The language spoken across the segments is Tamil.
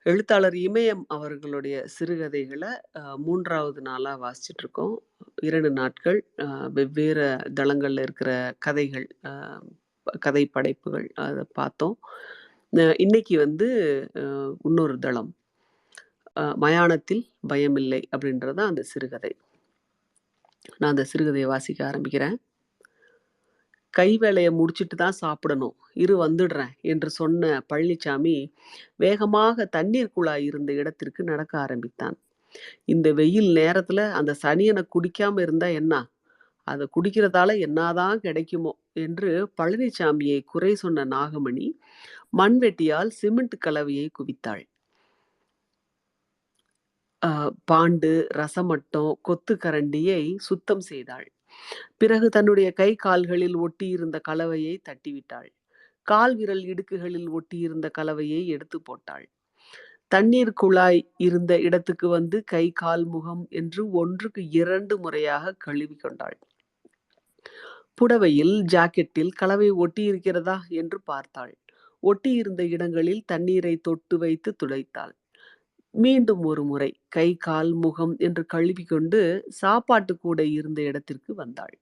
எழுத்தாளர் இமயம் அவர்களுடைய சிறுகதைகள 3வது நாளா வாசிச்சுட்ருக்கோம். 2 நாட்கள். வெவ்வேறு தளங்கள்ல இருக்கிற கதைகள், கதை படைப்புகள் அத பார்த்தோம். இன்னைக்கு வந்து இன்னொரு தளம். "மயானத்தில் பயமில்லை" அப்படின்றது தான் அந்த சிறுகதை. நான் அந்த சிறுகதைய வாசிக்க ஆரம்பிக்கிறேன். "கை வேலைய முடிச்சுட்டு தான் சாப்பிடணும். இரு வந்துடுறேன்" என்று சொன்ன பழனிச்சாமி, வேகமாக தண்ணீர் குழாய் இருந்த இடத்திற்கு நடக்க ஆரம்பித்தான். இந்த வெயில் நேரத்துல அந்த சனியன குடிக்காம இருந்தா என்ன? அத குடிக்கிறதால என்னாதான் கிடைக்குமோ? என்று பழனிச்சாமியை குறை சொன்ன நாகமணி, மண்வெட்டியால் சிமெண்ட் கலவையை குவித்தாள். அ பாண்டு, ரசமட்டம், கொத்துக்கரண்டியை சுத்தம் செய்தாள். பிறகு தன்னுடைய கை, கால்களில் ஒட்டியிருந்த கலவையை தட்டிவிட்டாள். கால் விரல் இடுக்குகளில் ஒட்டியிருந்த கலவையை எடுத்துப் போட்டாள். தண்ணீர் குழாய் இருந்த இடத்துக்கு வந்து கை, கால், முகம் என்று 1க்கு 2 முறையாக கழுவிக் கொண்டாள். புடவையில், ஜாக்கெட்டில் கலவை ஒட்டியிருக்கிறதா என்று பார்த்தாள். ஒட்டியிருந்த இடங்களில் தண்ணீரை தொட்டு வைத்து துடைத்தாள். மீண்டும் ஒரு முறை கை, கால், முகம் என்று கழுவிக்கொண்டு சாப்பாட்டு கூடை இருந்த இடத்திற்கு வந்தாள்.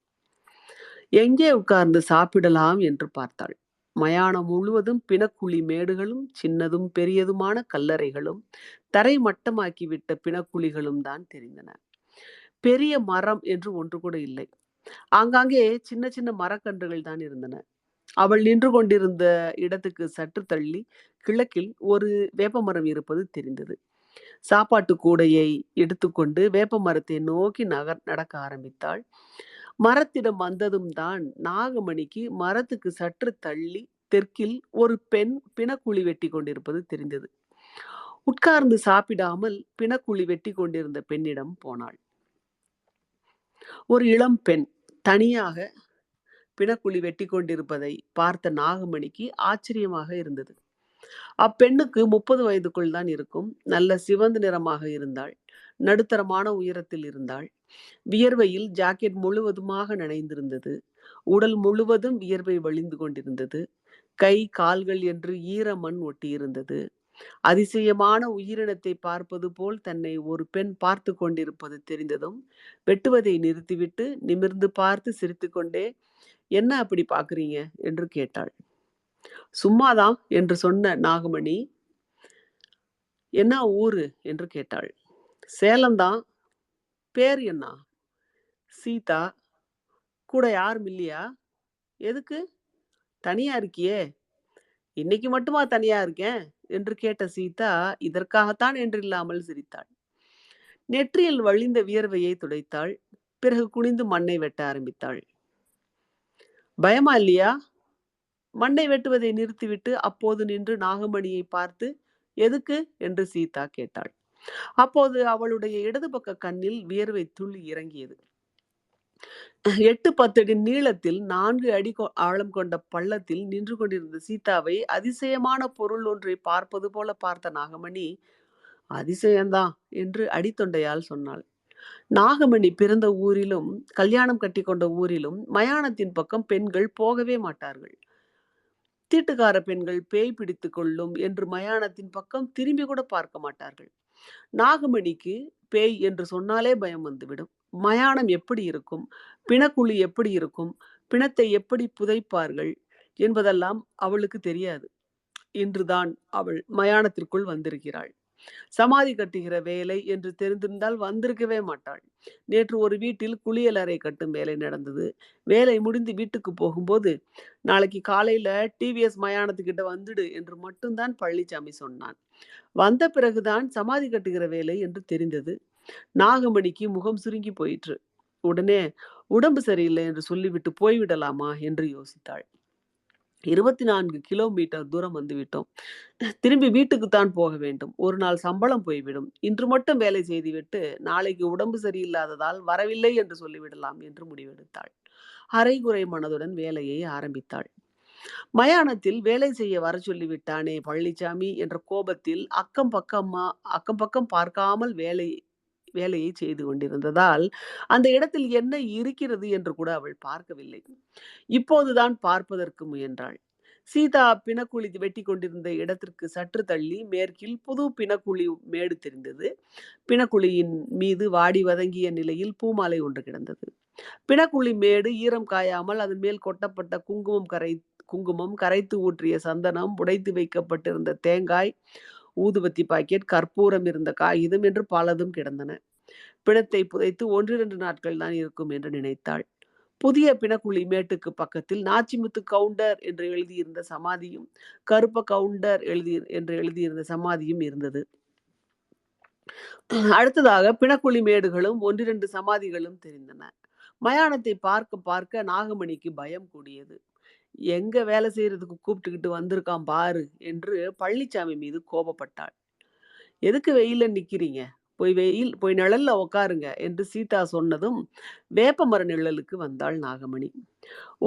எங்கே உட்கார்ந்து சாப்பிடலாம் என்று பார்த்தாள். மயானம் முழுவதும் பிணக்குழி மேடுகளும், சின்னதும் பெரியதுமான கல்லறைகளும், தரை மட்டமாக்கிவிட்ட பிணக்குழிகளும் தான் தெரிந்தன. பெரிய மரம் என்று ஒன்று கூட இல்லை. ஆங்காங்கே சின்ன சின்ன மரக்கன்றுகள் தான் இருந்தன. அவள் நின்று கொண்டிருந்த இடத்துக்கு சற்று தள்ளி கிழக்கில் ஒரு வேப்பமரம் இருப்பது தெரிந்தது. சாப்பாட்டு கூடையை எடுத்துக்கொண்டு வேப்ப மரத்தை நோக்கி நடக்க ஆரம்பித்தாள். மரத்திடம் வந்ததும் தான் நாகமணிக்கு மரத்துக்கு சற்று தள்ளி தெற்கில் ஒரு பெண் பிணக்குழி வெட்டி கொண்டிருப்பது தெரிந்தது. உட்கார்ந்து சாப்பிடாமல் பிணக்குழி வெட்டி கொண்டிருந்த பெண்ணிடம் போனாள். ஒரு இளம் பெண் தனியாக பிணக்குழி வெட்டி கொண்டிருப்பதை பார்த்த நாகமணிக்கு ஆச்சரியமாக இருந்தது. அப்பெண்ணுக்கு 30 வயதுக்குள் தான் இருக்கும். நல்ல சிவந்த நிறமாக இருந்தாள். நடுத்தரமான உயரத்தில் இருந்தாள். வியர்வையில் ஜாக்கெட் முழுவதுமாக நனைந்திருந்தது. உடல் முழுவதும் வியர்வை வழிந்து கொண்டிருந்தது. கை, கால்கள் என்று ஈர மண் ஒட்டியிருந்தது. அதிசயமான உயிரினத்தை பார்ப்பது போல் தன்னை ஒரு பெண் பார்த்து கொண்டிருப்பது தெரிந்ததும், வெட்டுவதை நிறுத்திவிட்டு நிமிர்ந்து பார்த்து சிரித்துக்கொண்டே, "என்ன அப்படி பார்க்குறீங்க?" என்று கேட்டாள். "சும்மாதான்" என்று சொன்ன நாகமணி, "என்ன ஊரு?" என்று கேட்டாள். "சேலம்தான்." "பேர் என்ன?" "சீதா." "கூட யாரும் இல்லையா?" "எதுக்கு?" "தனியா இருக்கியே." "இன்னைக்கு மட்டுமா தனியா இருக்கேன்?" என்று கேட்ட சீதா, இதற்காகத்தான் என்றில்லாமல் சிரித்தாள். நெற்றியில் வழிந்த வியர்வையை துடைத்தாள். பிறகு குனிந்து மண்ணை வெட்ட ஆரம்பித்தாள். "பயமா இல்லையா?" மண்ணை வெட்டுவதை நிறுத்திவிட்டு அப்போது நின்று நாகமணியை பார்த்து, "எதுக்கு?" என்று சீதா கேட்டாள். அப்போது அவளுடைய இடது பக்க கண்ணில் வியர்வை துளி இறங்கியது. 8, 10 அடி நீளத்தில் 4 அடி ஆழம் கொண்ட பள்ளத்தில் நின்று கொண்டிருந்த சீதாவை அதிசயமான பொருள் ஒன்றை பார்ப்பது போல பார்த்த நாகமணி, "அதிசயந்தான்" என்று அடித்தொண்டையால் சொன்னாள். நாகமணி பிறந்த ஊரிலும், கல்யாணம் கட்டிக்கொண்ட ஊரிலும் மயானத்தின் பக்கம் பெண்கள் போகவே மாட்டார்கள். தீட்டுக்கார பெண்கள் பேய் பிடித்துக் கொள்ளும் என்று மயானத்தின் பக்கம் திரும்பி கூட பார்க்க மாட்டார்கள். நாகமணிக்கு பேய் என்று சொன்னாலே பயம் வந்துவிடும். மயானம் எப்படி இருக்கும்? பிணக்குழி எப்படி இருக்கும்? பிணத்தை எப்படி புதைப்பார்கள் என்பதெல்லாம் அவளுக்கு தெரியாது. இன்றுதான் அவள் மயானத்திற்குள் வந்திருக்கிறாள். சமாதி கட்டுகிற வேலை என்று தெரிந்திருந்தால் வந்திருக்கவே மாட்டாள். நேற்று ஒரு வீட்டில் குளியலறை கட்டும் வேலை நடந்தது. வேலை முடிந்து வீட்டுக்கு போகும்போது, "நாளைக்கு காலையில டிவிஎஸ் மயானத்துக்கிட்ட வந்துடு" என்று மட்டும்தான் பழனிச்சாமி சொன்னான். வந்த பிறகுதான் சமாதி கட்டுகிற வேலை என்று தெரிந்தது. நாகமணிக்கு முகம் சுருங்கி போயிற்று. உடனே, உடம்பு சரியில்லை என்று சொல்லிவிட்டு போய்விடலாமா என்று யோசித்தாள். 24 கிலோமீட்டர் தூரம் வந்துவிட்டோம். திரும்பி வீட்டுக்குத்தான் போக வேண்டும். ஒரு நாள் சம்பளம் போய்விடும். இன்று மட்டும் வேலை செய்துவிட்டு, நாளைக்கு உடம்பு சரியில்லாததால் வரவில்லை என்று சொல்லிவிடலாம் என்று முடிவெடுத்தாள். அரைகுறை மனதுடன் வேலையை ஆரம்பித்தாள். மயானத்தில் வேலை செய்ய வரச் சொல்லிவிட்டானே பழனிச்சாமி என்ற கோபத்தில் அக்கம் பக்கம் பார்க்காமல் வேலையை செய்து கொண்டிருந்ததால், அந்த இடத்தில் என்ன இருக்கிறது என்று கூட அவள் பார்க்கவில்லை. இப்போதுதான் பார்ப்பதற்கு முயன்றாள். சீதா பிணக்குழி வெட்டி கொண்டிருந்த இடத்திற்கு சற்று தள்ளி மேற்கில் புது பிணக்குழி மேடு தெரிந்தது. பிணக்குழியின் மீது வாடி வதங்கிய நிலையில் பூமாலை ஒன்று கிடந்தது. பிணக்குழி மேடு ஈரம் காயாமல் அதன் மேல் கொட்டப்பட்ட குங்குமம், கரைத்து ஊற்றிய சந்தனம், உடைத்து வைக்கப்பட்டிருந்த தேங்காய், ஊதுபத்தி பாக்கெட், கற்பூரம் இருந்த காகிதம் என்று பலதும் கிடந்தன. பிணத்தை புதைத்து 1, 2 நாட்கள் தான் இருக்கும் என்று நினைத்தாள். புதிய பிணக்குழி மேட்டுக்கு பக்கத்தில் நாச்சிமுத்து கவுண்டர் என்று எழுதியிருந்த சமாதியும், கருப்ப கவுண்டர் என்று எழுதியிருந்த சமாதியும் இருந்தது. அடுத்ததாக பிணக்குழி மேடுகளும் 1, 2 சமாதிகளும் தெரிந்தன. மயானத்தை பார்க்க பார்க்க நாகமணிக்கு பயம் கூடியது. எங்க வேலை செய்யறதுக்கு கூப்பிட்டுக்கிட்டு வந்திருக்கான் பாரு என்று பழனிச்சாமி மீது கோபப்பட்டாள். எதுக்கு வெயில்ல நிக்கிறீங்க? போய் நிழல்ல உக்காருங்க என்று சீதா சொன்னதும் வேப்பமர நிழலுக்கு வந்தாள் நாகமணி.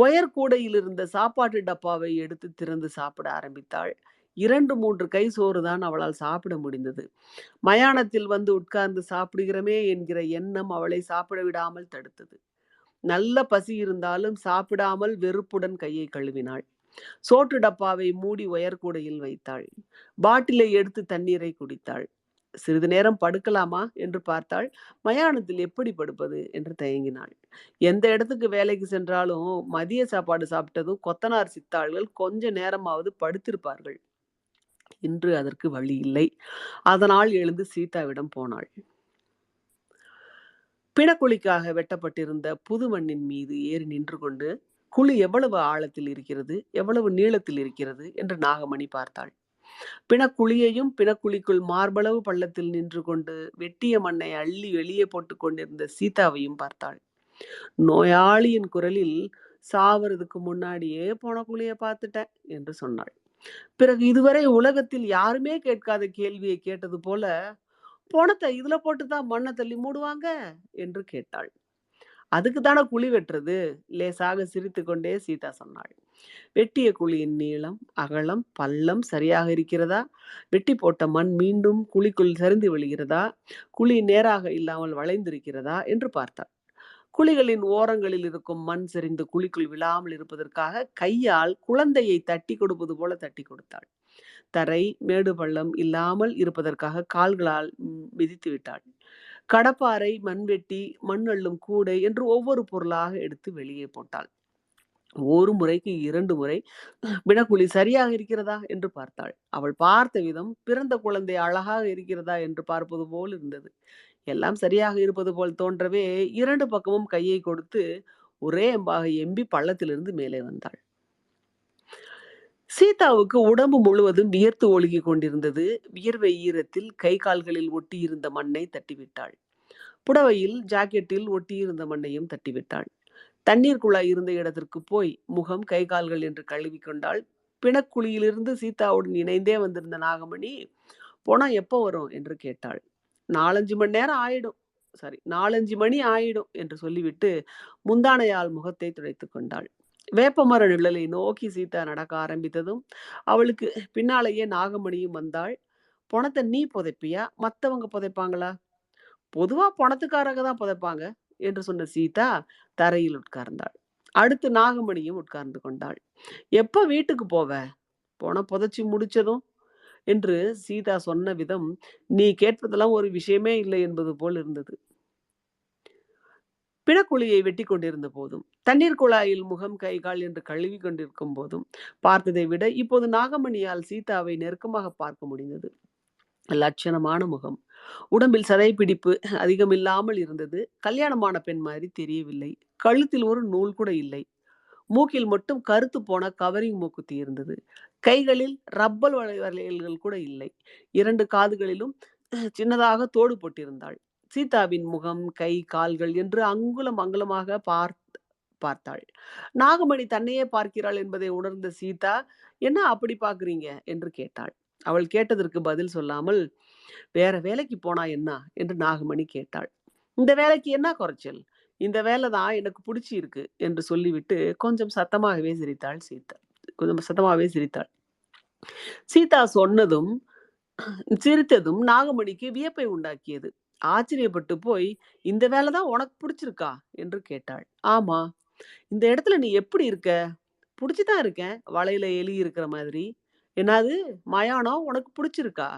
ஒயர் கூடையில் இருந்த சாப்பாட்டு டப்பாவை எடுத்து திறந்து சாப்பிட ஆரம்பித்தாள். 2, 3 கை சோறுதான் அவளால் சாப்பிட முடிந்தது. மயானத்தில் வந்து உட்கார்ந்து சாப்பிடுகிறமே என்கிற எண்ணம் அவளை சாப்பிட விடாமல் தடுத்தது. நல்ல பசி இருந்தாலும் சாப்பிடாமல் வெறுப்புடன் கையை கழுவினாள். சோற்று டப்பாவை மூடி ஒயர் கூடையில் வைத்தாள். பாட்டிலை எடுத்து தண்ணீரை குடித்தாள். சிறிது நேரம் படுக்கலாமா என்று பார்த்தாள். மயானத்தில் எப்படி படுப்பது என்று தயங்கினாள். எந்த இடத்துக்கு வேலைக்கு சென்றாலும் மதிய சாப்பாடு சாப்பிட்டதும் கொத்தனார் சித்தாள்கள் கொஞ்ச நேரமாவது படுத்திருப்பார்கள். இன்று அதற்கு வழி இல்லை. அதனால் எழுந்து சீதாவிடம் போனாள். பிணக்குழிக்காக வெட்டப்பட்டிருந்த புது மண்ணின் மீது ஏறி நின்று கொண்டு குழி எவ்வளவு ஆழத்தில் இருக்கிறது, எவ்வளவு நீளத்தில் இருக்கிறது என்று நாகமணி பார்த்தாள். பிணக்குழியையும் பிணக்குழிக்குள் மார்பளவு பள்ளத்தில் நின்று கொண்டு வெட்டிய மண்ணை அள்ளி வெளியே போட்டுக் கொண்டிருந்த சீதாவையும் பார்த்தாள். நோயாளியின் குரலில், சாவறதுக்கு முன்னாடியே போன குழிய பார்த்துட்டேன் என்று சொன்னாள். பிறகு இதுவரை உலகத்தில் யாருமே கேட்காத கேள்வியை கேட்டது போல, பணத்தை இதுல போட்டுதான் மண்ணை தள்ளி மூடுவாங்க என்று கேட்டாள். அதுக்கு தானே குழி வெட்டுறது, லேசாக சிரித்து கொண்டே சீதா சொன்னாள். வெட்டிய குழியின் நீளம், அகலம், பள்ளம் சரியாக இருக்கிறதா? வெட்டி போட்ட மண் மீண்டும் குழிக்குள் சரிந்து விழுகிறதா? குழி நேராக இல்லாமல் வளைந்திருக்கிறதா என்று பார்த்தாள். குழிகளின் ஓரங்களில் இருக்கும் மண் சரிந்து குழிக்குள் விழாமல் இருப்பதற்காக கையால் குழந்தையை தட்டி கொடுப்பது போல தட்டி கொடுத்தாள். தரை மேடு பள்ளம் இல்லாமல் இருப்பதற்காக கால்களால் மிதித்து விட்டாள். கடப்பாறை, மண்வெட்டி, மண் அள்ளும் கூடை என்று ஒவ்வொரு பொருளாக எடுத்து வெளியே போட்டாள். 1 முறைக்கு 2 முறை பிணக்குழி சரியாக இருக்கிறதா என்று பார்த்தாள். அவள் பார்த்த விதம் பிறந்த குழந்தை அழகாக இருக்கிறதா என்று பார்ப்பது போல் இருந்தது. எல்லாம் சரியாக இருப்பது போல் தோன்றவே 2 பக்கமும் கையை கொடுத்து ஒரே எம்பாக எம்பி பள்ளத்திலிருந்து மேலே வந்தாள். சீதாவுக்கு உடம்பு முழுவதும் வியர்த்து ஒழுகி கொண்டிருந்தது. வியர்வை ஈரத்தில் கை கால்களில் ஒட்டியிருந்த மண்ணை தட்டிவிட்டாள். புடவையில், ஜாக்கெட்டில் ஒட்டியிருந்த மண்ணையும் தட்டிவிட்டாள். தண்ணீர் குழாய் இருந்த இடத்திற்கு போய் முகம், கை கால்கள் என்று கழுவி கொண்டாள். பிணக்குழியிலிருந்து சீதாவுடன் இணைந்தே வந்திருந்த நாகமணி, "பணம் எப்போ வரும்?" என்று கேட்டாள். 4, 5 மணி நேரம் ஆயிடும். 4, 5 மணி ஆயிடும் என்று சொல்லிவிட்டு முந்தானையால் முகத்தை துடைத்து கொண்டாள். வேப்பமர நிழலை நோக்கி சீதா நடக்க ஆரம்பித்ததும் அவளுக்கு பின்னாலேயே நாகமணியும் வந்தாள். "பணத்தை நீ புதைப்பியா, மத்தவங்க புதைப்பாங்களா?" "பொதுவா பணத்துக்காரங்க தான் புதைப்பாங்க" என்று சொன்ன சீதா தரையில் உட்கார்ந்தாள். அடுத்து நாகமணியும் உட்கார்ந்து கொண்டாள். "எப்ப வீட்டுக்கு போவ? பணம் புதைச்சி முடிச்சதும்" என்று சீதா சொன்ன விதம் நீ கேட்பதெல்லாம் ஒரு விஷயமே இல்லை என்பது போல் இருந்தது. பிணக்குழியை வெட்டி கொண்டிருந்த போதும், தண்ணீர் குழாயில் முகம், கை, கால் என்று கழுவி கொண்டிருக்கும் போதும் பார்த்ததை விட இப்போது நாகமணியால் சீதாவை நெருக்கமாக பார்க்க முடிந்தது. லட்சணமான முகம், உடம்பில் சதைப்பிடிப்பு அதிகமில்லாமல் இருந்தது. கல்யாணமான பெண் மாதிரி தெரியவில்லை. கழுத்தில் ஒரு நூல் கூட இல்லை. மூக்கில் மட்டும் கருத்து போன கவரிங் மூக்குத்தி இருந்தது. கைகளில் ரப்பல் வளையல்கள் கூட இல்லை. 2 காதுகளிலும் சின்னதாக தோடு போட்டிருந்தாள். சீதாவின் முகம், கை, கால்கள் என்று அங்குலம் அங்குலமாக பார்த்தாள். நாகமணி தன்னையே பார்க்கிறாள் என்பதை உணர்ந்த சீதா, "என்ன அப்படி பார்க்குறீங்க?" என்று கேட்டாள். அவள் கேட்டதற்கு பதில் சொல்லாமல், "வேற வேலைக்கு போனா என்ன?" என்று நாகமணி கேட்டாள். "இந்த வேலைக்கு என்ன குறைச்சல்? இந்த வேலை தான் எனக்கு பிடிச்சி இருக்கு" என்று சொல்லிவிட்டு கொஞ்சம் சத்தமாகவே சிரித்தாள். சீதா சிரித்ததும் நாகமணிக்கு வியப்பை உண்டாக்கியது. ஆச்சரியப்பட்டு போய், "இந்த வேலை தான் உனக்கு பிடிச்சிருக்கா?" என்று கேட்டாள். "ஆமா." "இந்த இடத்துல நீ எப்படி இருக்க? புடிச்சு தான் இருக்கேன். வலையில எலி இருக்கிற மாதிரி. "என்னாது? மயானம் உனக்கு புடிச்சிருக்கா?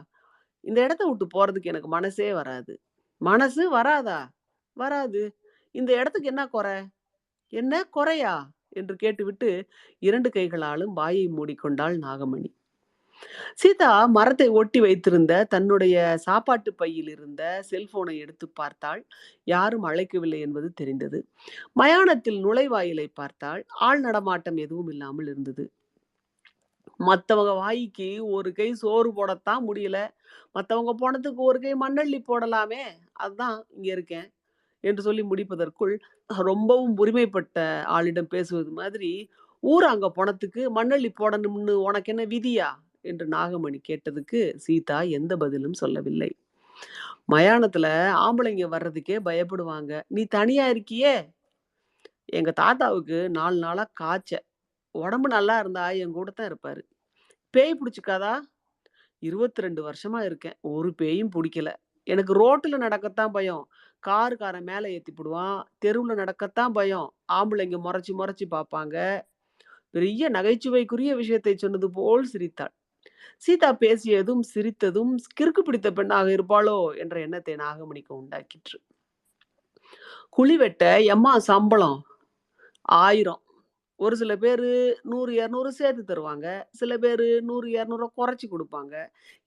இந்த இடத்த விட்டு போறதுக்கு எனக்கு மனசே வராது." "மனசு வராதா?" "வராது. இந்த இடத்துக்கு என்ன கொற?" "என்ன கொறையா?" என்று கேட்டுவிட்டு 2 கைகளாலும் வாயை மூடிக்கொண்டாள் நாகமணி. சீதா மரத்தை ஒட்டி வைத்திருந்த தன்னுடைய சாப்பாட்டு பையில் இருந்த செல்போனை எடுத்து பார்த்தாள். யாரும் அழைக்கவில்லை என்பது தெரிந்தது. மயானத்தில் நுழைவாயிலை பார்த்தாள். ஆள் நடமாட்டம் எதுவும் இல்லாமல் இருந்தது. மத்தவங்க வாய்க்கு ஒரு கை சோறு போடத்தான் முடியல. மத்தவங்க போனதுக்கு ஒரு கை மண்ணள்ளி போடலாமே! அதான் இங்க இருக்கேன். என்று சொல்லி முடிப்பதற்குள், ரொம்பவும் உரிமைப்பட்ட ஆளிடம் பேசுவது மாதிரி, "ஊராங்க பொணத்துக்கு மண்ணள்ளி போடணும்னு உனக்கு என்ன விதியா?" என்று நாகமணி கேட்டதுக்கு, சீதா எந்த பதிலும் சொல்லவில்லை. "மயானத்துல ஆம்பளைங்க வர்றதுக்கே பயப்படுவாங்க. நீ தனியா இருக்கியே?" "எங்க தாத்தாவுக்கு 4 நாளா காய்ச்ச. உடம்பு நல்லா இருந்தா என் கூட தான் இருப்பாரு." "பேய் புடிச்சுக்காதா?" 22 வருஷமா இருக்கேன். ஒரு பேயும் புடிக்கல. எனக்கு ரோட்டுல நடக்கத்தான் பயம். காருக்காரன் மேல ஏத்திப்புடுவான். தெருவுல நடக்கத்தான் பயம். ஆம்பளைங்க மொறச்சு மொறச்சு பாப்பாங்க. பெரிய நகைச்சுவைக்குரிய விஷயத்தை சொன்னது போல் சிரித்தாள். சீதா பேசியதும், சிரித்ததும் கிறுக்கு பிடித்த பெண்ணாக இருப்பாளோ என்ற எண்ணத்தை நாகமணிக்கு உண்டாக்கிற்று. குழி வெட்ட எம்மா சம்பளம் 1000. ஒரு சில பேரு 100, 200 சேர்த்து தருவாங்க. சில பேரு 100, 200 குறைச்சு குடுப்பாங்க.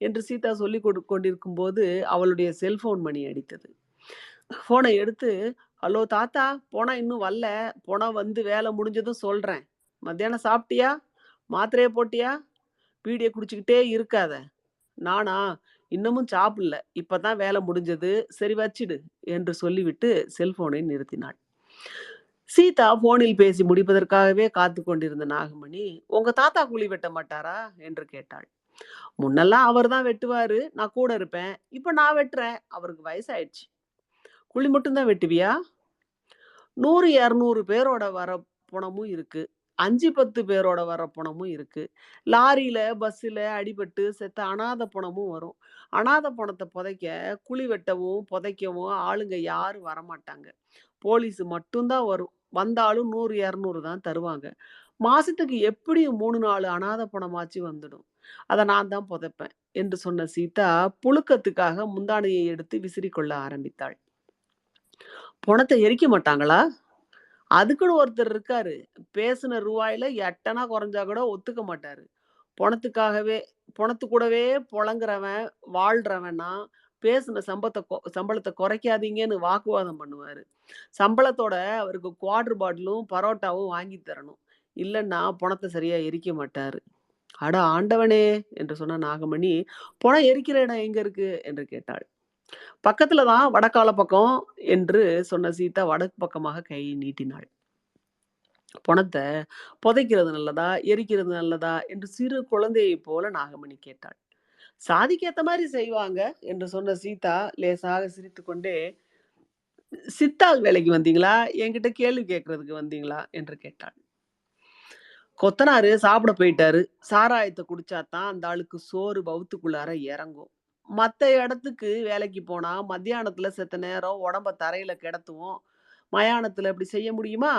என்று சீதா சொல்லிக் கொண்டிருக்கும்போது, அவளுடைய செல்போன் மணி அடித்தது. ஃபோனை எடுத்து, "ஹலோ தாத்தா, பொணம் இன்னும் வரல. பொணம் வந்து வேலை முடிஞ்சதும் சொல்றேன். மத்தியானம் சாப்பிட்டியா? மாத்திரைய போட்டியா? பீடிய குடிச்சுக்கிட்டே இருக்காத." "நானா? இன்னமும் சாப்பிடல. இப்பதான் வேலை முடிஞ்சது. சரி வச்சுடு." என்று சொல்லிவிட்டு செல்போனை நிறுத்தினாள். சீதா போனில் பேசி முடிப்பதற்காகவே காத்துக் கொண்டிருந்த நாகமணி, "உங்க தாத்தா குழி வெட்ட மாட்டாரா?" என்று கேட்டாள். "முன்னெல்லாம் அவர் தான் வெட்டுவாரு. நான் கூட இருப்பேன். இப்ப நான் வெட்டுறேன். அவருக்கு வயசாயிடுச்சு." "குழி மட்டும் தான் வெட்டுவியா?" 100, 200 பேரோட வர பொணமும் இருக்கு. 5, 10 பேரோட வர பொணமும் இருக்கு. லாரியில, பஸ்ஸுல அடிபட்டு செத்த அனாதை பொணமும் வரும். அனாதை பொணத்த புதைக்க, குழி வெட்டவும், புதைக்கவும் ஆளுங்க யாரும் வரமாட்டாங்க. போலீஸ் மட்டும் தான் வரும். வந்தாலும் 100, 200 தான் தருவாங்க. மாசத்துக்கு எப்படியும் 3, 4 அனாதை பொணமாச்சு வந்துடும். அத நான் தான் புதைப்பேன்." என்று சொன்ன சீதா, புழுக்கத்துக்காக முந்தானையை எடுத்து விசிறிக்கொள்ள ஆரம்பித்தாள். "பொணத்த எரிக்க மாட்டாங்களா?" அதுக்குன்னு ஒருத்தர் இருக்காரு. பேசுன ரூவாயில எட்டனா குறைஞ்சா கூட ஒத்துக்க மாட்டாரு. பொணத்துக்காகவே பொணத்து கூடவே பொழங்குறவன், வாழ்றவன்னா, பேசுன சம்பளத்த குறைக்காதீங்கன்னு வாக்குவாதம் பண்ணுவாரு. சம்பளத்தோட அவருக்கு குவார்டர் பாட்டிலும், பரோட்டாவும் வாங்கி தரணும். இல்லன்னா பொணத்த சரியா எரிக்க மாட்டாரு. "அட ஆண்டவனே!" என்று சொன்ன நாகமணி, "பொணம் எரிக்கிற இடம் எங்க இருக்கு?" என்று கேட்டாள். "பக்கத்துல தான் வடக்கால பக்கம்" என்று சொன்ன சீதா வடக்கு பக்கமாக கையை நீட்டினாள். பொணத்த புதைக்கிறது நல்லதா? எரிக்கிறது நல்லதா? என்று சிறு குழந்தையைப் போல நாகமணி கேட்டாள். "சாதிக்கு ஏத்த மாரி செய்வாங்க" என்று சொன்ன சீதா லேசாக சிரித்துக்கொண்டே, "சித்தாள் வேலைக்கு வந்தீங்களா? என்கிட்ட கேள்வி கேட்கறதுக்கு வந்தீங்களா?" என்று கேட்டாள். "கொத்தனாரு சாப்பிட போயிட்டாரு. சாராயத்த குடிச்சா தான் அந்த ஆளுக்கு சோறு வவுத்துக்குள்ளார இறங்கும். மத்த இடத்துக்கு வேலைக்கு போனா மத்தியானத்துல செத்த நேரம் உடம்ப தரையில கிடத்துவோம். மயானத்துல இப்படி செய்ய முடியுமா?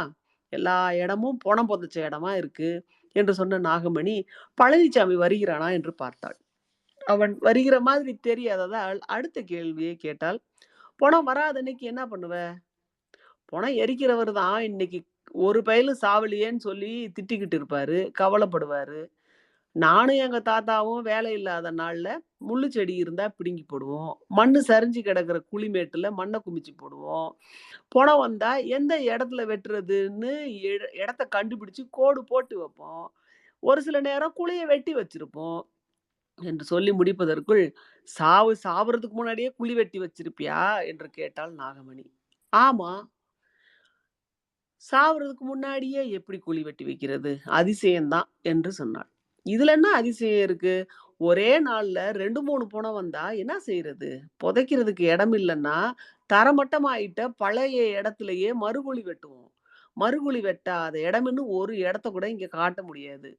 எல்லா இடமும் பொணம் புதைச்ச இடமா இருக்கு." என்று சொன்ன நாகமணி, பழனிச்சாமி வருகிறானா என்று பார்த்தாள். அவன் வருகிற மாதிரி தெரியாததால் அடுத்த கேள்வியை கேட்டாள். "பொணம் வராத அன்னைக்கு என்ன பண்ணுவ?" "பொணம் எரிக்கிறவரு தான் இன்னைக்கு ஒரு பயலும் சாவலியேன்னு சொல்லி திட்டிக்கிட்டு இருப்பாரு. கவலைப்படுவாரு. நானும் எங்க தாத்தாவும் வேலை இல்லாத நாள்ல முள்ளு செடி இருந்தா பிடுங்கி போடுவோம். மண்ணு சரிஞ்சு கிடக்குற குழிமேட்டுல மண்ண குமிச்சு போடுவோம். பொணம் வந்தா எந்த இடத்துல வெட்டுறதுன்னு இடத்த கண்டுபிடிச்சு கோடு போட்டு வைப்போம். ஒரு சில நேரம் குழிய வெட்டி வச்சிருப்போம்." என்று சொல்லி முடிப்பதற்குள், சாவறதுக்கு முன்னாடியே குழி வெட்டி வச்சிருப்பியா?" என்று கேட்டாள் நாகமணி. "ஆமா." "சாவறதுக்கு முன்னாடியே எப்படி குழி வெட்டி வைக்கிறது? அதிசயம் தான்" என்று சொன்னாள். "இதுல என்ன அதிசயம் இருக்கு? ஒரே நாள்ல 2, 3 பொணம் வந்தா என்ன செய்றது? புதைக்கிறதுக்கு இடம் இல்லன்னா, தரைமட்டமாயிட்ட பழைய இடத்திலேயே மறுகுழி வெட்டுவோம். மறுகுழி வெட்டாத இடம்ன்னு ஒரு இடத்த கூட இங்க காட்ட முடியாது.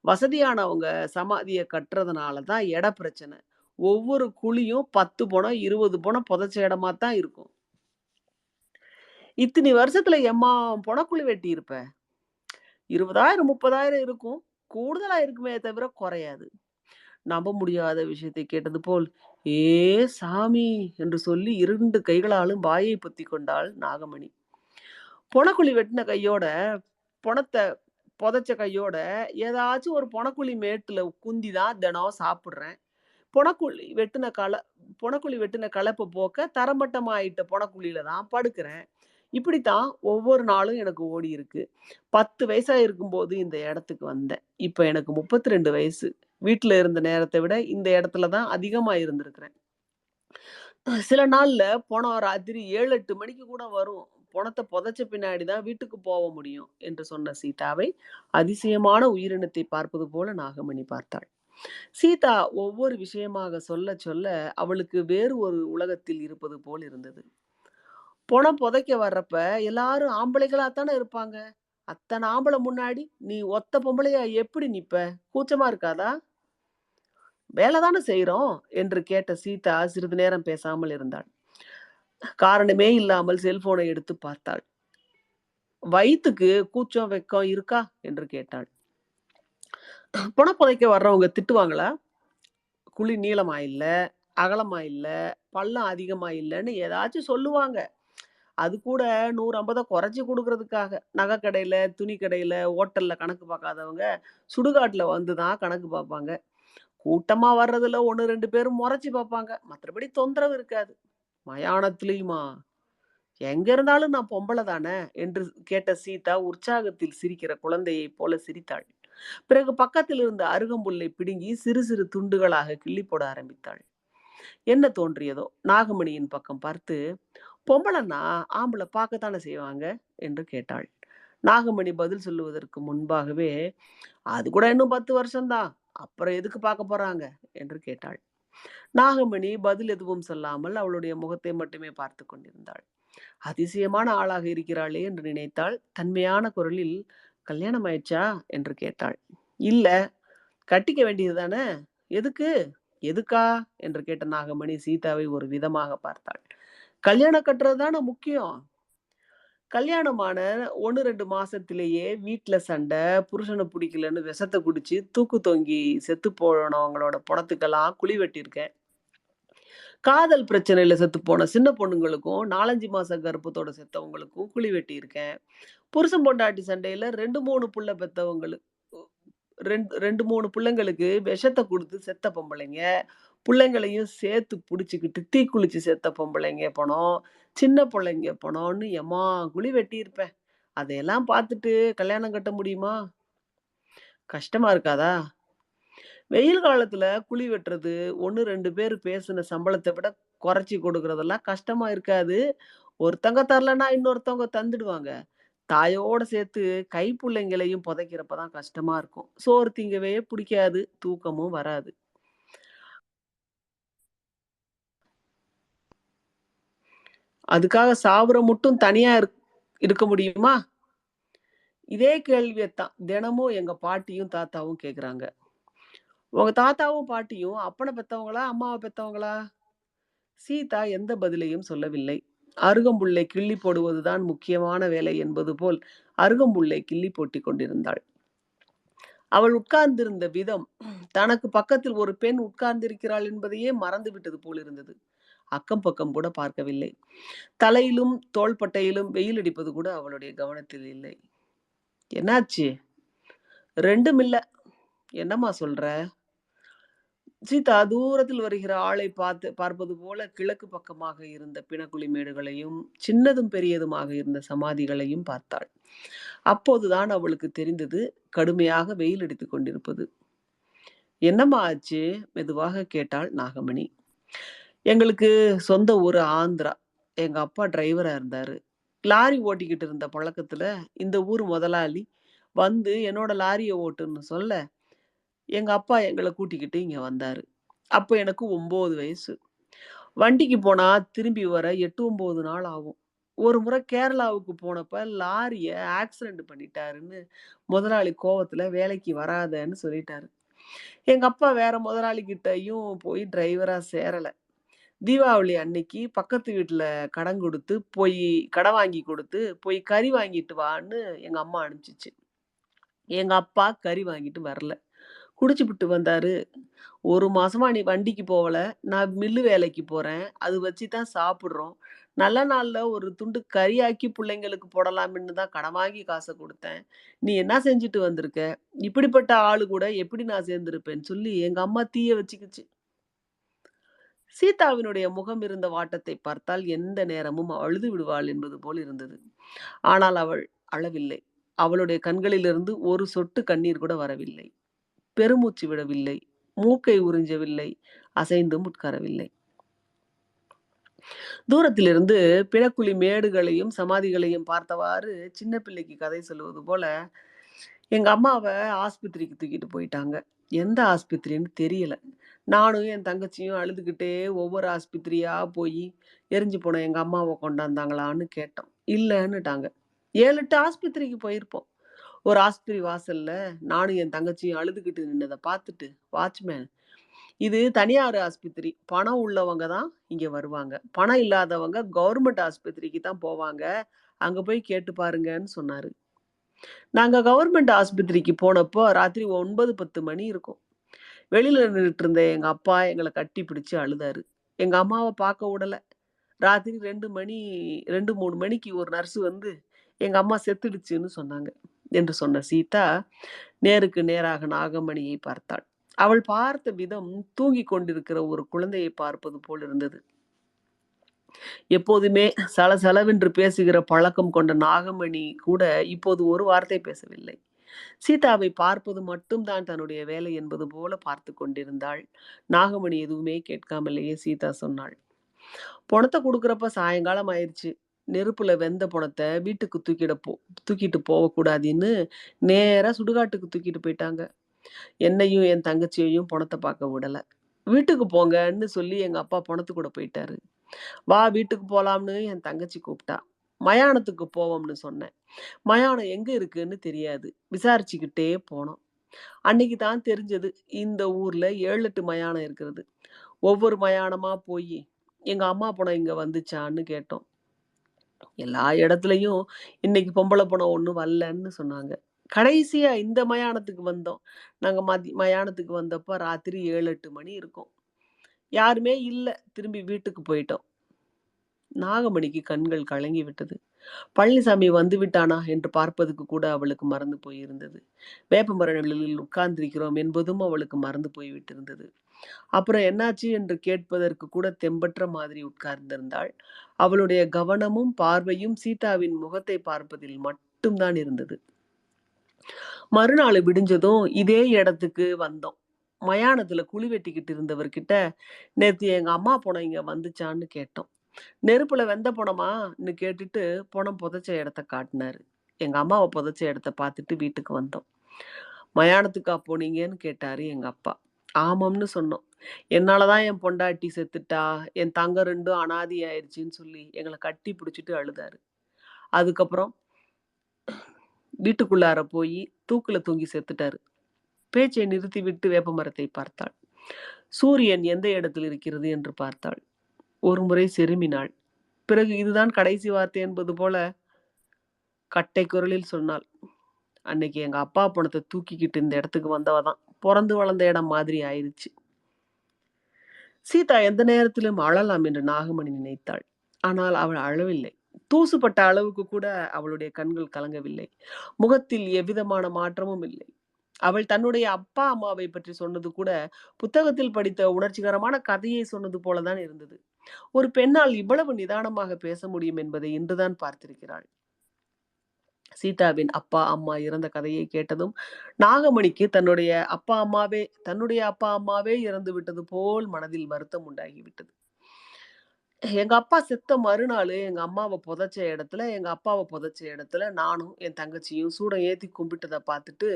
வசதியானவங்க சமாதிய கட்டுறதுனால தான் இட பிரச்சனை. ஒவ்வொரு குழியும் 10 பொணம், 20 பொணம் புதைச்ச இடமா தான் இருக்கும். இத்தினி வருஷத்துல எம்மா பொணக்குழி வெட்டியிருப்ப? 20,000 30,000 இருக்கும். கூடுதலா இருக்குமே தவிர குறையாது. நம்ப முடியாத விஷயத்தை கேட்டது போல், "ஏ சாமி!" என்று சொல்லி 2 கைகளாலும் வாயை பொத்திக் கொண்டாள் நாகமணி. பொனக்குழி வெட்டின கையோட, பொணத்த பொதச்ச கையோட, ஏதாச்சும் ஒரு பொனக்குழி மேட்டுல குந்தி தான் தினம் சாப்பிடுறேன். பொனக்குழி வெட்டுன கள பொனக்குழி வெட்டுன களைப்ப போக்க தரைமட்டமாயிட்ட பொனக்குழியில தான் படுக்கிறேன். இப்படித்தான் ஒவ்வொரு நாளும் எனக்கு ஓடியிருக்கு. 10 வயசா இருக்கும்போது இந்த இடத்துக்கு வந்தேன். இப்ப எனக்கு 32 வயசு. வீட்ல இருந்த நேரத்த விட இந்த இடத்துல தான் அதிகமா இருந்திருக்கிறேன். சில நாள்ல பொணம் ராத்திரி 7, 8 மணிக்கு கூட வரும். பொணத்த புதைச்ச பின்னாடி தான் வீட்டுக்கு போக முடியும் என்று சொன்ன சீதாவை அதிசயமான உயிரினத்தை பார்ப்பது போல நாகமணி பார்த்தாள். சீதா ஒவ்வொரு விஷயமாக சொல்லச் சொல்ல அவளுக்கு வேறு ஒரு உலகத்தில் இருப்பது போல் இருந்தது. பொணம் புதைக்க வர்றப்ப எல்லாரும் ஆம்பளைகளா தானே இருப்பாங்க. அத்தன ஆம்பள முன்னாடி நீ ஒத்த பொம்பளையா எப்படி நிப்ப? கூச்சமா இருக்காதா? வேல தானே செய்றோம் என்று கேட்ட சீதா சிறிது நேரம் பேசாமல் இருந்தாள். காரணமே இல்லாமல் செல்போனை எடுத்து பார்த்தாள். "வயித்துக்கு கூச்சம், வெட்கம் இருக்கா?" என்று கேட்டாள். "பொணம் புதைக்க வர்றவங்க திட்டுவாங்களா? குழி நீளமா இல்ல, அகலமா இல்ல, பள்ளம் அதிகமா இல்லன்னு ஏதாச்சும் சொல்லுவாங்க. அது கூட 100, 50 குறைச்சு குடுக்குறதுக்காக. நகை கடையில, துணி கடையில, ஹோட்டல்ல கணக்கு பார்க்காதவங்க, சுடுகாட்ல வந்து தான் கணக்கு பார்ப்பாங்க. கூட்டமா வர்றதுல 1, 2 பேரு மொறச்சு பார்ப்பாங்க. மத்தபடி தொந்தரவு இருக்காது." "மயானத்திலயுமா? எங்க இருந்தாலும் நான் பொம்பள தானே!" என்று கேட்ட சீதா உற்சாகத்தில் சிரிக்கிற குழந்தையைப் போல சிரித்தாள். பிறகு பக்கத்தில் இருந்த அருகம்புல்லை பிடுங்கி சிறு சிறு துண்டுகளாக கிள்ளி போட ஆரம்பித்தாள். என்ன தோன்றியதோ நாகமணியின் பக்கம் பார்த்து, "பொம்பளன்னா ஆம்பள பார்க்கத்தானே செய்வாங்க?" என்று கேட்டாள். நாகமணி பதில் சொல்லுவதற்கு முன்பாகவே, "அது கூட இன்னும் 10 வருஷம் தான். அப்புறம் எதுக்கு பார்க்க போறாங்க?" என்று கேட்டாள். நாகமணி பதில் எதுவும் சொல்லாமல் அவளுடைய முகத்தை மட்டுமே பார்த்துக் கொண்டிருந்தாள். அதிசயமான ஆளாக இருக்கிறாளே என்று நினைத்தாள். தன்மையான குரலில், "கல்யாணம் ஆயிடுச்சா?" என்று கேட்டாள். "இல்ல. கட்டிக்க வேண்டியது தானே? எதுக்கு?" "எதுக்கா?" என்று கேட்ட நாகமணி சீதாவை ஒரு விதமாக பார்த்தாள். "கல்யாணம் கட்டுறது தானே முக்கியம்." கல்யாணமான 1, 2 மாசத்திலேயே வீட்ல சண்டை, புருஷன புடிக்கலன்னு விஷத்த குடிச்சு தூக்கு தொங்கி செத்து போனவங்களோட பொணத்துக்கெல்லாம் குழி வெட்டியிருக்கேன். காதல் பிரச்சனையில செத்துப்போன சின்ன பொண்ணுங்களுக்கும், 4, 5 மாச கர்ப்பத்தோட செத்தவங்களுக்கும் குழி வெட்டியிருக்கேன். புருஷன் பொண்டாட்டி சண்டையில 2, 3 புள்ள பெத்தவங்களுக்கு 2, 3 புள்ளைங்களுக்கு விஷத்த குடுத்து செத்த பொம்பளைங்க. புள்ளைங்களையும் சேர்த்து புடிச்சுக்கிட்டு தீக்குளிச்சு செத்த பொம்பளைங்க பொணம். சின்ன புள்ளைங்க பொணம்னு எம்மாம் குழி வெட்டியிருப்பேன். அதையெல்லாம் பார்த்துட்டு கல்யாணம் கட்ட முடியுமா? கஷ்டமா இருக்காதா? வெயில் காலத்துல குழி வெட்டுறது, 1, 2 பேர் பேசுன சம்பளத்த விட குறைச்சு கொடுக்கறதெல்லாம் கஷ்டமா இருக்காது. ஒருத்தங்க தரலன்னா இன்னொருத்தவங்க தந்துடுவாங்க. தாயோட சேர்த்து கைப்புள்ளைங்களையும் புதைக்கிறப்ப தான் கஷ்டமா இருக்கும். சோறு திங்கவே புடிக்காது. தூக்கமும் வராது. அதுக்காக சாவுற மட்டும் தனியா இருக்க முடியுமா? இதே கேள்வியத்தான் தினமும் எங்க பாட்டியும், தாத்தாவும் கேட்குறாங்க. உங்க தாத்தாவும், பாட்டியும் அப்பன பெத்தவங்களா? அம்மாவ பெத்தவங்களா? சீதா எந்த பதிலையும் சொல்லவில்லை. அருகம்புல்லை கிள்ளி போடுவதுதான் முக்கியமான வேலை என்பது போல் அருகம்புல்லை கிள்ளி போட்டுக் கொண்டிருந்தாள். அவள் உட்கார்ந்திருந்த விதம் தனக்கு பக்கத்தில் ஒரு பெண் உட்கார்ந்திருக்கிறாள் என்பதையே மறந்துவிட்டது போல் இருந்தது. அக்கம் பக்கம் கூட பார்க்கவில்லை. தலையிலும் தோள்பட்டையிலும் வெயில் அடிப்பது கூட அவளுடைய கவனத்தில் இல்லை. என்னாச்சு? 2ம் இல்ல. என்னம்மா சொல்ற? சீதா தூரத்தில் வருகிற ஆளை பார்ப்பது போல கிழக்கு பக்கமாக இருந்த பிணக்குழி மேடுகளையும், சின்னதும் பெரியதுமாக இருந்த சமாதிகளையும் பார்த்தாள். அப்போதுதான் அவளுக்கு தெரிந்தது கடுமையாக வெயில் அடித்துக் கொண்டிருப்பது. "என்னம்மா ஆச்சு?" மெதுவாக கேட்டாள் நாகமணி. "எங்களுக்கு சொந்த ஊரு ஆந்திரா. எங்க அப்பா டிரைவரா இருந்தாரு. லாரி ஓட்டிக்கிட்டு இருந்த பழக்கத்துல இந்த ஊர் முதலாளி வந்து என்னோட லாரிய ஓட்டுன்னு சொல்ல, எங்க அப்பா எங்கள கூட்டிக்கிட்டு இங்க வந்தாரு. அப்ப எனக்கு 9 வயசு. வண்டிக்கு போனா திரும்பி வர 8, 9 நாள் ஆகும். ஒரு முறை கேரளாவுக்கு போனப்ப லாரிய ஆக்சிடென்ட் பண்ணிட்டாருன்னு முதலாளி கோவத்துல வேலைக்கு வராதன்னு சொல்லிட்டாரு. எங்க அப்பா வேற முதலாளி கிட்டயும் போய் டிரைவரா சேரல. தீபாவளி அன்னைக்கு பக்கத்து வீட்ல கடன் வாங்கி குடுத்து, போய் கறி வாங்கிட்டு வான்னு எங்க அம்மா அனுப்பிச்சுச்சு. எங்க அப்பா கறி வாங்கிட்டு வரல. குடிச்சுப்புட்டு வந்தாரு. "1 மாசமா நீ வண்டிக்கு போவல. நான் மில்லு வேலைக்கு போறேன். அது வச்சு தான் சாப்பிடுறோம். நல்ல நாள்ல ஒரு துண்டு கறியாக்கி புள்ளைங்களுக்கு போடலாம்ன்னு தான் கடன் வாங்கி காச குடுத்தேன். நீ என்ன செஞ்சுட்டு வந்திருக்க? இப்படிப்பட்ட ஆளு கூட எப்படி நான் சேர்ந்திருப்பேன்னு" சொல்லி எங்க அம்மா தீய வச்சுக்கிச்சு. சீதாவினுடைய முகம் இருந்த வாட்டத்தை பார்த்தால் எந்த நேரமும் அழுது விடுவாள் என்பது போல் இருந்தது. ஆனால் அவள் அழவில்லை. அவளுடைய கண்களிலிருந்து ஒரு சொட்டு கண்ணீர் கூட வரவில்லை. பெருமூச்சு விடவில்லை. மூக்கை உறிஞ்சவில்லை. அசைந்தும் உட்காரவில்லை. தூரத்திலிருந்து பிணக்குழி மேடுகளையும், சமாதிகளையும் பார்த்தவாறு சின்ன பிள்ளைக்கு கதை சொல்லுவது போல, எங்க அம்மாவ ஆஸ்பத்திரிக்கு தூக்கிட்டு போயிட்டாங்க. எந்த ஆஸ்பத்திரின்னு தெரியல. நானும் என் தங்கச்சியும் அழுதுகிட்டே ஒவ்வொரு ஆஸ்பத்திரியா போயி, எரிஞ்சு போன எங்க அம்மாவ கொண்டாந்தாங்களான்னு கேட்டோம். இல்லன்னுட்டாங்க. 7, 8 ஆஸ்பத்திரிக்கு போயிருப்போம். ஒரு ஆஸ்பத்திரி வாசல்ல நானும் என் தங்கச்சியும் அழுதுகிட்டு நின்னத பார்த்துட்டு, வாட்ச்மேன், "இது தனியார் ஆஸ்பத்திரி. பணம் உள்ளவங்க தான் இங்க வருவாங்க. பணம் இல்லாதவங்க கவர்மெண்ட் ஆஸ்பத்திரிக்கு தான் போவாங்க. அங்க போய் கேட்டு பாருங்கன்னு" சொன்னாரு. நாங்க கவர்மெண்ட் ஆஸ்பத்திரிக்கு போனப்போ ராத்திரி 9, 10 மணி இருக்கும். வெளியில நின்னுட்டு இருந்த எங்க அப்பா எங்கள கட்டி பிடிச்சு அழுதாரு. எங்க அம்மாவ பார்க்க விடல. ராத்திரி 2 மணி 2, 3 மணிக்கு ஒரு நர்ஸ் வந்து, எங்க அம்மா செத்துடுச்சுன்னு சொன்னாங்க. என்று சொன்ன சீதா, நேருக்கு நேராக நாகமணியை பார்த்தாள். அவள் பார்த்த விதம் தூங்கிக் கொண்டிருக்கிற ஒரு குழந்தையை பார்ப்பது போல் இருந்தது. எப்போதுமே சலசலவென்று பேசுகிற பழக்கம் கொண்ட நாகமணி கூட இப்போது ஒரு வார்த்தை பேசவில்லை. சீதாவை பார்ப்பது மட்டும் தான் தன்னுடைய வேலை என்பது போல பார்த்துக் கொண்டிருந்தாள். நாகமணி எதுவுமே கேட்காமலேயே சீதா சொன்னாள். "பொணத்த குடுக்குறப்ப சாயங்காலம் ஆயிருச்சு. நெருப்புல வெந்த பொணத்த வீட்டுக்கு தூக்கிட்டு போகக்கூடாதுன்னு நேரா சுடுகாட்டுக்கு தூக்கிட்டு போயிட்டாங்க. என்னையும் என் தங்கச்சியையும் பொணத்த பார்க்க விடல. வீட்டுக்கு போங்கன்னு சொல்லி எங்க அப்பா பொணத்து கூட போயிட்டாரு. வா வீட்டுக்கு போலாம்னு என் தங்கச்சி கூப்பிட்டா. மயானத்துக்கு போவோம்னு சொன்னேன். மயானம் எங்க இருக்குன்னு தெரியாது. விசாரிச்சுக்கிட்டே போனோம். அன்னைக்கு தான் தெரிஞ்சது, இந்த ஊர்ல 7, 8 மயானம் இருக்கிறது. ஒவ்வொரு மயானமா போயி, எங்க அம்மா பொணம் இங்க வந்துச்சான்னு கேட்டோம். எல்லா இடத்துலயும் இன்னைக்கு பொம்பள பொணம் ஒண்ணும் வரலன்னு சொன்னாங்க. கடைசியா இந்த மயானத்துக்கு வந்தோம். நாங்க மயானத்துக்கு வந்தப்ப ராத்திரி 7, 8 மணி இருக்கும். யாருமே இல்ல. திரும்பி வீட்டுக்கு போயிட்டோம். நாகமணிக்கு கண்கள் கலங்கி விட்டது. பழனிசாமி வந்து விட்டானா என்று பார்ப்பதற்கு கூட அவளுக்கு மறந்து போயிருந்தது. வேப்பமர நிழலில் உட்கார்ந்திருக்கிறோம் என்பதும் அவளுக்கு மறந்து போய்விட்டிருந்தது. அப்புறம் என்னாச்சு என்று கேட்பதற்கு கூட தெம்பற்ற மாதிரி உட்கார்ந்திருந்தாள். அவளுடைய கவனமும் பார்வையும் சீதாவின் முகத்தை பார்ப்பதில் மட்டும்தான் இருந்தது. மறுநாள் விடிஞ்சதும் இதே இடத்துக்கு வந்தோம். மயானத்துல குழி வெட்டிக்கிட்டு இருந்தவர்கிட்ட, "நேத்து எங்க அம்மா பொணம் இங்க வந்துச்சான்னு கேட்டோம்." "நெருப்புல வெந்த பொணமான்னு?" கேட்டுட்டு பொணம் புதைச்ச இடத்த காட்டினாரு. எங்க அம்மாவ புதைச்ச இடத்த பார்த்துட்டு வீட்டுக்கு வந்தோம். "மயானத்துக்கா போனீங்கன்னு?" கேட்டாரு எங்க அப்பா. ஆமாம்னு சொன்னோம். "என்னால தான் என் பொண்டாட்டி செத்துட்டா, என் தங்கம் 2ம் அனாதை ஆயிருச்சுன்னு" சொல்லி எங்கள கட்டி பிடிச்சுட்டு அழுதாரு. அதுக்கப்புறம் வீட்டுக்குள்ளார போயி தூக்குல தொங்கி செத்துட்டாரு. பேச்சை நிறுத்திவிட்டு வேப்பமரத்தை பார்த்தாள். சூரியன் எந்த இடத்தில் இருக்கிறது என்று பார்த்தாள். ஒரு முறை செருமினாள். பிறகு இதுதான் கடைசி வார்த்தை என்பது போல கட்டை குரலில் சொன்னாள். "அன்னைக்கு எங்க அப்பா பொணத்த தூக்கிக்கிட்டு இந்த இடத்துக்கு வந்தவ தான். பொறந்து வளர்ந்த இடம் மாதிரி ஆயிருச்சு." சீதா எந்த நேரத்திலும் அழலாம் என்று நாகமணி நினைத்தாள். ஆனால் அவள் அழவில்லை. தூசுப்பட்ட அளவுக்கு கூட அவளுடைய கண்கள் கலங்கவில்லை. முகத்தில் எவ்விதமான மாற்றமும் இல்லை. அவள் தன்னுடைய அப்பா, அம்மாவை பற்றி சொன்னது கூட புத்தகத்தில் படித்த உணர்ச்சிகரமான கதையை சொன்னது போல தான் இருந்தது. ஒரு பெண்ணால் இவ்வளவு நிதானமாக பேச முடியும் என்பதை இன்றுதான் பார்த்திருக்கிறாள். சீதாவின் அப்பா, அம்மா இறந்த கதையை கேட்டதும், நாகமணிக்கு தன்னுடைய அப்பா, அம்மாவே இறந்து விட்டது போல் மனதில் வருத்தம் உண்டாகிவிட்டது. எங்க அப்பா செத்த மறுநாளு எங்க அப்பாவ புதைச்ச இடத்துல நானும், என் தங்கச்சியும் சூடம் ஏத்தி கும்பிட்டத பார்த்துட்டு,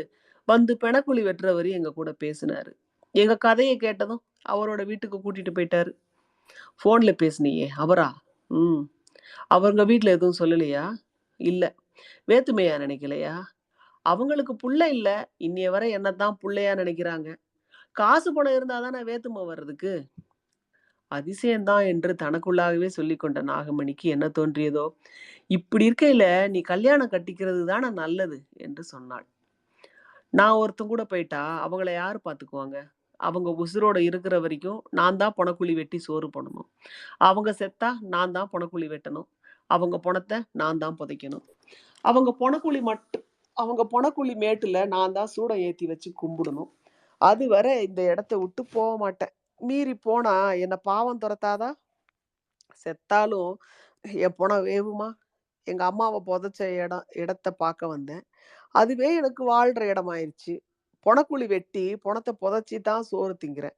வந்து பிணக்குழி வெட்டுறவரு எங்க கூட பேசினாரு. எங்க கதைய கேட்டதும், அவரோட வீட்டுக்கு கூட்டிட்டு போயிட்டாரு. "ஃபோன்ல பேசினியே, அவரா?" "ம்." "அவங்க வீட்ல எதுவும் சொல்லலையா?" "இல்ல." "வேத்துமையா நினைக்கலையா?" "அவங்களுக்கு புள்ள இல்ல. இன்னைய வரை என்னத்தான் புள்ளையா நினைக்கிறாங்க. காசு பணம் இருந்தா தானே வேத்தும வர்றதுக்கு." அதிசயம் தான் என்று தனக்குள்ளாகவே சொல்லிக்கொண்ட நாகமணிக்கு என்ன தோன்றியதோ, "இப்படி இருக்கையில நீ கல்யாணம் கட்டிக்கிறது தான நல்லது" என்று சொன்னாள். நான் ஒருத்தன் கூட போயிட்டா, அவங்கள யாரு பார்த்துக்குவாங்க? அவங்க உசுரோட இருக்கிற வரைக்கும் நான் தான் பொணக்குழி வெட்டி சோறு போடணும். அவங்க செத்தா நான் தான் பொணக்குழி வெட்டணும். அவங்க பொணத்த நான் தான் புதைக்கணும். அவங்க பொணக்குழி மட்டும் அவங்க பொணக்குழி மேட்டுல நான் தான் சூடம் ஏத்தி வச்சு கும்பிடணும். அதுவரை இந்த இடத்த விட்டு போக மாட்டேன். மீறி போனா என்ன பாவம் தொரத்தாதா? செத்தாலும் என் பொணம் வேவுமா? எங்க அம்மாவ புதைச்ச இடத்த பார்க்க வந்தேன். அதுவே எனக்கு வாழ்ற இடமாயிருச்சு. பொணக்குழி வெட்டி, பொணத்த புதைச்சு தான் சோறு திங்கிறேன்.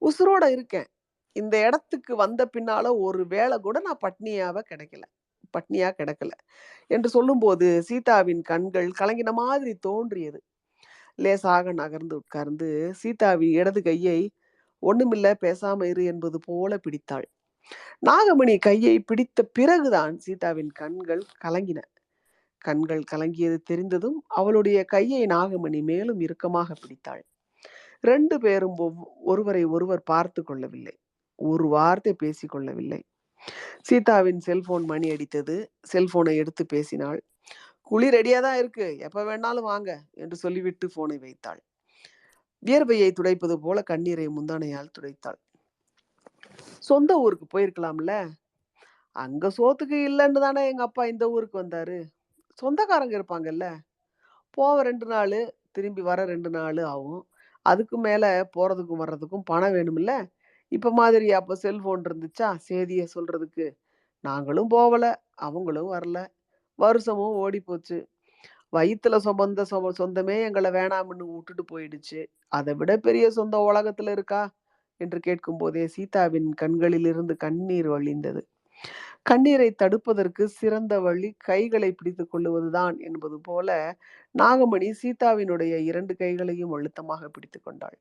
உசுரோட இருக்கேன். இந்த இடத்துக்கு வந்த பின்னால ஒரு வேள கூட நான் பட்னியா கிடக்கல. என்று சொல்லும்போது சீதாவின் கண்கள் கலங்கின மாதிரி தோன்றியது. லேசாக நகர்ந்து உட்கார்ந்து சீதாவின் இடது கையை ஒண்ணுமில்ல பேசாம இரு என்பது போல பிடித்தாள். நாகமணி கையை பிடித்த பிறகுதான் சீதாவின் கண்கள் கலங்கின. கண்கள் கலங்கியது தெரிந்ததும் அவளுடைய கையை நாகமணி மேலும் இறுக்கமாக பிடித்தாள். 2 பேரும் ஒருவரை ஒருவர் பார்த்து கொள்ளவில்லை. ஒரு வார்த்தை பேசிக் கொள்ளவில்லை. சீதாவின் செல்போன் மணி அடித்தது. செல்போனை எடுத்து பேசினாள். குழி ரெடியா தான் இருக்கு. எப்ப வேணாலும் வாங்க என்று சொல்லிவிட்டு போனை வைத்தாள். வியர்வையை துடைப்பது போல கண்ணீரை முந்தானையால் துடைத்தாள். சொந்த ஊருக்கு போயிருக்கலாம்ல. அங்க சோத்துக்கு இல்லன்னு தானே எங்க அப்பா இந்த ஊருக்கு வந்தாரு. சொந்தக்காரங்க இருப்பாங்கல்ல. போவ 2 நாளு, திரும்பி வர 2 நாளு ஆகும். அதுக்கு மேல போறதுக்கும் வர்றதுக்கும் பணம் வேணும்ல. இப்ப மாதிரி அப்ப செல்போன் இருந்துச்சா சேதிய சொல்றதுக்கு. நாங்களும் போவல, அவங்களும் வரல. வருஷமும் ஓடி போச்சு. வயித்துல சுமந்த சொந்தமே எங்கள வேணாம்னு வுட்டுட்டு போயிடுச்சு. அத விட பெரிய சொந்தம் உலகத்துல இருக்கா? என்று கேட்கும்போதே சீதாவின் கண்களிலிருந்து கண்ணீர் வழிந்தது. கண்ணீரை தடுப்பதற்கு சிறந்த வழி கைகளை பிடித்துக் கொள்ளுவதுதான் என்பது போல நாகமணி சீதாவினுடைய 2 கைகளையும் அழுத்தமாக பிடித்துக் கொண்டாள்.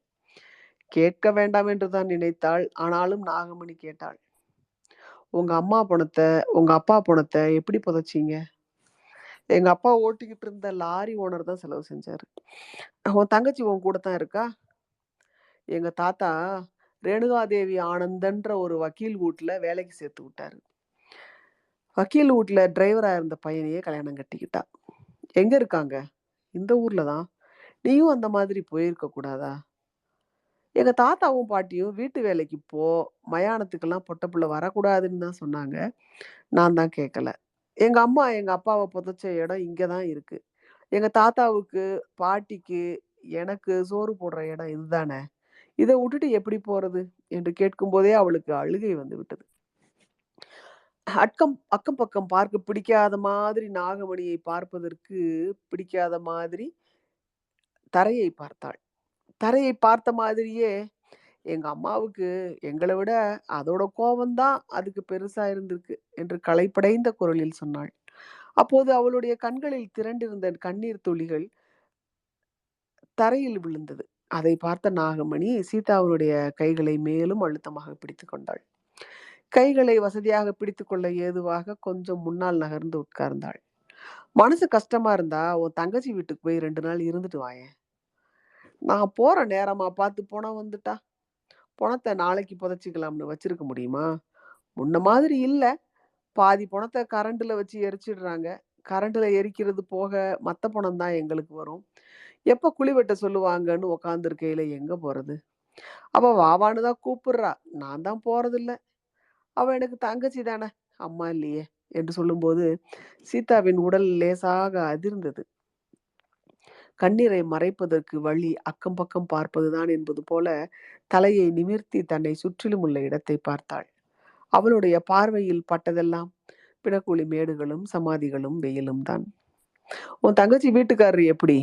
கேட்க வேண்டாம் என்றுதான் நினைத்தாள். ஆனாலும் நாகமணி கேட்டாள். உங்க அப்பா பணத்த எப்படி புதைச்சீங்க? எங்க அப்பா ஓட்டிக்கிட்டு இருந்த லாரி ஓனர் தான் செலவு செஞ்சாரு. உன் தங்கச்சி உன் கூட தான் இருக்கா? எங்க தாத்தா ரேணுகாதேவி ஆனந்தன்ற ஒரு வக்கீல் வீட்ல வேலைக்கு சேர்த்து விட்டாரு. வக்கீல் வீட்ல டிரைவரா இருந்த பையனையே கல்யாணம் கட்டிக்கிட்டா. எங்க இருக்காங்க? இந்த ஊர்ல தான். நீயும் அந்த மாதிரி போயிருக்க கூடாதா? எங்க தாத்தாவும் பாட்டியும் வீட்டு வேலைக்கு மயானத்துக்கெல்லாம் பொட்ட புள்ள வரக்கூடாதுன்னு தான் சொன்னாங்க. நான் தான் கேட்கல. எங்க அம்மா எங்க அப்பாவ புதைச்ச இடம் இங்க தான் இருக்கு. எங்க தாத்தாவுக்கு, பாட்டிக்கு, எனக்கு சோறு போடுற இடம் இதுதானே. இத வுட்டுட்டு எப்படி போறது? என்று கேட்கும்போதே அவளுக்கு அழுகை வந்து விட்டது. அக்கம் பக்கம் பார்க்க பிடிக்காத மாதிரி நாகமணியை பார்ப்பதற்கு பிடிக்காத மாதிரி தரையை பார்த்தாள். தரையை பார்த்த மாதிரியே எங்க அம்மாவுக்கு எங்கள விட அதோட கோவம் தான் அதுக்கு பெருசா இருந்திருக்கு என்று களைப்படைந்த குரலில் சொன்னாள். அப்போது அவளுடைய கண்களில் திரண்டிருந்த கண்ணீர் துளிகள் தரையில் விழுந்தது. அதை பார்த்த நாகமணி சீதாவினுடைய கைகளை மேலும் அழுத்தமாக பிடித்துக் கொண்டாள். கைகளை வசதியாக பிடித்துக்கொள்ள ஏதுவாக கொஞ்சம் முன்னால் நகர்ந்து உட்கார்ந்தாள். மனசு கஷ்டமா இருந்தா உன் தங்கச்சி வீட்டுக்கு போய் 2 நாள் இருந்துட்டு வாயேன். நான் போற நேரமா பார்த்து பொணம் வந்துட்டா? பொணத்த நாளைக்கு புதைச்சுக்கலாம்னு வச்சிருக்க முடியுமா? முன்ன மாதிரி இல்ல. பாதி பொணத்த கரண்ட்ல வச்சு எரிச்சிடுறாங்க. கரண்ட்ல எரிக்கிறது போக மத்த பொணம் தான் எங்களுக்கு வரும். எப்ப குழி வெட்ட சொல்லுவாங்கன்னு உட்கார்ந்திருக்கையில எங்க போறது? அவ வாவான்னு தான் கூப்பிடுறா. நான் தான் போறதில்ல. அவ எனக்கு தங்கச்சி தானே, அம்மா இல்லையே என்று சொல்லும்போது சீதாவின் உடல் லேசாக அதிர்ந்தது. கண்ணீரை மறைப்பதற்கு வழி அக்கம் பக்கம் பார்ப்பதுதான் என்பது போல தலையை நிமிர்த்தி தன்னை சுற்றிலும் உள்ள இடத்தை பார்த்தாள். அவளுடைய பார்வையில் பட்டதெல்லாம் பிணக்குழி மேடுகளும் சமாதிகளும் வெயிலும் தான். உன் தங்கச்சி வீட்டுக்காரரு எப்படி?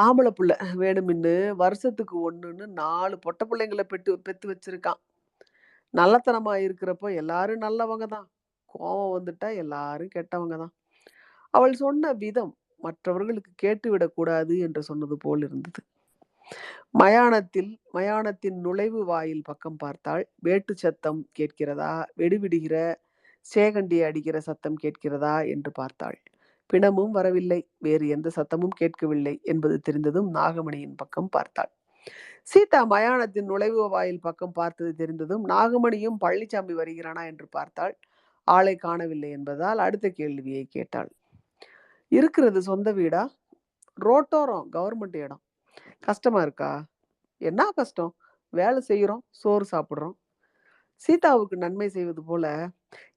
ஆம்பளை புள்ள வேணுமின்னு வருஷத்துக்கு ஒண்ணுன்னு 4 பொட்ட பிள்ளைங்களை பெத்து வச்சிருக்கான். நல்லத்தனமா இருக்கிறப்போ எல்லாரும் நல்லவங்க தான். கோவம் வந்துட்டா எல்லாரும் கெட்டவங்க தான். அவள் சொன்ன விதம் மற்றவர்களுக்கு கேட்டுவிடக் கூடாது என்று சொன்னது போல் இருந்தது. மயானத்தின் நுழைவு வாயில் பக்கம் பார்த்தாள். வேட்டு சத்தம் கேட்கிறதா? வெடிவிடுகிற சேகண்டி அடிக்கிற சத்தம் கேட்கிறதா என்று பார்த்தாள். பிணமும் வரவில்லை. வேறு எந்த சத்தமும் கேட்கவில்லை என்பது தெரிந்ததும் நாகமணியின் பக்கம் பார்த்தாள். சீதா மயானத்தின் நுழைவு வாயில் பக்கம் பார்த்தது தெரிந்ததும் நாகமணியும் பழனிசாமி வருகிறானா என்று பார்த்தாள். ஆளை காணவில்லை என்பதால் அடுத்த கேள்வியை கேட்டாள். இருக்கிறது சொந்த வீடா? ரோட்டோரம் கவர்மெண்ட் இடம். கஷ்டமா இருக்கா? என்ன கஷ்டம்? வேலை செய்றோம், சோறு சாப்பிடுறோம். சீதாவுக்கு நன்மை செய்வது போல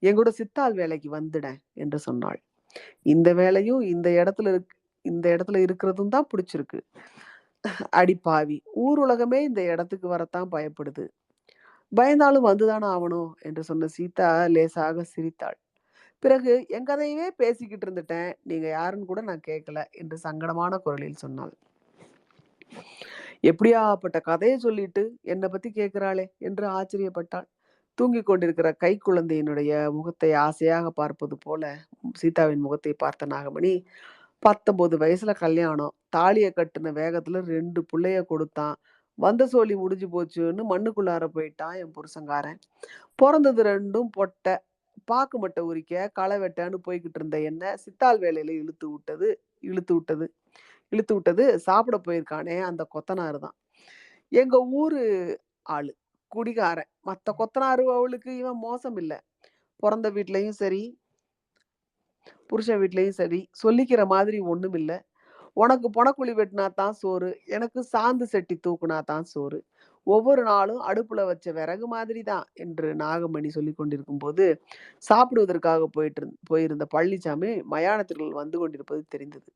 எங்கூட சித்தாள் வேலைக்கு வந்துடேன் என்று சொன்னாள். இந்த வேலையும் இந்த இடத்துல இருக்கிறதும் தான் பிடிச்சிருக்கு. அடி பாவி! ஊர் உலகமே இந்த இடத்துக்கு வரத்தான் பயப்படுது. பயந்தாலும் வந்துதானே ஆவணும் என்று சொன்ன சீதா லேசாக சிரித்தாள். பிறகு என் கதையவே பேசிக்கிட்டு இருந்துட்டேன். நீங்க யாருன்னு கூட நான் கேட்கல என்று சங்கடமான குரலில் சொன்னாள். எப்படியாப்பட்ட கதையை சொல்லிட்டு என்னை பத்தி கேட்கிறாளே என்று ஆச்சரியப்பட்டாள். தூங்கிக் கொண்டிருக்கிற கைக்குழந்தையினுடைய முகத்தை ஆசையாக பார்ப்பது போல சீதாவின் முகத்தை பார்த்த நாகமணி, 19 வயசுல கல்யாணம், தாலிய கட்டுன வேகத்துல 2 புள்ளைய கொடுத்தான். வந்த சோலி முடிஞ்சு போச்சுன்னு மண்ணுக்குள்ளார போயிட்டான் என் புருஷங்காரன். பொறந்தது 2ம் பொட்டை. பாக்கு மட்டை உரிக்க, களை வெட்டன்னு போய்கிட்டு இருந்த என்ன சித்தாள் வேலையில இழுத்து விட்டது சாப்பிட போயிருக்கானே அந்த கொத்தனாரு தான். எங்க ஊரு ஆளு. குடிகாரன். மத்த கொத்தனாரு அவளுக்கு இவன் மோசம் இல்ல. பொறந்த வீட்லயும் சரி, புருஷன் வீட்லயும் சரி, சொல்லிக்கிற மாதிரி ஒண்ணும் இல்ல. உனக்கு பொணக்குழி வெட்டினா தான் சோறு, எனக்கு சாந்து செட்டி தூக்குனா தான் சோறு. ஒவ்வொரு நாளும் அடுப்புல வச்ச விறகு மாதிரி தான் என்று நாகமணி சொல்லிக் கொண்டிருக்கும் போது, சாப்பிடுவதற்காக போயிருந்த பழனிசாமி மயானத்திற்குள் வந்து கொண்டிருப்பது தெரிந்தது.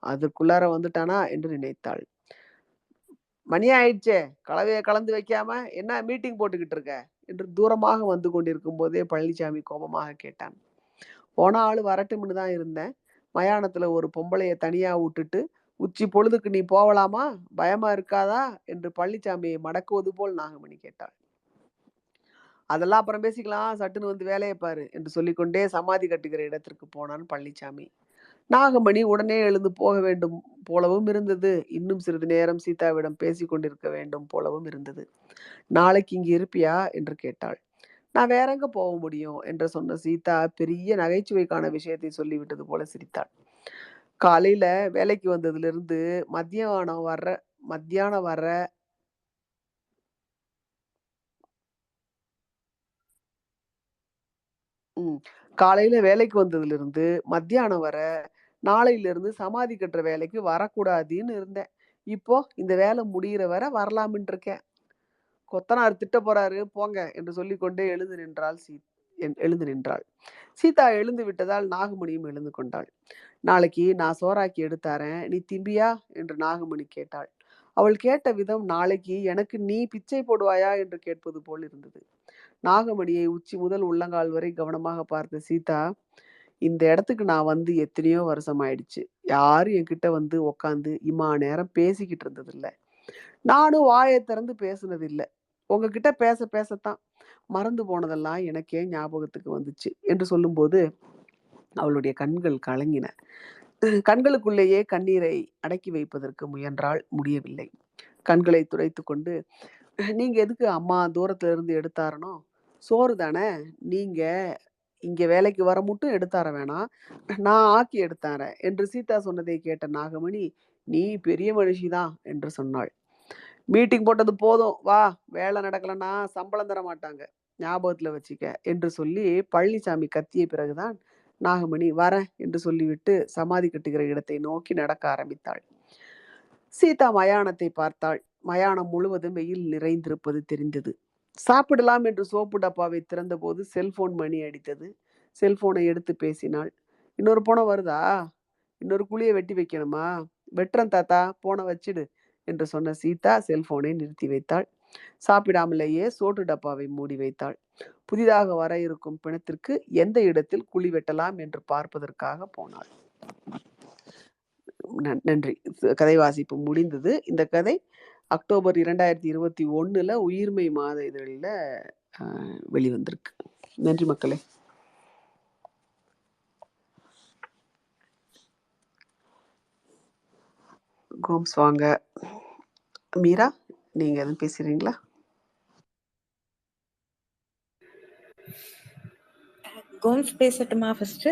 அதற்குள்ளார வந்துட்டானா என்று நினைத்தாள். மணி ஆயிடுச்சே, கலவையை கலந்து வைக்காம என்ன மீட்டிங் போட்டுக்கிட்டு இருக்க என்று தூரமாக வந்து கொண்டிருக்கும் போதே பழனிசாமி கோபமாக கேட்டான். போன ஆளு வரட்டும்னு தான் இருந்தேன். மயானத்துல ஒரு பொம்பளைய தனியா விட்டுட்டு உச்சி பொழுதுக்கு நீ போகலாமா? பயமா இருக்காதா என்று பழனிசாமியை மடக்குவது போல் நாகமணி கேட்டாள். அதெல்லாம் அப்புறம் பேசிக்கலாம், சட்டுன்னு வந்து வேலையை பாரு என்று சொல்லிக்கொண்டே சமாதி கட்டுகிற இடத்திற்கு போனான் பழனிசாமி. நாகமணி உடனே எழுந்து போக வேண்டும் போலவும் இருந்தது. இன்னும் சிறிது நேரம் சீதாவிடம் பேசிக் கொண்டிருக்க வேண்டும் போலவும் இருந்தது. நாளைக்கு இங்கு இருப்பியா என்று கேட்டாள். நான் வேற எங்க போக முடியும் என்று சொன்ன சீதா பெரிய நகைச்சுவைக்கான விஷயத்தை சொல்லிவிட்டது போல சிரித்தாள். காலையில வேலைக்கு வந்ததுல இருந்து மத்தியானம் வர காலையில வேலைக்கு வந்ததுல இருந்து மத்தியானம் வர நாளையில இருந்து சமாதி கட்டுற வேலைக்கு வரக்கூடாதுன்னு இருந்தேன். இப்போ இந்த வேலை முடிகிற வரை வரலாம்னு இருக்கேன். கொத்தனார் திட்ட போறாரு போங்க என்று சொல்லிக்கொண்டே எழுந்து நின்றாள். சீதா எழுந்து விட்டதால் நாகமணியும் எழுந்து கொண்டாள். நாளைக்கு நான் சோறாக்கி எடுத்தாரேன், நீ திம்பியா என்று நாகமணி கேட்டாள். அவள் கேட்ட விதம் நாளைக்கு எனக்கு நீ பிச்சை போடுவாயா என்று கேட்பது போல் இருந்தது. நாகமணியை உச்சி முதல் உள்ளங்கால் வரை கவனமாக பார்த்த சீதா, இந்த இடத்துக்கு நான் வந்து எத்தனையோ வருஷம் ஆயிடுச்சு. யாரும் என்கிட்ட வந்து உக்காந்து இம்மா நேரம் பேசிக்கிட்டு இருந்ததில்ல. நானும் வாயை திறந்து பேசுனதில்ல. உங்ககிட்ட பேசத்தான் மறந்து போனதெல்லாம் எனக்கே ஞாபகத்துக்கு வந்துச்சு என்று சொல்லும்போது அவளுடைய கண்கள் கலங்கின. கண்களுக்குள்ளேயே கண்ணீரை அடக்கி வைப்பதற்கு முயன்றால் முடியவில்லை. கண்களை துடைத்து கொண்டு, நீங்க எதுக்கு அம்மா தூரத்துல இருந்து எடுத்தாரனோ? சோறு தானே, நீங்க இங்க வேலைக்கு வர மட்டும் எடுத்தார வேணாம், நான் ஆக்கி எடுத்தாரேன் என்று சீதா சொன்னதை கேட்ட நாகமணி, நீ பெரிய மனுஷிதான் என்று சொன்னாள். மீட்டிங் போட்டது போதும், வா, வேலை நடக்கலன்னா சம்பளம் தர மாட்டாங்க, ஞாபகத்துல வச்சுக்க என்று சொல்லி பழனிசாமி கத்திய பிறகுதான் நாகமணி வரேன் என்று சொல்லிவிட்டு சமாதி கட்டுகிற இடத்தை நோக்கி நடக்க ஆரம்பித்தாள். சீதா மயானத்தை பார்த்தாள். மயானம் முழுவதும் வெயில் நிறைந்திருப்பது தெரிந்தது. சாப்பிடலாம் என்று சோப்பு டப்பாவை திறந்தபோது செல்போன் மணி அடித்தது. செல்போனை எடுத்து பேசினாள். இன்னொரு போனை வருதா? இன்னொரு குழியை வெட்டி வைக்கணுமா? வெட்டுறேன் தாத்தா, போனை வச்சிடு என்று சொன்ன சீதா செல்போனை நிறுத்தி வைத்தாள். சாப்பிடாமலேயே சோட்டு டப்பாவை மூடி வைத்தாள். புதிதாக வர இருக்கும் பிணத்திற்கு எந்த இடத்தில் குழி வெட்டலாம் என்று பார்ப்பதற்காக போனாள். நன்றி. கதை வாசிப்பு முடிந்தது. இந்த கதை அக்டோபர் 2021 உயிர்மை மாத இதழில் வெளிவந்திருக்கு. நன்றி மக்களே. கோம்ஸ் வாங்க. மீரா, நீங்க எதுவும் பேசுறீங்களா? கோம்ஸ் பேசட்டுமா ஃபர்ஸ்ட்?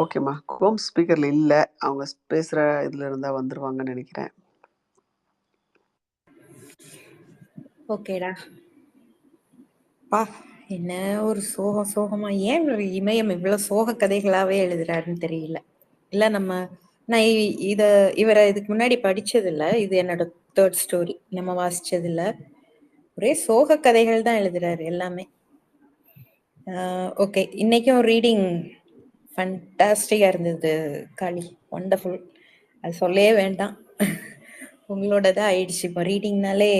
ஓகேம்மா. கோம்ஸ் ஸ்பீக்கர்ல இல்ல, அவங்க பேசுற இதுல இருந்தா வந்துருவாங்கன்னு நினைக்கிறேன். ஓகேடா. பா, என்ன ஒரு சோகமா, ஏன் இமயம் இவ்வளவு சோக கதைகளாவே எழுதுறாருன்னு தெரியல. இல்ல நம்ம நான் இவரை இதுக்கு முன்னாடி படிச்சதில்ல. இது என்னோட தேர்ட் ஸ்டோரி. நம்ம வாசிச்சதில்ல. ஒரே சோக கதைகள் தான் எழுதுறாரு எல்லாமே. ஓகே, இன்னைக்கும் ரீடிங் ஃபண்டாஸ்டிக்கா இருந்தது காளி. ஒண்டர்ஃபுல். அது சொல்லவே வேண்டாம். உங்களோடதான் ஆயிடுச்சு. இப்போ ரீடிங்னாலே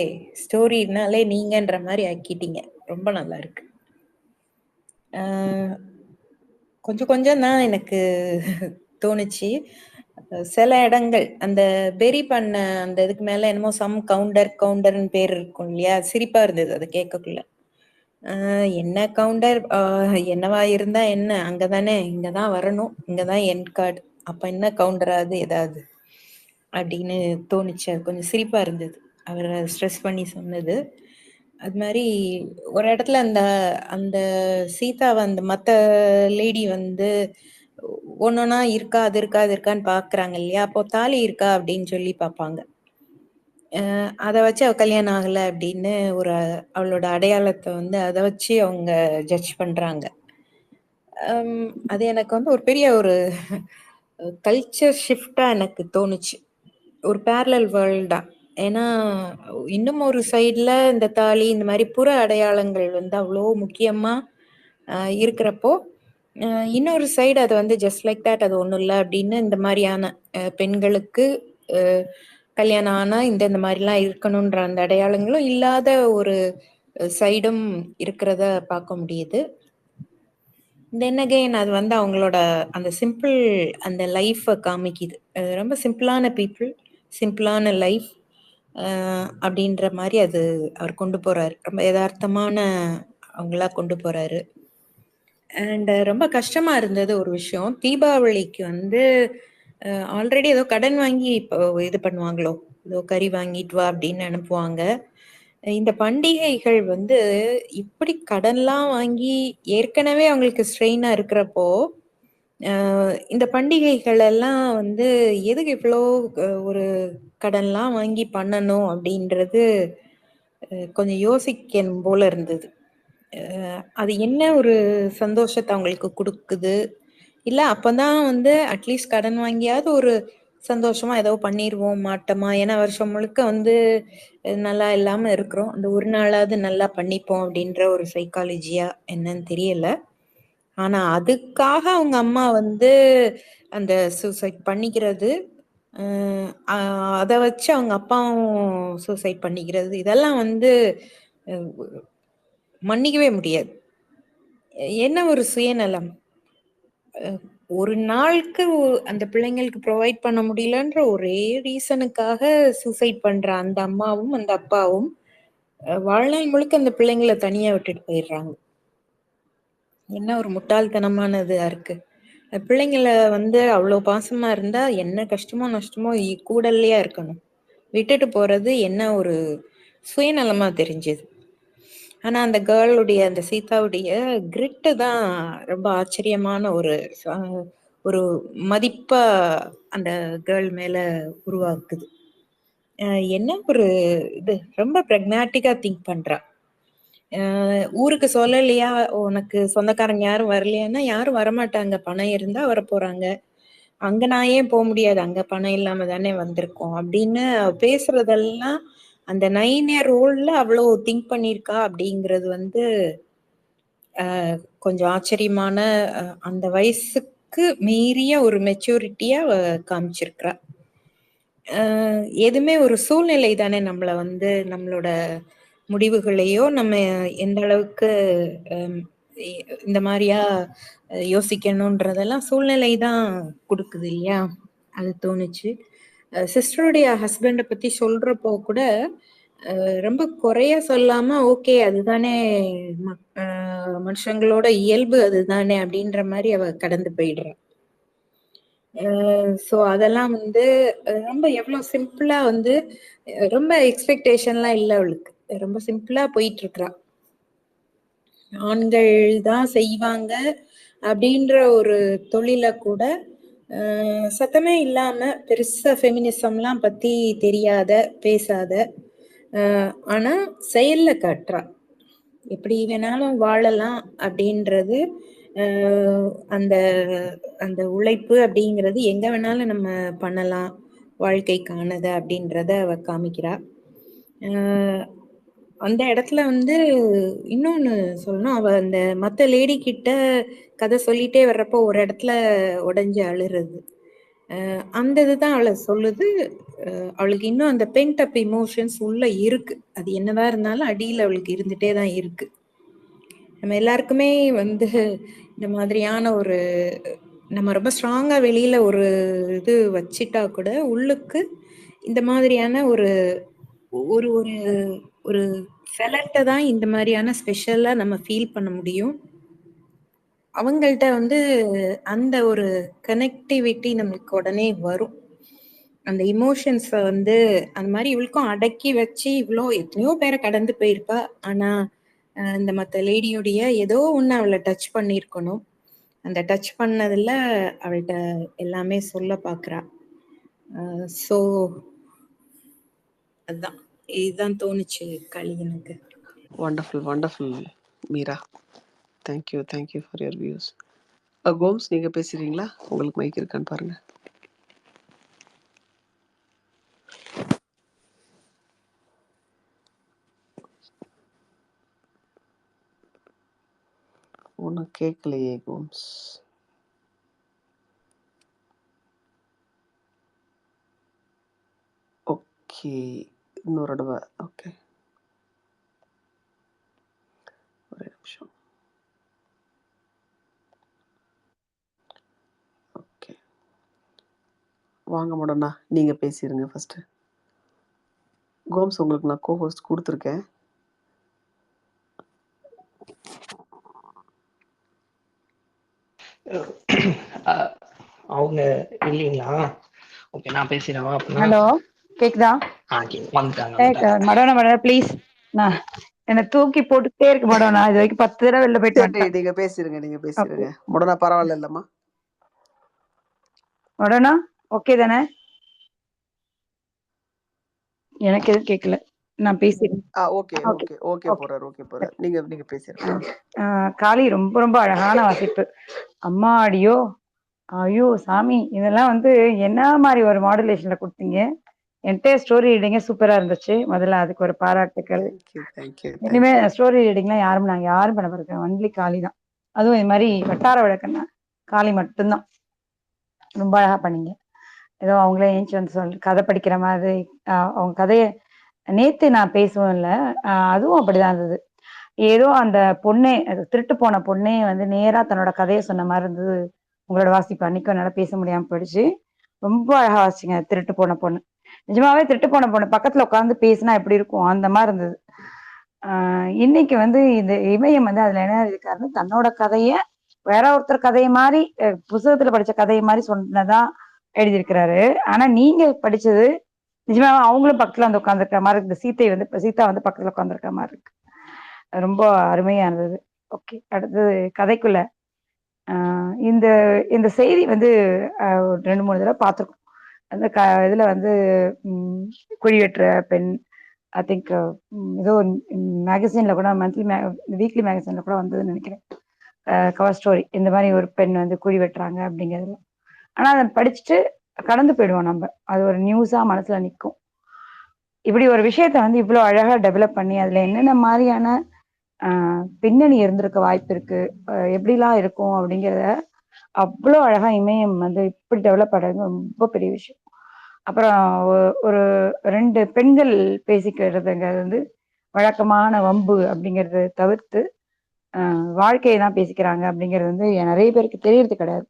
ஸ்டோரினாலே நீங்கன்ற மாதிரி ஆக்கிட்டீங்க. ரொம்ப நல்லா இருக்கு. கொஞ்சம் கொஞ்சம் தான் எனக்கு தோணுச்சு. சில இடங்கள் அந்த பெரி பண்ண அந்த இதுக்கு மேல என்னமோ சம் கவுண்டர்னு பேர் இருக்கும் இல்லையா, சிரிப்பா இருந்தது அதை கேட்கக்குள்ள. என்ன கவுண்டர், என்னவா இருந்தா என்ன, அங்கதானே, இங்கதான் வரணும், இங்கதான் என் கார்டு, அப்ப என்ன கவுண்டராது ஏதாவது அப்படின்னு தோணுச்சு. அது கொஞ்சம் சிரிப்பா இருந்தது அவர் ஸ்ட்ரெஸ் பண்ணி சொன்னது. அது மாதிரி ஒரு இடத்துல அந்த அந்த சீதா வந்து மத்த லேடி வந்து ஒன்னொன்னா இருக்கா, அது இருக்கா, அது இருக்கான்னு பாக்குறாங்க இல்லையா, அப்போ தாலி இருக்கா அப்படின்னு சொல்லி பார்ப்பாங்க. அதை வச்சு அவ கல்யாணம் ஆகல அப்படின்னு ஒரு அவளோட அடையாளத்தை வந்து அதை வச்சு அவங்க ஜட்ஜ் பண்றாங்க. அது எனக்கு வந்து ஒரு பெரிய ஒரு கல்ச்சர் ஷிஃப்டா எனக்கு தோணுச்சு. ஒரு பேரலல் வேர்ல்டா. ஏன்னா இன்னும் ஒரு சைட்ல இந்த தாலி இந்த மாதிரி புற அடையாளங்கள் வந்து அவ்வளோ முக்கியமா இருக்கிறப்போ, இன்னொரு சைடு அது வந்து ஜஸ்ட் லைக் தட், அது ஒன்றும் இல்லை அப்படின்னு இந்த மாதிரியான பெண்களுக்கு கல்யாணம் ஆனா இந்த மாதிரிலாம் இருக்கணும்ன்ற அந்த அடையாளங்களும் இல்லாத ஒரு சைடும் இருக்கிறத பார்க்க முடியுது. தென் அகெயின் அது வந்து அவங்களோட அந்த சிம்பிள் அந்த லைஃப்பை காமிக்குது. ரொம்ப சிம்பிளான பீப்புள், சிம்பிளான லைஃப் அப்படின்ற மாதிரி அது அவர் கொண்டு போறாரு. ரொம்ப யதார்த்தமான அவங்களா கொண்டு போறாரு. அண்ட் ரொம்ப கஷ்டமா இருந்தது ஒரு விஷயம். தீபாவளிக்கு வந்து ஆல்ரெடி ஏதோ கடன் வாங்கி இப்போ இது பண்ணுவாங்களோ, ஏதோ கறி வாங்கிட்டு வா அப்படின்னு அனுப்புவாங்க. இந்த பண்டிகைகள் வந்து இப்படி கடன்லாம் வாங்கி ஏற்கனவே அவங்களுக்கு ஸ்ட்ரெயினா இருக்கிறப்போ, இந்த பண்டிகைகள் எல்லாம் வந்து எதுக்கு இவ்வளோ ஒரு கடன்லாம் வாங்கி பண்ணணும் அப்படின்றது கொஞ்சம் யோசிக்கணும் போல இருந்தது. அது என்ன ஒரு சந்தோஷத்தை அவங்களுக்கு கொடுக்குது, இல்ல அப்பதான் வந்து அட்லீஸ்ட் கடன் வாங்கியாவது ஒரு சந்தோஷமா ஏதோ பண்ணிடுவோம் மாட்டோமா, ஏன்னா வருஷம் முழுக்க வந்து நல்லா இல்லாம இருக்கிறோம், அந்த ஒரு நாளாவது நல்லா பண்ணிப்போம் அப்படின்ற ஒரு சைக்காலஜியா என்னன்னு தெரியல. ஆனா அதுக்காக அவங்க அம்மா வந்து அந்த சூசைட் பண்ணிக்கிறது, அதை வச்சு அவங்க அப்பாவும் சூசைட் பண்ணிக்கிறது, இதெல்லாம் வந்து மன்னிக்கவே முடியாது. என்ன ஒரு சுயநலம். ஒரு நாளுக்கு அந்த பிள்ளைங்களுக்கு ப்ரொவைட் பண்ண முடியலன்ற ஒரே ரீசனுக்காக சூசைட் பண்ற அந்த அம்மாவும் அந்த அப்பாவும் வாழ்நாள் முழுக்க அந்த பிள்ளைங்களை தனியா விட்டுட்டு போயிடுறாங்க. என்ன ஒரு முட்டாள்தனமானதா இருக்கு. பிள்ளைங்கள வந்து அவ்வளோ பாசமா இருந்தா என்ன கஷ்டமோ நஷ்டமோ கூடலையா இருக்கணும், விட்டுட்டு போறது என்ன ஒரு சுயநலமா தெரிஞ்சது. ஆனா அந்த கேர்ளுடைய அந்த சீதாவுடைய கிரிட்டு தான் ரொம்ப ஆச்சரியமான ஒரு மதிப்பா அந்த கேர்ள் மேல உருவாக்குது. என்ன ஒரு இது, ரொம்ப பிரெக்னாட்டிக்கா திங்க் பண்றா. ஊருக்கு சொல்லலையா, உனக்கு சொந்தக்காரங்க யாரும் வரலையான்னா யாரும் வரமாட்டாங்க, பணம் இருந்தா வரப்போறாங்க, அங்க நான் ஏன் போக முடியாது, அங்க பணம் இல்லாம தானே வந்திருக்கோம் அப்படின்னு பேசுறதெல்லாம் அந்த 9 year oldல அவ்வளோ திங்க் பண்ணிருக்கா அப்படிங்கிறது வந்து கொஞ்சம் ஆச்சரியமான, அந்த வயசுக்கு மீறிய ஒரு மெச்சூரிட்டியா காமிச்சிருக்கிறா. எதுவுமே ஒரு சூழ்நிலை தானே நம்மள வந்து நம்மளோட முடிவுகளையோ நம்ம எந்த அளவுக்கு இந்த மாதிரியா யோசிக்கணும்ன்றதெல்லாம் சூழ்நிலை தான் கொடுக்குது இல்லையா. அது தோணுச்சு. சிஸ்டருடைய ஹஸ்பண்டை பத்தி சொல்றப்போ கூட ரொம்ப குறைய சொல்லாம ஓகே அதுதானே மனுஷங்களோட இயல்பு அதுதானே அப்படின்ற மாதிரி அவ கடந்து போயிடுறா. ஸோ அதெல்லாம் வந்து ரொம்ப எவ்வளவு சிம்பிளா வந்து ரொம்ப எக்ஸ்பெக்டேஷன்லாம் இல்லை அவளுக்கு, ரொம்ப சிம்பிளா போயிட்டு இருக்கிறா. ஆண்கள் தான் செய்வாங்க அப்படின்ற ஒரு தொழிலை கூட சத்தமே இல்லாம பெருசா ஃபெமினிசம்லாம் பத்தி தெரியாத பேசாத, ஆனா செயல்ல காட்டுறா எப்படி வேணாலும் வாழலாம் அப்படின்றது அந்த அந்த உழைப்பு அப்படிங்கிறது எங்க வேணாலும் நம்ம பண்ணலாம் வாழ்க்கைக்கானது அப்படின்றத அவ காமிக்கிறா. அந்த இடத்துல வந்து இன்னொன்னு சொல்லணும், அவ அந்த மத்த லேடி கிட்ட கதை சொல்லிட்டே வர்றப்போ ஒரு இடத்துல உடைஞ்சு அழுறது. அந்த இதுதான் அவள சொல்லுது. அவளுக்கு இன்னும் அந்த பெயிண்ட் அப் இமோஷன்ஸ் உள்ள இருக்கு. அது என்னதான் இருந்தாலும் அடியில அவளுக்கு இருந்துட்டே தான் இருக்கு. நம்ம எல்லாருக்குமே வந்து இந்த மாதிரியான ஒரு நம்ம ரொம்ப ஸ்ட்ராங்கா வெளியில ஒரு இது வச்சிட்டா கூட உள்ளுக்கு இந்த மாதிரியான ஒரு ஒரு ஒரு ஒரு செலக்ட தான் இந்த மாதிரியான ஸ்பெஷலா நம்ம ஃபீல் பண்ண முடியும். அவங்கள்ட்ட வந்து அந்த ஒரு கனெக்டிவிட்டி நம்மளுக்கு உடனே வரும். அந்த எமோஷன்ஸ வந்து அந்த மாதிரி இவளுக்கும் அடக்கி வச்சு இவ்வளோ எத்தனையோ பேரை கடந்து போயிருப்பா. ஆனா இந்த மத்த லேடியோடைய ஏதோ ஒண்ணு அவளை டச் பண்ணியிருக்கணும். அந்த டச் பண்ணதுல அவள்கிட்ட எல்லாமே சொல்ல பாக்குறா. ஸோ அதுதான் இதுதான் தோணுச்சு களி எனக்கு. Wonderful, wonderful Meera. Thank you, thank you for your views. கோம்ஸ், நீங்கள் பேசுகிறீங்களா? உங்களுக்கு மைக் இருக்கான்னு பாருங்கள். ஒன்றும் கேட்கலையே கோம்ஸ். ஓகே, இன்னொரு தடவை. ஓகே, ஒரே நிமிஷம். ஓகே, வாங்க மடனா, நீங்கள் பேசிடுங்க ஃபஸ்ட்டு. கோம்ஸ், உங்களுக்கு நான் கோஹோஸ்ட் கொடுத்துருக்கேன். அவங்க இல்லைங்களா? ஓகே, நான் பேசுறேன் அப்படின்னா. ஹலோ, கேக்குதா? வந்துட்டாங்க. மடோனா ப்ளீஸ், நான் என்ன தூக்கி போட்டுட்டே இருக்கு மடோனா. இது வரைக்கும் 10 தடவை வெளில போயிட்டு வந்துட்டேன். நீங்க பேசிருங்க. மடனா பரவாயில்ல இல்லம்மா? மடோனா ஓகே தானே? எனக்கு எதுவும் கேட்கல, நான் பேசிடுறேன். ஓகே போறாரு. நீங்க பேசிருங்க. காளி ரொம்ப ரொம்ப அழகான வாசிப்பு. அம்மாடியோ, ஐயோ சாமி, இதெல்லாம் வந்து என்ன மாதிரி ஒரு மாடுலேஷன்ல கொடுத்தீங்க. என்டையர் ஸ்டோரி ரீடிங்கே சூப்பரா இருந்துச்சு. முதல்ல அதுக்கு ஒரு பாராட்டுக்கள். இனிமே ஸ்டோரி ரீடிங்லாம் நாங்க யாரும் பண்ண போறோம், ஒன்லி காளி தான். அதுவும் இது மாதிரி வட்டார வழக்கம்னா காளி மட்டும்தான். ரொம்ப அழகா பண்ணீங்க. ஏதோ அவங்களே ஏஞ்சி வந்து கதை படிக்கிற மாதிரி. அவங்க கதையை நேத்து நான் பேசுவோம் இல்லை, அதுவும் அப்படிதான் இருந்தது. ஏதோ அந்த பொண்ணே, திருட்டு போன பொண்ணே வந்து நேரா தன்னோட கதையை சொன்ன மாதிரி இருந்தது உங்களோட வாசிப்பு. அன்னைக்கும் என்னால பேச முடியாம போயிடுச்சு. ரொம்ப அழகா வாசிங்க. திருட்டு போன பொண்ணு, நிஜமாவே திருட்டு போன பொண்ணு பக்கத்துல உட்காந்து பேசினா எப்படி இருக்கும், அந்த மாதிரி இருந்தது. இன்னைக்கு வந்து இந்த இமயம் வந்து அதுல என்ன இருக்காருன்னு, தன்னோட கதைய வேற ஒருத்தர் கதையை மாதிரி புத்தகத்துல படிச்ச கதையை மாதிரி சொன்னதா எழுதியிருக்கிறாரு. ஆனா நீங்க படிச்சது நிஜமாவே அவங்களும் பக்கத்துல வந்து உட்காந்துருக்க மாதிரி இருக்கு. சீதா வந்து பக்கத்துல உட்காந்துருக்க மாதிரி இருக்கு. ரொம்ப அருமையா இருந்தது. ஓகே, அடுத்தது கதைக்குள்ள. இந்த இந்த செய்தி வந்து 2-3 தடவை பார்த்துருக்கோம். அந்த இதுல வந்து குழி வெட்டுற பெண், ஐ திங்க் ஏதோ மேகசின்ல கூட, வீக்லி மேகசின்ல கூட வந்ததுன்னு நினைக்கிறேன், கவர் ஸ்டோரி. இந்த மாதிரி ஒரு பெண் வந்து குழி வெட்டுறாங்க அப்படிங்கிறது. ஆனா அதை படிச்சுட்டு கடந்து போயிடுவோம் நம்ம. அது ஒரு நியூஸா மனசுல நிற்கும். இப்படி ஒரு விஷயத்த வந்து இவ்வளவு அழகா டெவலப் பண்ணி அதுல என்னென்ன மாதிரியான பின்னணி இருந்திருக்க வாய்ப்பு இருக்கு, எப்படிலாம் இருக்கும் அப்படிங்கிறத அவ்வளோ அழகா இமயம் வந்து இப்படி டெவலப் பண்ணுறது ரொம்ப பெரிய விஷயம். அப்புறம் ஒரு 2 பெண்கள் பேசிக்கிறதுங்கிறது வந்து வழக்கமான வம்பு அப்படிங்கிறத தவிர்த்து வாழ்க்கையை தான் பேசிக்கிறாங்க அப்படிங்கிறது வந்து நிறைய பேருக்கு தெரியறது கிடையாது.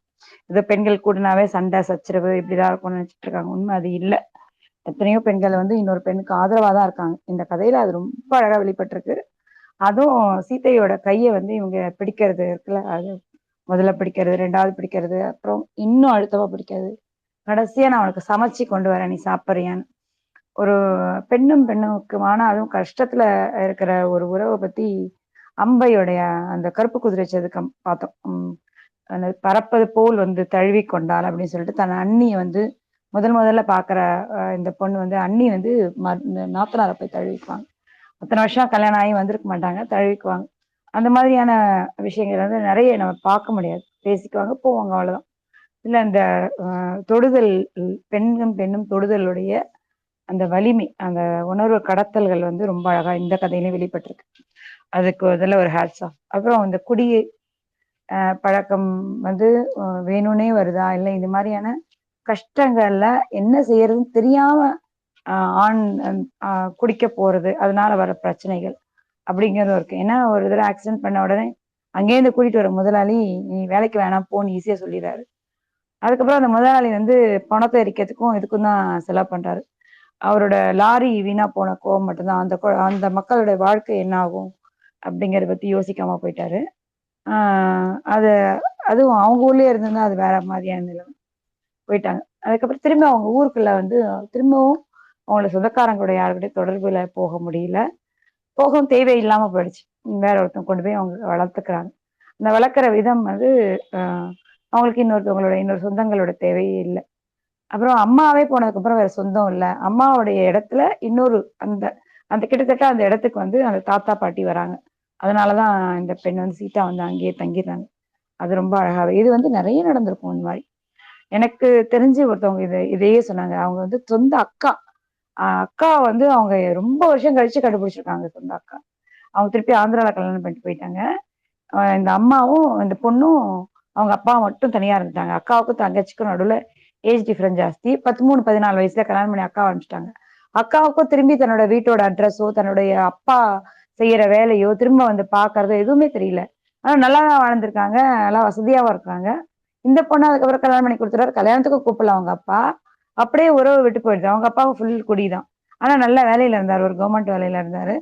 ஏதோ பெண்கள் கூடனாவே சண்டை சச்சரவு இப்படிதான் இருக்கும்னு நினைச்சிட்டு இருக்காங்க. உண்மை அது இல்லை. எத்தனையோ பெண்கள் வந்து இன்னொரு பெண்ணுக்கு ஆதரவா தான் இருக்காங்க. இந்த கதையில அது ரொம்ப அழகா வெளிப்பட்டிருக்கு. அதுவும் சீதையோட கையை வந்து இவங்க பிடிக்கிறது இருக்குல்ல, அது முதல்ல பிடிக்கிறது, 2வது பிடிக்கிறது, அப்புறம் இன்னும் அழுத்தமா பிடிக்கிறது, கடைசியா நான் உனக்கு சமைச்சு கொண்டு வரேன், நீ சாப்பிட்றியான்னு. ஒரு பெண்ணுக்குமான, அதுவும் கஷ்டத்துல இருக்கிற ஒரு உறவை பத்தி அம்பையுடைய அந்த கருப்பு குதிரை சதுக்கம் பார்த்தோம். அந்த பறப்பது போல் வந்து தழுவி கொண்டாள் அப்படின்னு சொல்லிட்டு தன் அண்ணியை வந்து முதல்ல பாக்குற இந்த பொண்ணு வந்து அண்ணி வந்து நாத்தனாரை போய் தழுவிக்குவாங்க. அத்தனை வருஷம் கல்யாணம் ஆகி வந்திருக்க மாட்டாங்க, தழுவிக்குவாங்க. அந்த மாதிரியான விஷயங்கள் வந்து நிறைய நம்ம பார்க்க முடியாது. பேசிக்குவாங்க, போவாங்க அவ்வளவுதான். இல்ல அந்த தொடுதல், பெண்ணும் பெண்ணும் தொடுதலுடைய அந்த வலிமை, அந்த உணர்வு கடத்தல்கள் வந்து ரொம்ப அழகா இந்த கதையிலயும் வெளிப்பட்டிருக்கு. அதுக்கு முதல்ல ஒரு ஹேட்ஸ் ஆஃப். அப்புறம் இந்த குடி பழக்கம் வந்து வேணும்னே வருதா, இல்லை இது மாதிரியான கஷ்டங்கள்ல என்ன செய்யறதுன்னு தெரியாம ஆண் குடிக்க போறது, அதனால வர பிரச்சனைகள் அப்படிங்கிறதும் இருக்கு. ஏன்னா ஒரு தடவை ஆக்சிடென்ட் பண்ண உடனே அங்கேருந்து கூட்டிட்டு வர முதலாளி, நீ வேலைக்கு வேணாம் போன்னு ஈஸியா சொல்லிடுறாரு. அதுக்கப்புறம் அந்த முதலாளி வந்து பணத்தை எரிக்கிறதுக்கும் இதுக்கும் தான் செலவு பண்றாரு. அவரோட லாரி வீணா போன கோவம் மட்டும்தான். அந்த மக்களோட வாழ்க்கை என்ன ஆகும் அப்படிங்கறத பத்தி யோசிக்காம போயிட்டாரு. அது அதுவும் அவங்க ஊர்லயே இருந்திருந்தா அது வேற மாதிரியான நிலைமை. போயிட்டாங்க. அதுக்கப்புறம் திரும்ப அவங்க ஊருக்குள்ள வந்து திரும்பவும் அவங்களோட சொந்தக்காரங்களோட யாருக்கிட்டையும் தொடர்புல போக முடியல. போகவும் தேவையில்லாம போயிடுச்சு. வேற ஒருத்தவங்க கொண்டு போய் அவங்க வளர்த்துக்கிறாங்க. அந்த வளர்க்குற விதம் வந்து அவங்களுக்கு இன்னொரு சொந்தங்களோட தேவையே இல்ல. அப்புறம் அம்மாவே போனதுக்கப்புறம் வேற சொந்தம் இல்ல. அம்மாவுடைய இடத்துல இன்னொரு அந்த அந்த கிட்டத்தட்ட அந்த இடத்துக்கு வந்து அந்த தாத்தா, பாட்டி வராங்க. அதனால தான் இந்த பெண் வந்து சீதா வந்து அங்கேயே தங்கிடுறாங்க. அது ரொம்ப அழகாவே இது வந்து நெறைய நடந்திருக்கும் இந்த மாரி. எனக்கு தெரிஞ்சு ஒருத்தவங்க இதையே சொன்னாங்க. அவங்க வந்து சொந்த அக்கா. அக்கா வந்து அவங்க ரொம்ப வருஷம் கழிச்சு கண்டுபிடிச்சிருக்காங்க சொந்த அக்கா. அவங்க திருப்பி ஆந்திரால கல்யாணம் பண்ணிட்டு போயிட்டாங்க. இந்த அம்மாவும், இந்த பொண்ணும் அவங்க அப்பா மட்டும் தனியா இருந்துட்டாங்க. அக்காவுக்கும் தங்கச்சிக்கும் நடுவுல ஏஜ் டிஃபரன்ஸ் ஜாஸ்தி. 13, 14 வயசுல கல்யாணம் பண்ணி அக்காவ அனுப்பிச்சுட்டாங்க. அக்காவுக்கும் திரும்பி தன்னோட வீட்டோட அட்ரஸோ, தன்னுடைய அப்பா செய்யற வேலையோ, திரும்ப வந்து பார்க்கறதோ எதுவுமே தெரியல. ஆனா நல்லா தான் வாழ்ந்திருக்காங்க. நல்லா வசதியாவும் இருக்காங்க. இந்த பொண்ணு அதுக்கப்புறம் கல்யாணம் பண்ணி குடுத்துட்டாரு. கல்யாணத்துக்கும் கூப்பிடல அவங்க அப்பா. அப்படியே உறவு விட்டு போயிடுச்சு. அவங்க அப்பாவும் ஃபுல் குடிதான். ஆனா நல்ல வேலையில இருந்தாரு. ஒரு கவர்மெண்ட் வேலையில இருந்தாரு.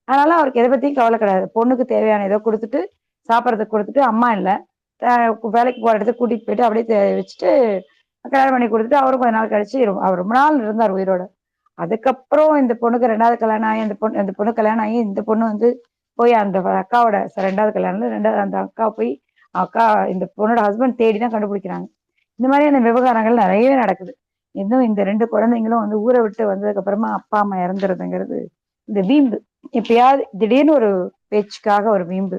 அதனால அவருக்கு எத பத்தியும் கவலை கிடையாது. பொண்ணுக்கு தேவையான ஏதோ குடுத்துட்டு, சாப்பிடறதுக்கு குடுத்துட்டு, அம்மா இல்ல. வேலைக்கு போற இடத்துக்கு கூட்டிட்டு போயிட்டு அப்படியே வச்சுட்டு கல்யாணம் பண்ணி குடுத்துட்டு, அவரும் கொஞ்ச நாள் கழிச்சு அவர் ரொம்ப நாள் இருந்தார் உயிரோட. அதுக்கப்புறம் இந்த பொண்ணுக்கு 2வது கல்யாணம் ஆகி அந்த பொண்ணு கல்யாணம் ஆகி இந்த பொண்ணு வந்து போய் அந்த அக்காவோட 2வது கல்யாணம்ல 2வது அந்த அக்கா போய் அக்கா இந்த பொண்ணோட ஹஸ்பண்ட் தேடி தான் கண்டுபிடிக்கிறாங்க. இந்த மாதிரியான விவகாரங்கள் நிறையவே நடக்குது. இன்னும் இந்த 2 குழந்தைங்களும் வந்து ஊரை விட்டு வந்ததுக்கு அப்புறமா அப்பா, அம்மா இறந்துறதுங்கிறது இந்த வீம்பு. எப்பயாவது திடீர்னு ஒரு பேச்சுக்காக ஒரு வீம்பு.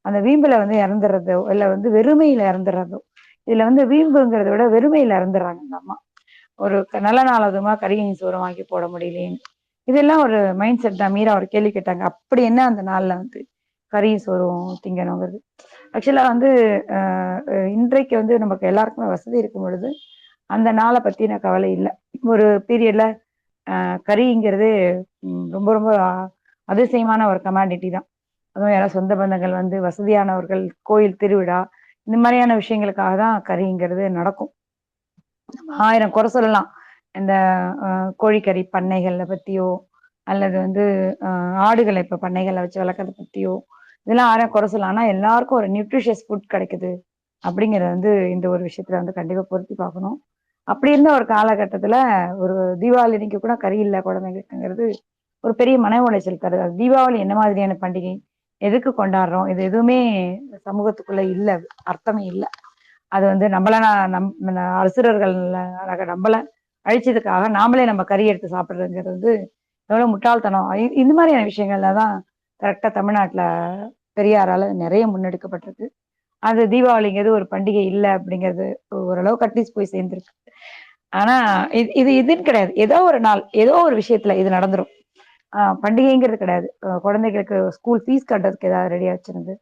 அந்த வீம்புல வந்து இறந்துறதோ, இல்ல வந்து வெறுமையில இறந்துறதோ. இதுல வந்து வீம்புங்கிறத விட வெறுமையில இறந்துடுறாங்க அந்த அம்மா. ஒரு நல்ல நாள் அதுமா கறியும் சோறும் வாங்கி போட முடியலேன்னு. இதெல்லாம் ஒரு மைண்ட் செட் தான். மீரா ஒரு கேள்வி கேட்டாங்க. அப்படி என்ன அந்த நாள்ல வந்து கறியும் சோறும் திங்கணுங்கிறது. ஆக்சுவலா வந்து இன்றைக்கு வந்து நமக்கு எல்லாருக்குமே வசதி இருக்கும் பொழுது அந்த நாளை பத்தின கவலை இல்ல. ஒரு பீரியட்ல கறிங்கிறது ரொம்ப ரொம்ப அதிசயமான ஒரு கமாடிட்டி தான். அதுவும் யாராவது சொந்த பந்தங்கள் வந்து வசதியானவர்கள், கோயில் திருவிழா இந்த மாதிரியான விஷயங்களுக்காக தான் கறிங்கிறது நடக்கும். 1000 குறை சொல்லலாம். இந்த கோழிக்கறி பண்ணைகள பத்தியோ, அல்லது வந்து ஆடுகள இப்ப பண்ணைகள்ல வச்சு வளர்க்கறத பத்தியோ, இதெல்லாம் 1000 குறை சொல்லலாம். ஆனா எல்லாருக்கும் ஒரு நியூட்ரிஷியஸ் ஃபுட் கிடைக்குது. அப்படிங்கிறத வந்து இந்த ஒரு விஷயத்துல வந்து கண்டிப்பா பொருத்தி பார்க்கணும். அப்படி இருந்த ஒரு காலகட்டத்துல ஒரு தீபாவளி அன்னைக்கு கூட கறி இல்ல குழந்தைங்களுக்குங்கிறது ஒரு பெரிய மன உளைச்சல் தருது. அது தீபாவளி என்ன மாதிரியான பண்டிகை? எதுக்கு கொண்டாடுறோம்? இது எதுவுமே சமூகத்துக்குள்ள இல்ல. அர்த்தமே இல்ல. அது வந்து நம்மள அசுரர்கள் நம்மள அழிச்சதுக்காக நாமளே நம்ம கறி எடுத்து சாப்பிடுறதுங்கிறது வந்து எவ்வளவு முட்டாள்தனம். இந்த மாதிரியான விஷயங்கள்ல தான் கரெக்டா தமிழ்நாட்டுல பெரியாரால நிறைய முன்னெடுக்கப்பட்டிருக்கு. அது தீபாவளிங்கிறது ஒரு பண்டிகை இல்ல அப்படிங்கிறது ஓரளவுக்கு அட்லீஸ்ட் போய் சேர்ந்திருக்கு. ஆனா இதுன்னு கிடையாது. ஏதோ ஒரு நாள், ஏதோ ஒரு விஷயத்துல இது நடந்துரும். பண்டிகைங்கிறது கிடையாது. குழந்தைகளுக்கு ஸ்கூல் ஃபீஸ் கட்டுறதுக்கு ஏதாவது ரெடியா வச்சிருந்து,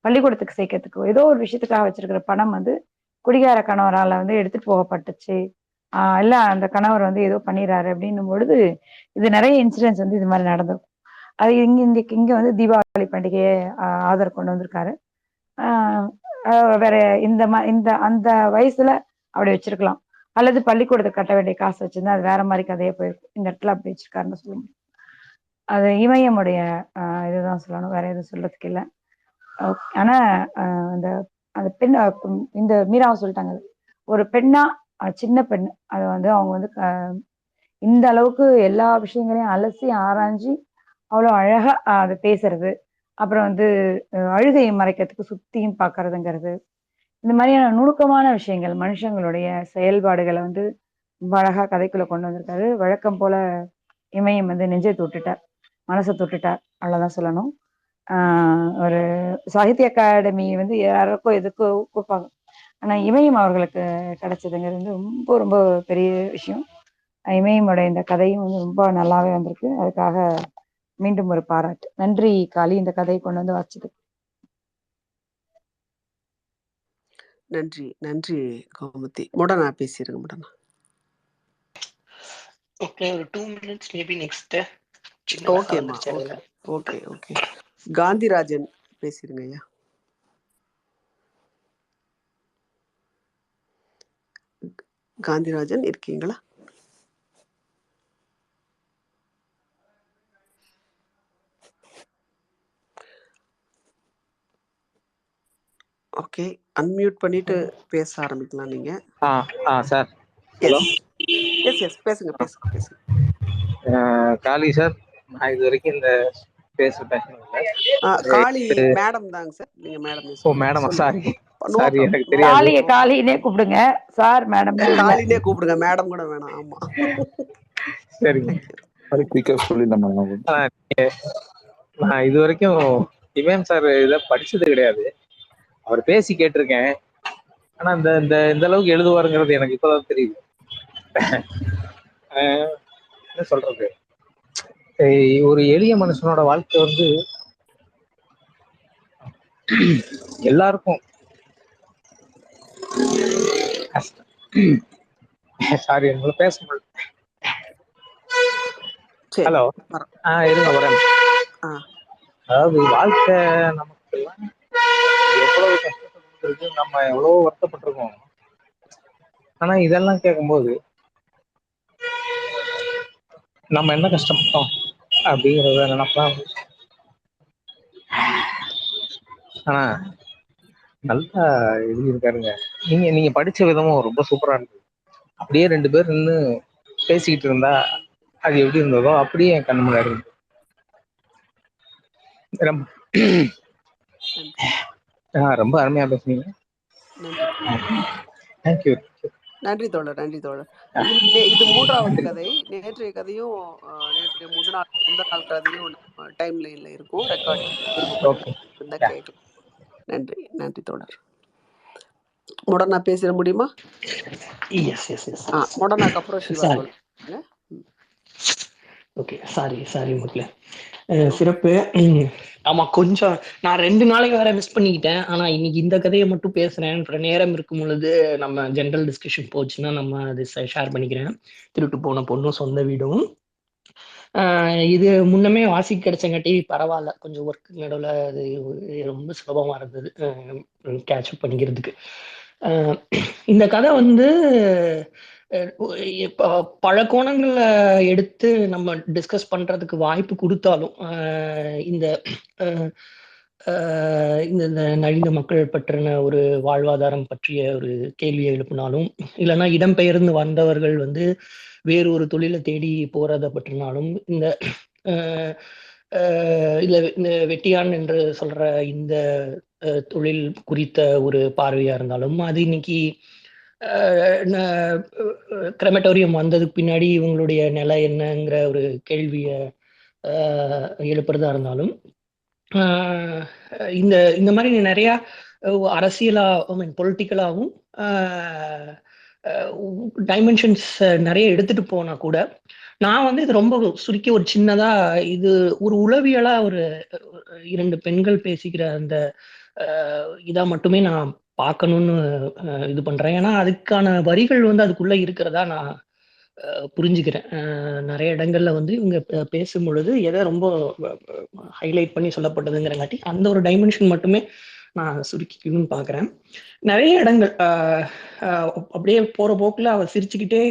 பள்ளிக்கூடத்துக்கு சேர்க்கறதுக்கோ, ஏதோ ஒரு விஷயத்துக்காக வச்சிருக்கிற பணம் வந்து குடிகார கணவரால வந்து எடுத்துட்டு போகப்பட்டுச்சு. இல்ல அந்த கணவர் வந்து ஏதோ பண்ணிடுறாரு அப்படின்னும் பொழுது, இது நிறைய இன்சிடென்ட்ஸ் வந்து இது மாதிரி நடந்திருக்கும். அது இங்க வந்து தீபாவளி பண்டிகையை ஆதரவு கொண்டு வந்திருக்காரு. ஆஹ் வேற அந்த வயசுல அப்படி வச்சிருக்கலாம். அல்லது பள்ளிக்கூடத்துக்கு கட்ட வேண்டிய காசு வச்சிருந்தா அது வேற மாதிரி கதையா போயிருக்கும். இந்த இடத்துல அப்படி வச்சிருக்காருன்னு சொல்ல முடியும். அது இமயமுடைய இதுதான் சொல்லணும். வேற எதுவும் சொல்றதுக்கு இல்லை. ஆனா அந்த அந்த பெண் இந்த மீராவை சொல்லிட்டாங்க. ஒரு பெண்ணா சின்ன பெண் அதை வந்து அவங்க வந்து இந்த அளவுக்கு எல்லா விஷயங்களையும் அலசி ஆராய்ஞ்சு அவ்வளவு அழகா அதை பேசுறது. அப்புறம் வந்து அழுகையை மறைக்கிறதுக்கு சுத்தியும் பார்க்கறதுங்கிறது. இந்த மாதிரியான நுணுக்கமான விஷயங்கள் மனுஷங்களுடைய செயல்பாடுகளை வந்து ரொம்ப அழகா கதைக்குள்ள கொண்டு வந்திருக்காரு. வழக்கம் போல இமயம் வந்து நெஞ்சை தொட்டுட்டார், மனசை தொட்டுட்டார். அவ்வளவுதான் சொல்லணும். ஒரு சாகித்ய அகாடமி வந்து யாருக்கோ எதுக்கோ கொடுப்பாங்க. ஆனா இமயம் அவர்களுக்கு கிடைச்சதுங்கிறது வந்து ரொம்ப ரொம்ப பெரிய விஷயம். இமயமோட இந்த கதையும் வந்து ரொம்ப நல்லாவே வந்திருக்கு. அதுக்காக மீண்டும் ஒரு பாராட்டு. நன்றி காளி, இந்த கதையை கொண்டு வந்து வாசிச்சதுக்கு. நன்றி நன்றி கோமதி. முடனா பேசிருங்க முடனா. ஓகே, ஒரு 2 minutes மேபி நெக்ஸ்ட். ஓகேம்மா. Okay okay okay. காந்திராஜன் பேசிருங்க ஐயா. காந்திராஜன் இருக்கீங்களா? ஓகே, அன்மியூட் பண்ணிட்டு பேச ஆரம்பிக்கலாம் நீங்க. சார். ஹலோ. எஸ் எஸ் பேசுங்க பேசுங்க பேசுங்க. காளி சார், நான் இது வரைக்கும் இந்த பேசுனேன். காளி மேடம் தாங்க சார். நீங்க மேடம். ஓ மேடம், சாரி சாரி, எனக்கு தெரியாது. காளியை காளினே கூப்பிடுங்க சார், மேடம் காளினே கூப்பிடுங்க, மேடம் கூட வேணாம். ஆமா சரிங்க. நான் இது வரைக்கும் இமயம் சார் இதை படிச்சது கிடையாது. அவர் பேசி கேட்டிருக்கேன். ஆனா இந்த இந்த இந்த அளவுக்கு எழுதுவாருங்கிறது எனக்கு இப்பதான் தெரியுது. என்ன சொல்றது, ஒரு எளிய மனுஷனோட வாழ்க்கை வந்து எல்லாருக்கும் சாரி என்னால பேச முடியல. ஹலோ. இருங்க வரேன். அதாவது வாழ்க்கை நமக்கு எல்லாம் எவ்வளவு கஷ்டப்பட்டு, நம்ம எவ்வளவு வருத்தப்பட்டிருக்கோம். ஆனா இதெல்லாம் கேட்கும்போது நம்ம என்ன கஷ்டப்பட்டோம் அப்படிங்கிறத நினைப்பேன். ஆனா நல்லா எழுதியிருக்காருங்க. நீங்க படிச்ச விதமும் ரொம்ப சூப்பரா இருந்தது. அப்படியே 2 பேர் நின்று பேசிக்கிட்டு இருந்தா அது எப்படி இருந்ததோ அப்படியே என் கண் முன்னாடி இருந்து. ரொம்ப அருமையா பேசுனீங்க. தேங்க்யூ. நன்றி தோழர், நன்றி தோழர். இது 3வது கதை. நேற்றைய கதையும் நேற்றைய முந்தின நாள் கதையும் டைம் லைன்ல இருக்கும். ரெக்கார்டிங் கேட்கலாம். நன்றி நன்றி தோழர். முடனா பேச முடியுமா? முடனாக்கு அப்புறம் சிவா சொல்லுங்க. ஓகே, சாரி முட்ல. சிறப்பு. ஆமா, கொஞ்சம் நான் 2 நாளைக்கு வேற மிஸ் பண்ணிக்கிட்டேன். ஆனா இன்னைக்கு இந்த கதையை மட்டும் பேசுறேன். நேரம் இருக்கும் பொழுது நம்ம ஜென்ரல் டிஸ்கஷன் போச்சுன்னா நம்ம அது ஷேர் பண்ணிக்கிறேன். திருட்டு போன பொண்ணும் சொந்த வீடும். இது முன்னமே வாசிக்க கிடைச்சங்காட்டி பரவாயில்ல. கொஞ்சம் ஒர்க் நடுவில் அது ரொம்ப சுலபமா இருந்தது கேட்சப் பண்ணிக்கிறதுக்கு. இந்த கதை வந்து பல கோணங்கள்ல எடுத்து நம்ம டிஸ்கஸ் பண்றதுக்கு வாய்ப்பு கொடுத்தாலும் இந்த இந்த நலிந்த மக்கள் பற்றின ஒரு வாழ்வாதாரம் பற்றிய ஒரு கேள்வியை எழுப்பினாலும், இல்லைன்னா இடம்பெயர்ந்து வந்தவர்கள் வந்து வேறு ஒரு தொழிலை தேடி போறதை பற்றினாலும், இந்த இந்த வெட்டியான் என்று சொல்ற இந்த தொழில் குறித்த ஒரு பார்வையா இருந்தாலும், அது இன்னைக்கு கிரெமட்டோரியம் வந்ததுக்கு பின்னாடி இவங்களுடைய நிலை என்னங்கிற ஒரு கேள்வியை எழுப்புறதா இருந்தாலும், இந்த இந்த மாதிரி நிறைய அரசியலா பொலிட்டிக்கலாகவும் டைமென்ஷன்ஸ் நிறைய எடுத்துட்டு போனா கூட, நான் வந்து இது ரொம்ப சுருக்கி ஒரு சின்னதா இது ஒரு உளவியலா ஒரு 2 பெண்கள் பேசிக்கிற அந்த இதா மட்டுமே நான் பார்க்கணும்னு இது பண்றேன். ஏன்னா அதுக்கான வரிகள் வந்து அதுக்குள்ள இருக்கிறதா நான் புரிஞ்சுக்கிறேன். நிறைய இடங்கள்ல வந்து இவங்க பேசும் பொழுது எதை ரொம்ப ஹைலைட் பண்ணி சொல்லப்பட்டதுங்கிறங்காட்டி அந்த ஒரு டைமென்ஷன் மட்டுமே நான் சுருக்கிக்கணும்னு பார்க்குறேன். நிறைய இடங்கள் அப்படியே போற போக்குல அவ சிரிச்சுக்கிட்டே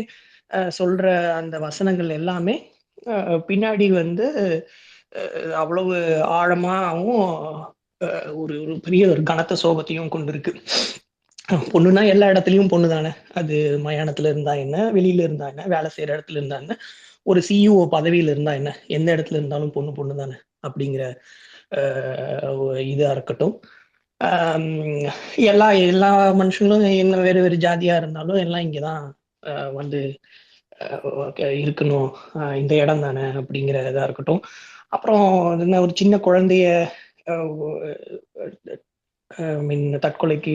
சொல்ற அந்த வசனங்கள் எல்லாமே பின்னாடி வந்து அவ்வளவு ஆழமாகவும் ஒரு ஒரு பெரிய ஒரு கனத்த சோகத்தையும் கொண்டு இருக்கு. பொண்ணுன்னா எல்லா இடத்துலயும் பொண்ணு தானே. அது மயானத்துல இருந்தா என்ன, வெளியில இருந்தா என்ன, வேலை செய்யற இடத்துல இருந்தா என்ன, ஒரு சிஇஓ பதவியில இருந்தா என்ன, எந்த இடத்துல இருந்தாலும் பொண்ணு தானே அப்படிங்கிற இதா இருக்கட்டும். எல்லா மனுஷங்களும் என்ன வேறு வேறு ஜாதியா இருந்தாலும் எல்லாம் இங்கதான் வந்து இருக்கணும், இந்த இடம் தானே அப்படிங்கிற இதா இருக்கட்டும். அப்புறம் ஒரு சின்ன குழந்தைய தற்கொலைக்கு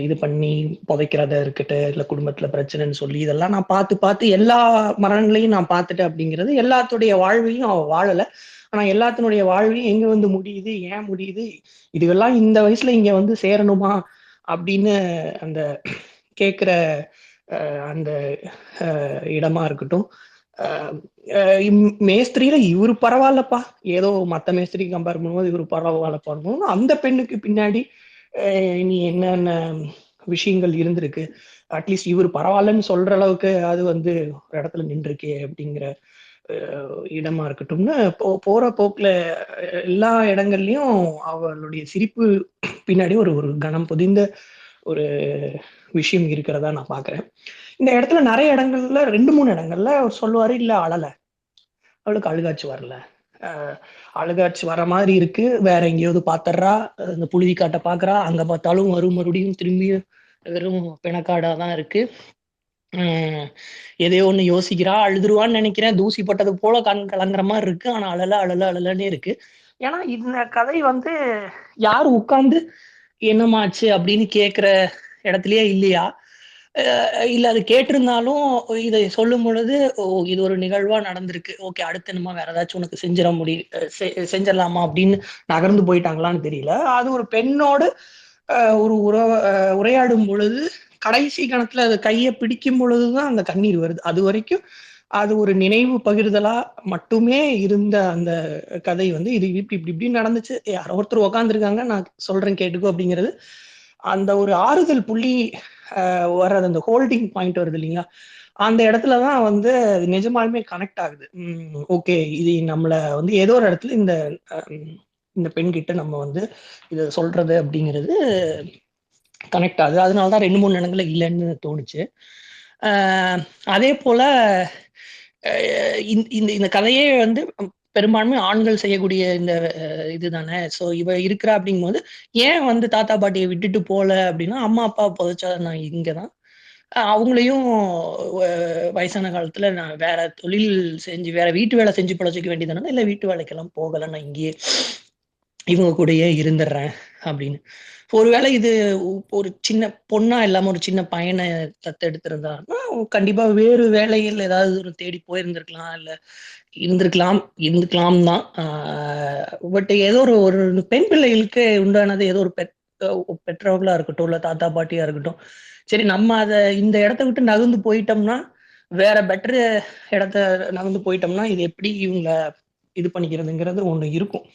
இது பண்ணி புதைக்கிறதா இருக்கட்டும், இல்லை குடும்பத்துல பிரச்சனைன்னு சொல்லி இதெல்லாம் நான் பார்த்து பார்த்து எல்லா மரணங்களையும் நான் பார்த்துட்டேன். அப்படிங்கிறது எல்லாத்துடைய வாழ்வையும் அவ வாழலை. ஆனா எல்லாத்தினுடைய வாழ்வையும் எங்க வந்து முடியுது, ஏன் முடியுது, இதுவெல்லாம் இந்த வயசுல இங்க வந்து சேரணுமா அப்படின்னு அந்த கேட்குற அந்த இடமா இருக்கட்டும். மேஸ்திரியில இவரு பரவாயில்லப்பா, ஏதோ மத்த மேஸ்திரி கம்பேர் பண்ணும்போது இவரு பரவாயில்லப்பா, அந்த பெண்ணுக்கு பின்னாடி நீ என்னென்ன விஷயங்கள் இருந்திருக்கு, அட்லீஸ்ட் இவர் பரவாயில்லன்னு சொல்ற அளவுக்கு அது வந்து ஒரு இடத்துல நின்றுருக்கே அப்படிங்கிற இடமா இருக்கட்டும்னு போற போக்குல எல்லா இடங்கள்லயும் அவளுடைய சிரிப்பு பின்னாடி ஒரு ஒரு கணம் பொதிந்த ஒரு விஷயம் இருக்கிறதா நான் பாக்குறேன். இந்த இடத்துல நிறைய இடங்கள்ல 2-3 இடங்கள்ல அவர் சொல்லுவாரு, இல்ல அழல, அவளுக்கு அழுகாச்சு வரல, அழுகாச்சு வர மாதிரி இருக்கு, வேற எங்கேயாவது பாத்துறா, இந்த புழுதி காட்ட பாக்குறா, அங்க பார்த்தாலும் வரும், மறுபடியும் திரும்பியும் வெறும் பிணக்காடா தான் இருக்கு, எதையோ ஒண்ணு யோசிக்கிறா, அழுதுருவான்னு நினைக்கிறேன், தூசி பட்டது போல கண் கலங்குற மாதிரி இருக்கு, ஆனா அழலன்னே இருக்கு. ஏன்னா இந்த கதை வந்து யாரு உட்கார்ந்து என்னமாச்சு அப்படின்னு கேக்குற இடத்துலயே இல்லையா, இல்ல அது கேட்டிருந்தாலும் இதை சொல்லும் பொழுது ஓ இது ஒரு நிகழ்வா நடந்திருக்கு, ஓகே அடுத்து நம்ம வேற ஏதாச்சும் உனக்கு செஞ்சிடலாமா அப்படின்னு நகர்ந்து போயிட்டாங்களான்னு தெரியல. அது ஒரு பெண்ணோடு ஒரு உரையாடும் பொழுது கடைசி கணத்துல அது கையை பிடிக்கும் பொழுதுதான் அந்த கண்ணீர் வருது. அது வரைக்கும் அது ஒரு நினைவு பகிர்தலா மட்டுமே இருந்த அந்த கதை வந்து இது இப்படி இப்படி இப்படி நடந்துச்சு, யாரோ ஒருத்தர் உக்காந்துருக்காங்க, நான் சொல்றேன் கேட்டுக்கோ அப்படிங்கிறது, அந்த ஒரு ஆறுதல் புள்ளி வர்றது, அந்த ஹோல்டிங் பாயிண்ட் வருது இல்லைங்களா, அந்த இடத்துலதான் வந்து நிஜமாலுமே கனெக்ட் ஆகுது. ஓகே, இது நம்மள வந்து ஏதோ ஒரு இடத்துல இந்த பெண் கிட்ட நம்ம வந்து இத சொல்றது அப்படிங்கிறது கனெக்ட் ஆகுது. அதனாலதான் 2-3 இடங்கள்ல இல்லைன்னு தோணுச்சு. அதே போல இந்த கதையே வந்து பெரும்பான்மை ஆண்கள் செய்யக்கூடிய இந்த இதுதானே. ஸோ இவ இருக்கிறா அப்படிங்கும்போது ஏன் வந்து தாத்தா பாட்டியை விட்டுட்டு போல அப்படின்னா, அம்மா அப்பா புதைச்சா நான் இங்கதான், அவங்களையும் வயசான காலத்துல நான் வேற தொழில் செஞ்சு வேற வீட்டு வேலை செஞ்சு பிழைச்சிக்க வேண்டியதானே, இல்லை வீட்டு வேலைக்கெல்லாம் போகல, நான் இங்கேயே இவங்க கூடயே இருந்துடுறேன் அப்படின்னு. ஒருவேளை இது ஒரு சின்ன பொண்ணா இல்லாம ஒரு சின்ன பையனை தத்தெடுத்திருந்தாருன்னா கண்டிப்பா வேறு வேலைகள் ஏதாவது ஒரு தேடி போயிருந்திருக்கலாம், இல்ல இருந்துக்கலாம் தான். பட் ஏதோ ஒரு பெண் பிள்ளைகளுக்கு உண்டானது ஏதோ ஒரு பெற்றோர்களா இருக்கட்டும், இல்ல தாத்தா பாட்டியா இருக்கட்டும், சரி நம்ம அதை இந்த இடத்த விட்டு நகர்ந்து போயிட்டோம்னா, வேற பெட்டர் இடத்த நகர்ந்து போயிட்டோம்னா இது எப்படி இவங்க இது பண்ணிக்கிறதுங்கிறது ஒண்ணு இருக்கும்.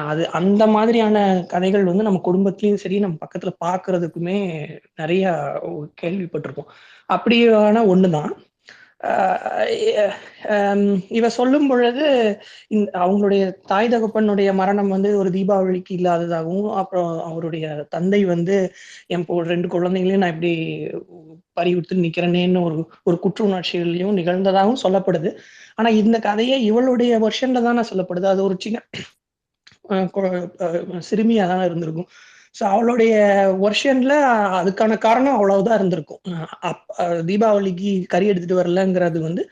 அது அந்த மாதிரியான கதைகள் வந்து நம்ம குடும்பத்திலயும் சரி, நம்ம பக்கத்துல பாக்குறதுக்குமே நிறைய கேள்விப்பட்டிருப்போம். அப்படியான ஒண்ணுதான் இவ சொல்லும் பொழுது அவங்களுடைய தாய் தகப்பனுடைய மரணம் வந்து ஒரு தீபாவளிக்கு இல்லாததாகவும், அப்புறம் அவருடைய தந்தை வந்து என் 2 குழந்தைங்களையும் நான் இப்படி பறிவிட்டு நிக்கிறேனேன்னு ஒரு குற்ற உணர்ச்சிகளையும் நிகழ்ந்ததாகவும் சொல்லப்படுது. ஆனா இந்த கதையை இவளுடைய வெர்ஷன்ல தானே சொல்லப்படுது. அது ஒரு சின்ன சிறுமியா தானே இருந்திருக்கும். ஸோ அவளுடைய வெர்ஷன்ல அதுக்கான காரணம் அவ்வளவுதான் இருந்திருக்கும். தீபாவளிக்கு கறி எடுத்துட்டு வரலங்கிறது வந்து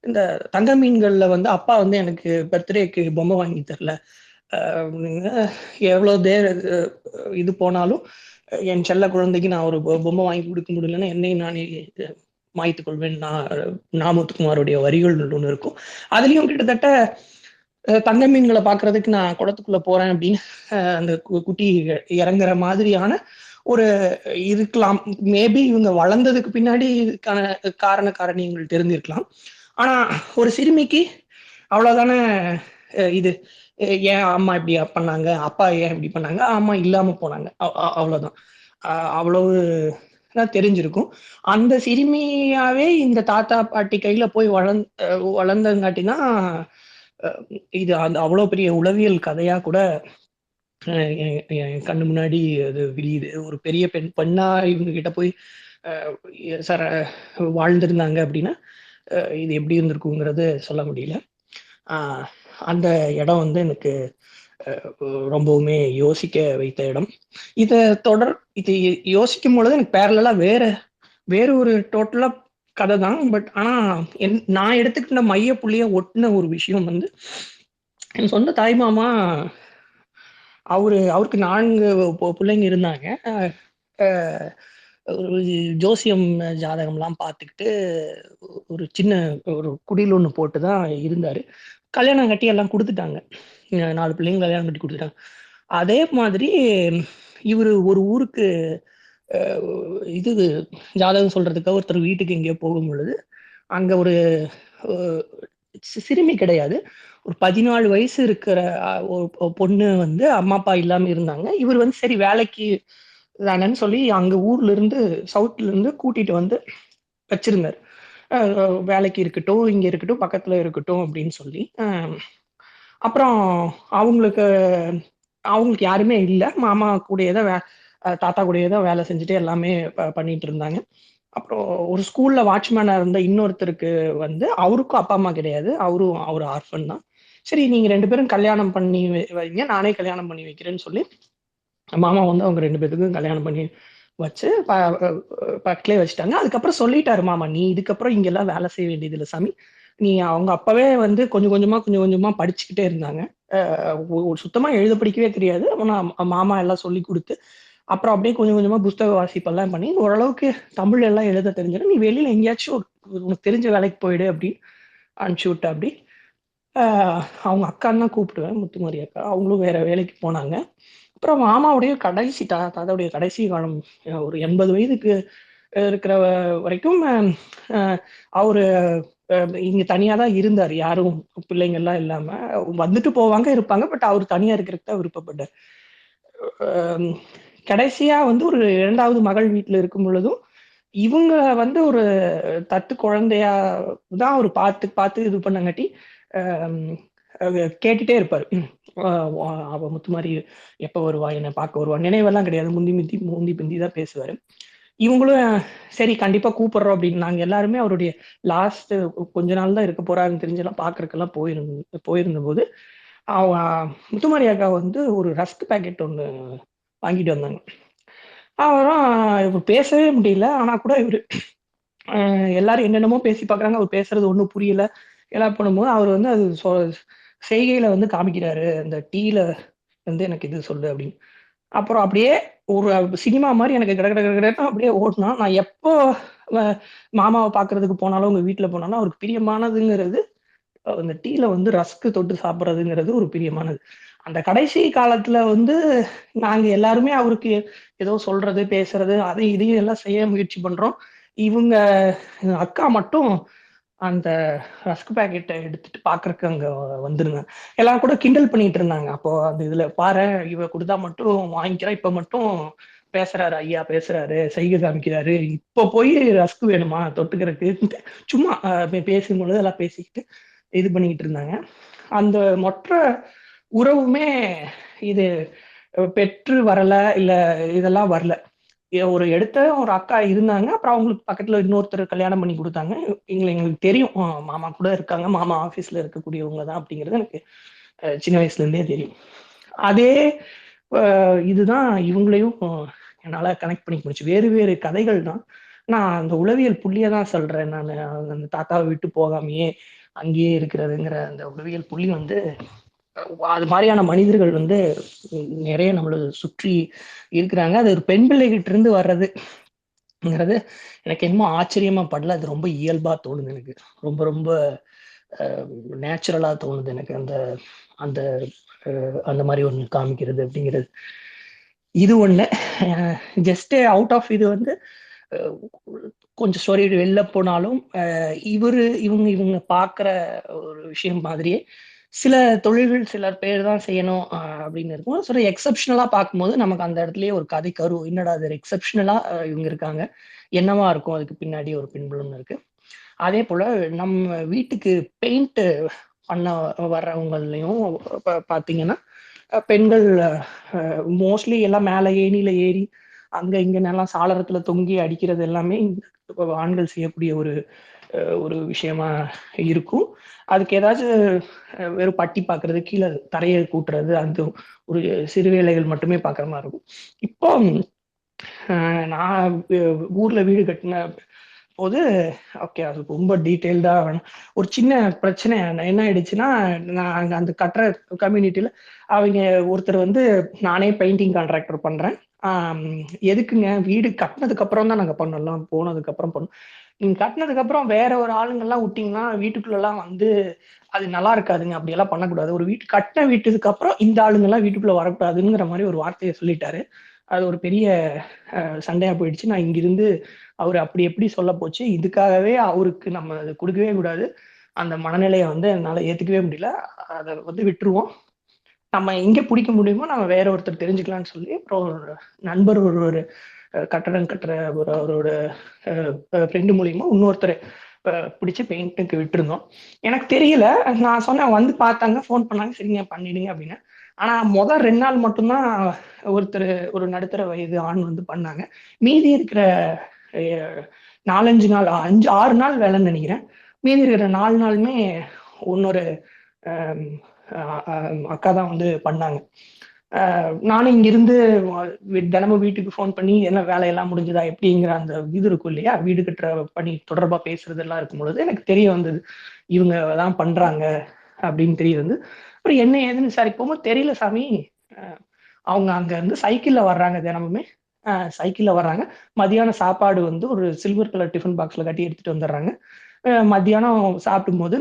இந்த தங்க மீன்கள்ல வந்து அப்பா வந்து எனக்கு பர்த்டேக்கு பொம்மை வாங்கி தரல, எவ்வளவு இது போனாலும் என் செல்ல குழந்தைக்கு நான் ஒரு பொம்மை வாங்கி கொடுக்க முடியலன்னா என்னை நானே மாய்த்துக் கொள்வேன், நாமத்துக்குமாருடைய வரிகள் ஒண்ணு இருக்கும். அதுலயும் கிட்டத்தட்ட தங்க மீன்களை பாக்குறதுக்கு நான் குளத்துக்குள்ள போறேன் அப்படின்னு அந்த குட்டி இறங்குற மாதிரியான ஒரு இருக்கலாம். மேபி இவங்க வளர்ந்ததுக்கு பின்னாடி இதுக்கான காரண காரணிகள் தெரிஞ்சிருக்கலாம். ஆனா ஒரு சிறுமிக்கு அவ்வளவுதானே இது, ஏன் அம்மா இப்படி பண்ணாங்க, அப்பா ஏன் இப்படி பண்ணாங்க, அம்மா இல்லாம போனாங்க, அவ்வளவுதான், அவ்வளவு தெரிஞ்சிருக்கும். அந்த சிறுமியாவே இந்த தாத்தா பாட்டி கையில போய் வளர்ந்தங்காட்டிதான் இது அந்த அவ்வளவு பெரிய உளவியல் கதையா கூட என் கண்ணு முன்னாடி அது விரியுது. ஒரு பெரிய பெண்ணா இவங்க கிட்ட போய் வாழ்ந்திருந்தாங்க அப்படின்னா இது எப்படி இருந்திருக்குங்கிறது சொல்ல முடியல. அந்த இடம் வந்து எனக்கு ரொம்பவுமே யோசிக்க வைத்த இடம். இதை இது யோசிக்கும் பொழுது எனக்கு பேரலா வேற ஒரு டோட்டலா கதை தான். பட் ஆனா நான் எடுத்துக்கிட்ட மைய புள்ளிய ஒட்டின ஒரு விஷயம் வந்து என் சொந்த தாய்மாமா அவருக்கு 4 பிள்ளைங்க இருந்தாங்க. அஹ் ஒரு ஜோசியம் ஜாதகம்லாம் பார்த்துக்கிட்டு ஒரு சின்ன ஒரு குடில் ஒன்று போட்டு தான் இருந்தார். கல்யாணம் கட்டி எல்லாம் கொடுத்துட்டாங்க. 4 பிள்ளைங்க கல்யாணம் கட்டி கொடுத்துட்டாங்க. அதே மாதிரி இவர் ஒரு ஊருக்கு இது ஜாதகம் சொல்றதுக்காக ஒருத்தர் வீட்டுக்கு எங்கேயோ போகும் பொழுது அங்க ஒரு சிறுமி கிடையாது, ஒரு 14 வயசு இருக்கிற ஒரு பொண்ணு வந்து அம்மா அப்பா இல்லாம இருந்தாங்க. இவர் வந்து சரி வேலைக்கு தானேன்னு சொல்லி அங்க ஊர்ல இருந்து சவுத்ல இருந்து கூட்டிட்டு வந்து வச்சிருந்தாரு. வேலைக்கு இருக்கட்டும், இங்க இருக்கட்டும், பக்கத்துல இருக்கட்டும் அப்படின்னு சொல்லி. அப்புறம் அவங்களுக்கு அவங்களுக்கு யாருமே இல்லை, மாமா கூடயே தான் தாத்தா கூடயே தான் வேலை செஞ்சுட்டு எல்லாமே பண்ணிட்டு இருந்தாங்க. அப்புறம் ஒரு ஸ்கூல்ல வாட்ச்மேனா இருந்த இன்னொருத்தருக்கு வந்து அவருக்கும் அப்பா அம்மா கிடையாது, அவர் ஆர்ஃபன் தான். சரி நீங்க 2 பேரும் கல்யாணம் பண்ணி வைங்க, நானே கல்யாணம் பண்ணி வைக்கிறேன்னு சொல்லி மாமா வந்து அவங்க 2 பேத்துக்கும் கல்யாணம் பண்ணி வச்சு பக்கத்துலேயே வச்சுட்டாங்க. அதுக்கப்புறம் சொல்லிட்டாரு மாமா, நீ இதுக்கப்புறம் இங்கெல்லாம் வேலை செய்ய வேண்டியது இல்லை சாமி. நீ அவங்க அப்பவே வந்து கொஞ்சம் கொஞ்சமா படிச்சுக்கிட்டே இருந்தாங்க. சுத்தமா எழுத படிக்கவே தெரியாது, ஆனா மாமா எல்லாம் சொல்லி கொடுத்து அப்புறம் அப்படியே கொஞ்சம் கொஞ்சமா புஸ்தக வாசிப்பெல்லாம் பண்ணி ஓரளவுக்கு தமிழ் எல்லாம் எழுத தெரிஞ்சிடும், நீ வெளியில எங்கேயாச்சும் உனக்கு தெரிஞ்ச வேலைக்கு போயிடு அப்படின்னு அனுப்பிச்சு விட்ட. அப்படி அவங்க அக்கான்னு தான் கூப்பிடுவேன், முத்துமாரி அக்கா. அவங்களும் வேற வேலைக்கு போனாங்க. அப்புறம் மாமாவுடைய கடைசி தாத்தாவுடைய கடைசி காலம் ஒரு 80 வயதுக்கு இருக்கிற வரைக்கும் அவரு இங்க தனியா தான் இருந்தார், யாரும் பிள்ளைங்க எல்லாம் இல்லாம. வந்துட்டு போவாங்க இருப்பாங்க, பட் அவர் தனியா இருக்கிறதுக்கு தான் விருப்பப்பட்டார். கடைசியா வந்து ஒரு 2வது மகள் வீட்டுல இருக்கும் பொழுதும் இவங்க வந்து ஒரு தத்து குழந்தையா தான் அவர் பார்த்து பார்த்து இது பண்ணங்காட்டி கேட்டுட்டே இருப்பாரு. அவ முத்துமாரி எப்ப வருவா, என்ன பார்க்க வருவா, நினைவெல்லாம் கிடையாது, முந்தி பிந்தி தான் பேசுவாரு. இவங்களும் சரி கண்டிப்பா கூப்பிடுறோம் அப்படின்னு. நாங்க எல்லாருமே அவருடைய லாஸ்ட் கொஞ்ச நாள் தான் இருக்க போறாருன்னு தெரிஞ்செல்லாம் பாக்குறதுக்கெல்லாம் போயிருந்த போது முத்துமாரி அக்கா வந்து ஒரு ரஸ்க் பேக்கெட் ஒன்று வாங்கிட்டு வந்தாங்க. அவரும் இவர் பேசவே முடியல, ஆனா கூட இவரு எல்லாரும் என்னென்னமோ பேசி பார்க்குறாங்க, அவர் பேசுறது ஒன்றும் புரியல. எல்லாம் பண்ணும்போது அவர் வந்து அது செய்கையில வந்து காமிக்கிறாரு, இந்த டீல வந்து எனக்கு இது சொல்லு அப்படின்னு. அப்புறம் அப்படியே ஒரு சினிமா மாதிரி எனக்கு கிட கிட கிடன்னு அப்படியே ஓட்டினா. நான் எப்போ மாமாவை பார்க்கறதுக்கு போனாலும் உங்க வீட்டில் போனாலும் அவருக்கு பிரியமானதுங்கிறது அந்த டீல வந்து ரஸ்க்கு தொட்டு சாப்பிட்றதுங்கிறது ஒரு பிரியமானது. அந்த கடைசி காலத்துல வந்து நாங்க எல்லாருமே அவருக்கு ஏதோ சொல்றது பேசுறது அதை இதையும் எல்லாம் செய்ய முயற்சி பண்றோம். இவங்க அக்கா மட்டும் அந்த ரஸ்க் பேக்கெட்டை எடுத்துட்டு பாக்குறதுக்கு அங்க வந்துருங்க. எல்லாம் கூட கிண்டல் பண்ணிட்டு இருந்தாங்க. அப்போ அந்த இதுல பாரு, இவ கொடுத்தா மட்டும் வாங்கிக்கிறா, இப்ப மட்டும் பேசுறாரு, ஐயா பேசுறாரு, செய்கை காமிக்கிறாரு, இப்ப போய் ரஸ்க் வேணுமா தொட்டுக்கிறதுக்கு, சும்மா பேசும்பொழுது எல்லாம் பேசிக்கிட்டு இது பண்ணிக்கிட்டு இருந்தாங்க. அந்த மொற்ற உறவுமே இது பெற்று வரல, இல்ல இதெல்லாம் வரல. ஒரு எடுத்த ஒரு அக்கா இருந்தாங்க, அப்புறம் அவங்களுக்கு பக்கத்துல இன்னொருத்தர் கல்யாணம் பண்ணி கொடுத்தாங்க. எங்களுக்கு தெரியும், மாமா கூட இருக்காங்க, மாமா ஆபீஸ்ல இருக்கக்கூடியவங்க தான் அப்படிங்கிறது எனக்கு சின்ன வயசுல இருந்தே தெரியும். அதே இதுதான் இவங்களையும் என்னால கனெக்ட் பண்ணி முடிச்சு. வேறு வேறு கதைகள் தான். நான் அந்த உளவியல் புள்ளியை தான் சொல்றேன். நான் அந்த தாத்தாவை விட்டு போகாமையே அங்கேயே இருக்கிறதுங்கிற அந்த உளவியல் புள்ளி வந்து அது மாதிரியான மனிதர்கள் வந்து நிறைய நம்மள சுற்றி இருக்கிறாங்க. அது ஒரு பெண் பிள்ளைகிட்ட இருந்து வர்றதுங்கிறது எனக்கு என்னமோ ஆச்சரியமா படல, அது ரொம்ப இயல்பா தோணுது எனக்கு. ரொம்ப ரொம்ப நேச்சுரலா தோணுது எனக்கு அந்த அந்த அந்த மாதிரி ஒன்று காமிக்கிறது அப்படிங்கிறது. இது ஒண்ணு. ஜஸ்ட் அவுட் ஆஃப் இது வந்து கொஞ்சம் ஸ்டோரி வெளில போனாலும் இவங்க பார்க்குற ஒரு விஷயம் மாதிரியே சில தொழில்கள் சிலர் பேர் தான் செய்யணும் அப்படின்னு இருக்கும். சில எக்ஸப்ஷனலா பார்க்கும்போது நமக்கு அந்த இடத்துலயே ஒரு கதை கரு, என்னடா அது எக்ஸப்ஷனலா இவங்க இருக்காங்க, என்னவா இருக்கும் அதுக்கு பின்னாடி ஒரு பின்புலம் இருக்கு. அதே போல நம்ம வீட்டுக்கு பெயிண்ட் பண்ண வர்றவங்களையும் பார்த்தீங்கன்னா பெண்கள் மோஸ்ட்லி எல்லாம் மேலே ஏணியில ஏறி அங்க இங்க நல்லா சாளரத்துல தொங்கி அடிக்கிறது எல்லாமே ஆண்கள் செய்யக்கூடிய ஒரு விஷயமா இருக்கும். அதுக்கு ஏதாச்சும் வெறும் பட்டி பார்க்கறது, கீழே தரையை கூட்டுறது, அந்த ஒரு சிறு வேலைகள் மட்டுமே பார்க்குற மாதிரி இருக்கும். இப்போ நான் ஊர்ல வீடு கட்டின போது ஓகே அது ரொம்ப டீட்டெயில்டா வேணும். ஒரு சின்ன பிரச்சனை என்ன ஆயிடுச்சுன்னா, நான் அங்க அந்த கட்டுற கம்யூனிட்டியில அவங்க ஒருத்தர் வந்து நானே பெயிண்டிங் கான்ட்ராக்டர் பண்றேன். ஆம், எதுக்குங்க வீடு கட்டினதுக்கு அப்புறம் தான் நாங்க பண்ணலாம், போனதுக்கு அப்புறம் பண்ணோம். நீங்க கட்டினதுக்கு அப்புறம் வேற ஒரு ஆளுங்கெல்லாம் விட்டீங்கன்னா வீட்டுக்குள்ள எல்லாம் வந்து அது நல்லா இருக்காதுங்க. அப்படியெல்லாம் பண்ணக்கூடாது. ஒரு வீட்டு கட்டின வீட்டுக்கு அப்புறம் இந்த ஆளுங்கெல்லாம் வீட்டுக்குள்ள வரக்கூடாதுங்கிற மாதிரி ஒரு வார்த்தையை சொல்லிட்டாரு. அது ஒரு பெரிய சண்டையா போயிடுச்சு. நான் இங்கிருந்து அவர் அப்படி எப்படி சொல்ல போச்சு, இதுக்காகவே அவருக்கு நம்ம அதை கொடுக்கவே கூடாது. அந்த மனநிலையை வந்து என்னால் ஏற்றுக்கவே முடியல. அதை வந்து விட்டுருவோம். நம்ம எங்கே பிடிக்க முடியுமோ நம்ம வேற ஒருத்தர் தெரிஞ்சுக்கலாம்னு சொல்லி அப்புறம் ஒரு நண்பர் ஒரு கட்டடம் கட்டுற ஒரு அவரோட ஃப்ரெண்டு மூலியமா இன்னொருத்தர் பிடிச்சி பெயிண்ட்டுக்கு விட்டுருந்தோம். எனக்கு தெரியல. நான் சொன்னேன் வந்து பார்த்தாங்க, ஃபோன் பண்ணாங்க, சரிங்க பண்ணிடுங்க அப்படின்னு. ஆனா முதல் 2 நாள் மட்டும்தான் ஒருத்தர் ஒரு நடுத்தர வயது ஆண் வந்து பண்ணாங்க. மீதி இருக்கிற 4-5 நாள் 5-6 நாள் வேலைன்னு நினைக்கிறேன். மீதி இருக்கிற 4 நாளுமே இன்னொரு அக்கா தான் வந்து பண்ணாங்க. நானும் இங்கிருந்து தினமும் வீட்டுக்கு ஃபோன் பண்ணி என்ன வேலையெல்லாம் முடிஞ்சதா எப்படிங்கிற அந்த இது இருக்கும் இல்லையா, வீடு கட்டுற பணி தொடர்பா பேசுறதெல்லாம் இருக்கும் பொழுது எனக்கு தெரிய வந்தது இவங்க தான் பண்றாங்க அப்படின்னு தெரிய வந்து. அப்புறம் என்ன ஏதுன்னு விசாரிப்போமோ தெரியல சாமி. அவங்க அங்க இருந்து சைக்கிள்ல வர்றாங்க தினமுமே. சைக்கிள்ல வர்றாங்க. மதியானம் சாப்பாடு வந்து ஒரு சில்வர் கலர் டிஃபன் பாக்ஸ்ல கட்டி எடுத்துட்டு வந்துடுறாங்க. மத்தியானம் சாப்பிடும்போது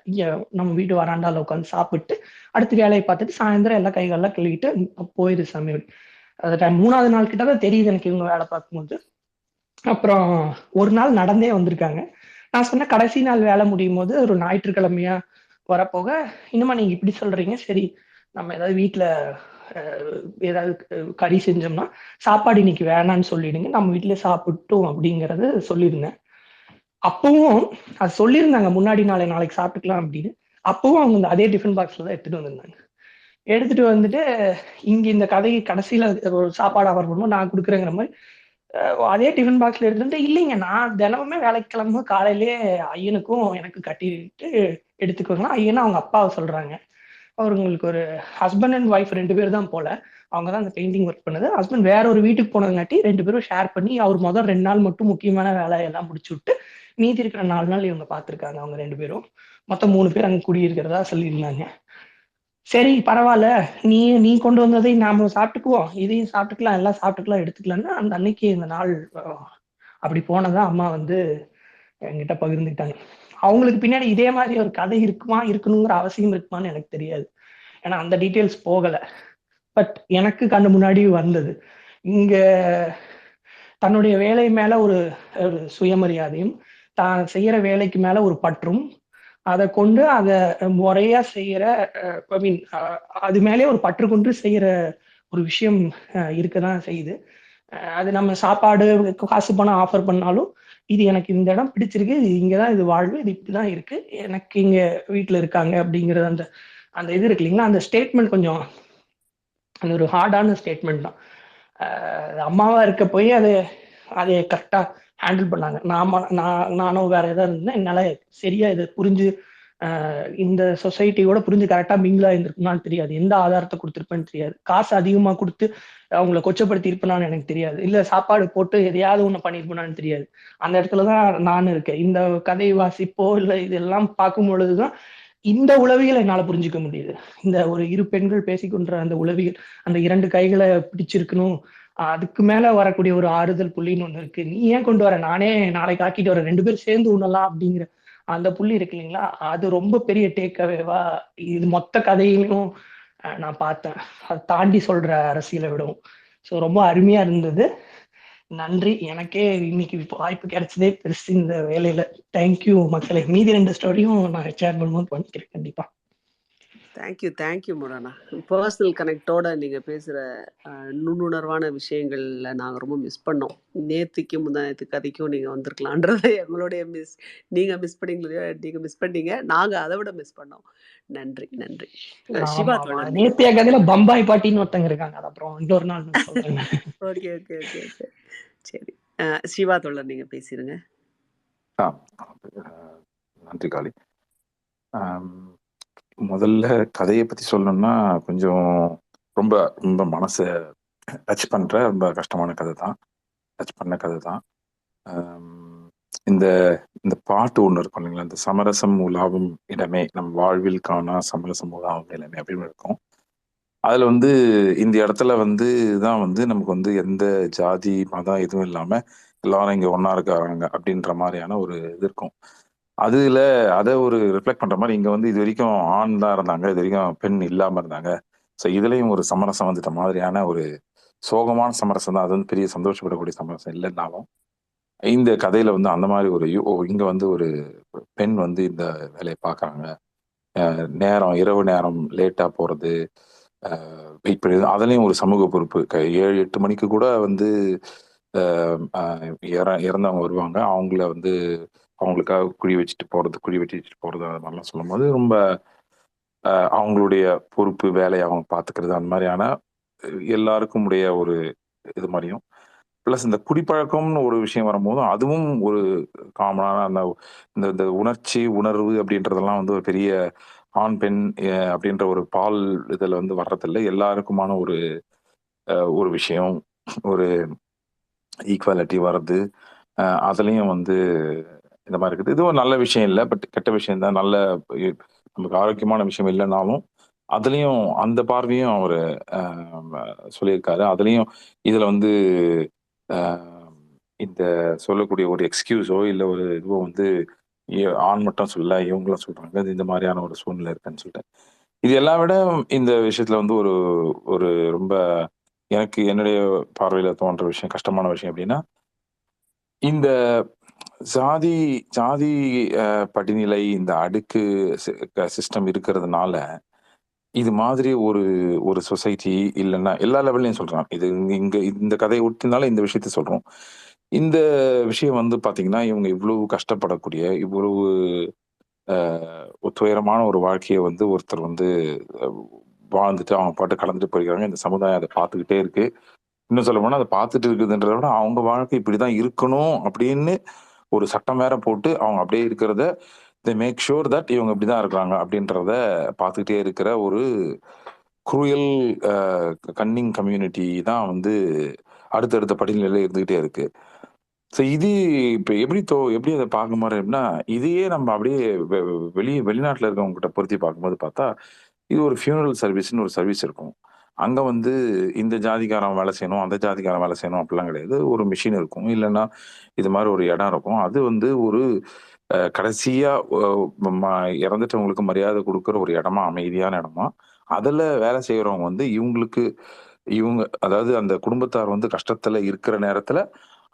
இங்க நம்ம வீட்டு வராண்டால உட்காந்து சாப்பிட்டு அடுத்து வேலையை பார்த்துட்டு சாயந்தரம் எல்லாம் கைகாலெல்லாம் கழுவிட்டு போயிரு சாமி. அது 3வது நாள் கிட்ட தான் தெரியுது எனக்கு இவங்க வேலை பார்க்கும்போது. அப்புறம் ஒரு நாள் நடந்தே வந்திருக்காங்க. நான் சொன்ன கடைசி நாள் வேலை முடியும் போது ஒரு ஞாயிற்றுக்கிழமையா வரப்போக, இன்னுமா நீங்க இப்படி சொல்றீங்க, சரி நம்ம ஏதாவது வீட்டுல ஏதாவது கறி செஞ்சோம்னா சாப்பாடு இன்னைக்கு வேணான்னு சொல்லிடுங்க, நம்ம வீட்டுல சாப்பிட்டோம் அப்படிங்கறது சொல்லியிருந்தேன். அப்பவும் அது சொல்லியிருந்தாங்க முன்னாடி நாளைக்கு சாப்பிட்டுக்கலாம் அப்படின்னு. அப்பவும் அவங்க அதே டிஃபன் பாக்ஸ்ல தான் எடுத்துட்டு வந்திருந்தாங்க. எடுத்துட்டு வந்துட்டு இங்க இந்த கதைக்கு கடைசியில ஒரு சாப்பாடு ஆஃபர் பண்ணுவோம் நான் கொடுக்குறேங்கிற மாதிரி அதே டிஃபன் பாக்ஸ்ல எடுத்துட்டு இல்லைங்க, நான் தினமுமே வேலைக்கு கிளம்பும்போது காலையிலேயே ஐயனுக்கும் எனக்கு கட்டிட்டு எடுத்துக்கோங்க. ஐயனா அவங்க அப்பாவை சொல்றாங்க. அவங்களுக்கு ஒரு ஹஸ்பண்ட் அண்ட் ஒய்ஃப் 2 பேர் தான் போல. அவங்க தான் அந்த பெயிண்டிங் ஒர்க் பண்ணது. ஹஸ்பண்ட் வேற ஒரு வீட்டுக்கு போனதுங்காட்டி 2 பேரும் ஷேர் பண்ணி அவர் முதல் 2 நாள் மட்டும் முக்கியமான வேலையெல்லாம் முடிச்சு விட்டு மீதி இருக்கிற 4 நாள் இவங்க பார்த்துருக்காங்க. அவங்க 2 பேரும் மொத்தம் 3 பேர் அங்க குடியிருக்கிறதா சொல்லியிருந்தாங்க. சரி பரவாயில்ல, நீ கொண்டு வந்ததை நாம சாப்பிட்டுக்குவோம், இதையும் சாப்பிட்டுக்கலாம், எல்லாம் சாப்பிட்டுக்கலாம் எடுத்துக்கலாம்னு அந்த அன்னைக்கு இந்த நாள் அப்படி போனதா அம்மா வந்து என்கிட்ட பகிர்ந்துக்கிட்டாங்க. அவங்களுக்கு பின்னாடி இதே மாதிரி ஒரு கதை இருக்கணுங்கிற அவசியம் இருக்குமான்னு எனக்கு தெரியாது. ஏன்னா அந்த டீட்டெயில்ஸ் போகல. பட் எனக்கு கண்ணு முன்னாடி வந்தது. இங்க தன்னுடைய வேலை மேல ஒரு சுயமரியாதையும், தான் செய்யற வேலைக்கு மேல ஒரு பற்றும், அதை கொண்டு அதை முறையா செய்யற ஐ மீன் அது மேலே ஒரு பற்று கொண்டு செய்யற ஒரு விஷயம் இருக்கதான் செய்யுது. அது நம்ம சாப்பாடு காசு பணம் ஆஃபர் பண்ணாலும் இது எனக்கு இந்த இடம் பிடிச்சிருக்கு, இது இங்கதான் இது வாழ்வு, இது இப்படிதான் இருக்கு, எனக்கு இங்க வீட்டுல இருக்காங்க அப்படிங்கறது அந்த அந்த இது இருக்கு இல்லைங்களா, அந்த ஸ்டேட்மெண்ட் கொஞ்சம் அந்த ஒரு ஹார்டான ஸ்டேட்மெண்ட் தான். அம்மாவா இருக்க போய் அதை கரெக்டா ஹேண்டில் பண்ணாங்க. நானும் வேற ஏதாவது இருந்தேன், என்னால சரியா இதை புரிஞ்சு இந்த சொசைட்டியோட புரிஞ்சு கரெக்டா மிங்கிளா இருந்திருக்குமான்னு தெரியாது. எந்த ஆதாரத்தை கொடுத்துருப்பேன்னு தெரியாது. காசு அதிகமா கொடுத்து அவங்கள கொச்சப்படுத்தி இருப்பேனான்னு எனக்கு தெரியாது. இல்ல சாப்பாடு போட்டு எதையாவது ஒண்ணு பண்ணிருப்பேனான்னு தெரியாது. அந்த இடத்துலதான் நான் இருக்கேன். இந்த கதை வாசிப்போ இல்ல இதெல்லாம் பார்க்கும் பொழுதுதான் இந்த உளவியல் என்னால புரிஞ்சுக்க முடியுது. இந்த ஒரு இரு பெண்கள் பேசிக்கொண்ட அந்த உளவியல், அந்த 2 கைகளை பிடிச்சிருக்கணும், அதுக்கு மேல வரக்கூடிய ஒரு ஆறுதல் புள்ளின்னு ஒண்ணு இருக்கு. நீ ஏன் கொண்டு வர, நானே நாளைக்கு ஆக்கிட்டு வரேன், 2 பேரும் சேர்ந்து உண்ணலாம் அப்படிங்கிற அந்த புள்ளி இருக்கு இல்லைங்களா, அது ரொம்ப பெரிய டேக் அவேவா இது மொத்த கதையிலும் நான் பார்த்தேன். அதை தாண்டி சொல்ற அரசியலை விடவும். ஸோ ரொம்ப அருமையா இருந்தது. நன்றி. எனக்கே இன்னைக்கு வாய்ப்பு கிடைச்சதே பெருசு இந்த வேலையில. தேங்க்யூ மக்களே. மீதி 2 ஸ்டோரியும் நான் ஷேர் பண்ணும்போது பண்ணிக்கிறேன் கண்டிப்பா. தேங்க்யூ முரணா. பர்சனல் கனெக்டோட நீங்க பேசுற நுண்ணுணர்வான விஷயங்கள்ல நாங்க ரொம்ப மிஸ் பண்ணோம். நேத்துக்கும் முந்தானத்து கதைக்கும் நீங்க வந்திருக்கலான்றதை எங்களுடைய நீங்க மிஸ் பண்ணீங்களோ, நீங்க மிஸ் பண்ணீங்க, நாங்க அதை விட மிஸ் பண்ணோம். நன்றி. சிவா தொடர். நேத்திய கதையில பம்பாய் பாட்டின்னு ஒருத்தங்க இருக்காங்க, அது அப்புறம் இன்னொரு நாள் சொல்றேன். ஓகே சரி. சிவா தொடர் நீங்க பேசிருங்க. நன்றி காளி. முதல்ல கதையை பத்தி சொல்லணும்னா கொஞ்சம் ரொம்ப ரொம்ப மனசை டச் பண்ற ரொம்ப கஷ்டமான கதை தான். டச் பண்ண கதை தான். இந்த இந்த பாட்டு ஒண்ணு இருக்கும் இல்லைங்களா? இந்த சமரசம் உலாவும் இடமே, நம் வாழ்வில் காணா சமரசம் உலாவும் இடமே அப்படின்னு இருக்கும். அதுல வந்து இந்த இடத்துல வந்து தான் வந்து நமக்கு வந்து எந்த ஜாதி, மதம் எதுவும் இல்லாம எல்லாரும் இங்க ஒண்ணா இருக்காங்க அப்படின்ற மாரியான ஒரு இது இருக்கும். அதுல அத ஒரு ரிஃப்ளெக்ட் பண்ற மாரி இங்க வந்து இதுவரைக்கும் ஆண் தான் இருந்தாங்க. இதுவரைக்கும் பெண் இல்லாம இருந்தாங்க. ஸோ இதுலயும் ஒரு சமரசம் வந்துட்ட மாதிரியான ஒரு சோகமான சமரசம் தான். அது வந்து பெரிய சந்தோஷப்படக்கூடிய சமரசம் இல்லன்னாலும், இந்த கதையில வந்து அந்த மாரி ஒரு இங்க வந்து ஒரு பெண் வந்து இந்த வேலைய பார்க்குறாங்க. நேரம் இரவு நேரம் லேட்டா போறது, வெயிட் பண்ணி அதுலயும் ஒரு சமூக பொறுப்பு. 7, 8 மணிக்கு கூட வந்து அ அ இறந்தவங்க வருவாங்க. அவங்கள வந்து அவங்களுக்காக குழி வச்சுட்டு போறது, குழி வெட்டி வச்சுட்டு போறது அது மாரிலாம் சொல்லும்போது, ரொம்ப அவங்களுடைய பொறுப்பு, வேலைய அவங்க பார்த்துக்கிறது அந்த மாரியான எல்லாருக்கும் உடைய ஒரு இது மாரியும். பிளஸ் இந்த குடிப்பழக்கம்னு ஒரு விஷயம் வரும்போது, அதுவும் ஒரு காமனான அந்த இந்த இந்த உணர்ச்சி, உணர்வு அப்படின்றதெல்லாம் வந்து ஒரு பெரிய ஆண், பெண் அப்படின்ற ஒரு பால் இதுல வந்து வர்றதில்ல. எல்லாருக்குமான ஒரு விஷயம். ஒரு ஈக்வாலிட்டி வர்றது. அதுலயும் வந்து இந்த மாரி இருக்குது. இது ஒரு நல்ல விஷயம் இல்ல. பட் கெட்ட விஷயம் தான். நல்ல இ நமக்கு ஆரோக்கியமான விஷயம் இல்லன்னாலும், அதுலயும் அந்த பார்வையும் அவரு அ ம சொல்லியிருக்காரு. அதுலயும் இதுல வந்து அ இந்த சொல்லக்கூடிய ஒரு எக்ஸ்கியூஸோ, இல்ல ஒரு இதுவோ வந்து ஆண் மட்டும் சொல்லல, இவங்களும் சொல்றாங்க. இது இந்த மாரியான ஒரு சூழ்நிலை இருக்குன்னு சொல்லிட்டு. இது எல்லா விட இந்த விஷயத்துல வந்து ஒரு ஒரு ரொம்ப எனக்கு என்னுடைய பார்வையில தோன்ற விஷயம், கஷ்டமான விஷயம் எப்படின்னா, இந்த ஜாதி ஜாதி படிநிலை, இந்த அடுக்கு சிஸ்டம் இருக்கிறதுனால, இது மாதிரி ஒரு ஒரு சொசைட்டி இல்லன்னா எல்லா லெவல்லயும் சொல்றேன். இது இங்க இங்க இந்த கதைய ஒட்டினால இந்த விஷயத்த சொல்றோம். இந்த விஷயம் வந்து பார்த்தீங்கன்னா, இவங்க இவ்வளவு கஷ்டப்படக்கூடிய, இவ்வளவு அ துயரமான ஒரு வாழ்க்கைய வந்து ஒருத்தர் வந்து அ வாழ்ந்துட்டு அவங்க பாட்டுக்கு கடந்துட்டு போயிருக்காங்க. இந்த சமுதாயம் அத பார்த்துக்கிட்டே இருக்கு. இன்னும் சொல்லப்போனா அத பார்த்துட்டு இருக்குதுன்றத விட, அவங்க வாழ்க்கை இப்படிதான் இருக்கணும் அப்படின்னு ஒரு சட்டம் வேற போட்டு, அவங்க அப்படியே இருக்கிறத மேக் ஷூர் தட் இவங்க இப்படிதான் இருக்கிறாங்க அப்படின்றத பார்த்துக்கிட்டே இருக்கிற ஒரு குரூயல் அ கன்னிங் கம்யூனிட்டி தான் வந்து அடுத்தடுத்த படிநிலையில இருந்துகிட்டே இருக்கு. இது இப்ப எப்படி அத பார்க்க மாரி அப்படின்னா, இதையே நம்ம அப்படியே வெ வெளிநாட்டுல இருக்கவங்ககிட்ட பொருத்தி பார்க்கும்போது பார்த்தா, இது ஒரு ஃப்யூனரல் சர்வீஸ்ன்னு ஒரு சர்வீஸ் இருக்கும். அங்க வந்து இந்த ஜாதிக்காரன் வேலை செய்யணும், அந்த ஜாதிக்காரன் வேலை செய்யணும் அப்படிலாம் கிடையாது. ஒரு மெஷின் இருக்கும். இல்லன்னா இது மாரி ஒரு இடம் இருக்கும். அது வந்து ஒரு கடைசியா ம இறந்துட்டவங்களுக்கு மரியாதை குடுக்குற ஒரு இடமா, அமைதியான இடமா, அதுல வேலை செய்றவங்க வந்து இவங்க அதாவது அந்த குடும்பத்தார் வந்து கஷ்டத்துல இருக்கிற நேரத்துல,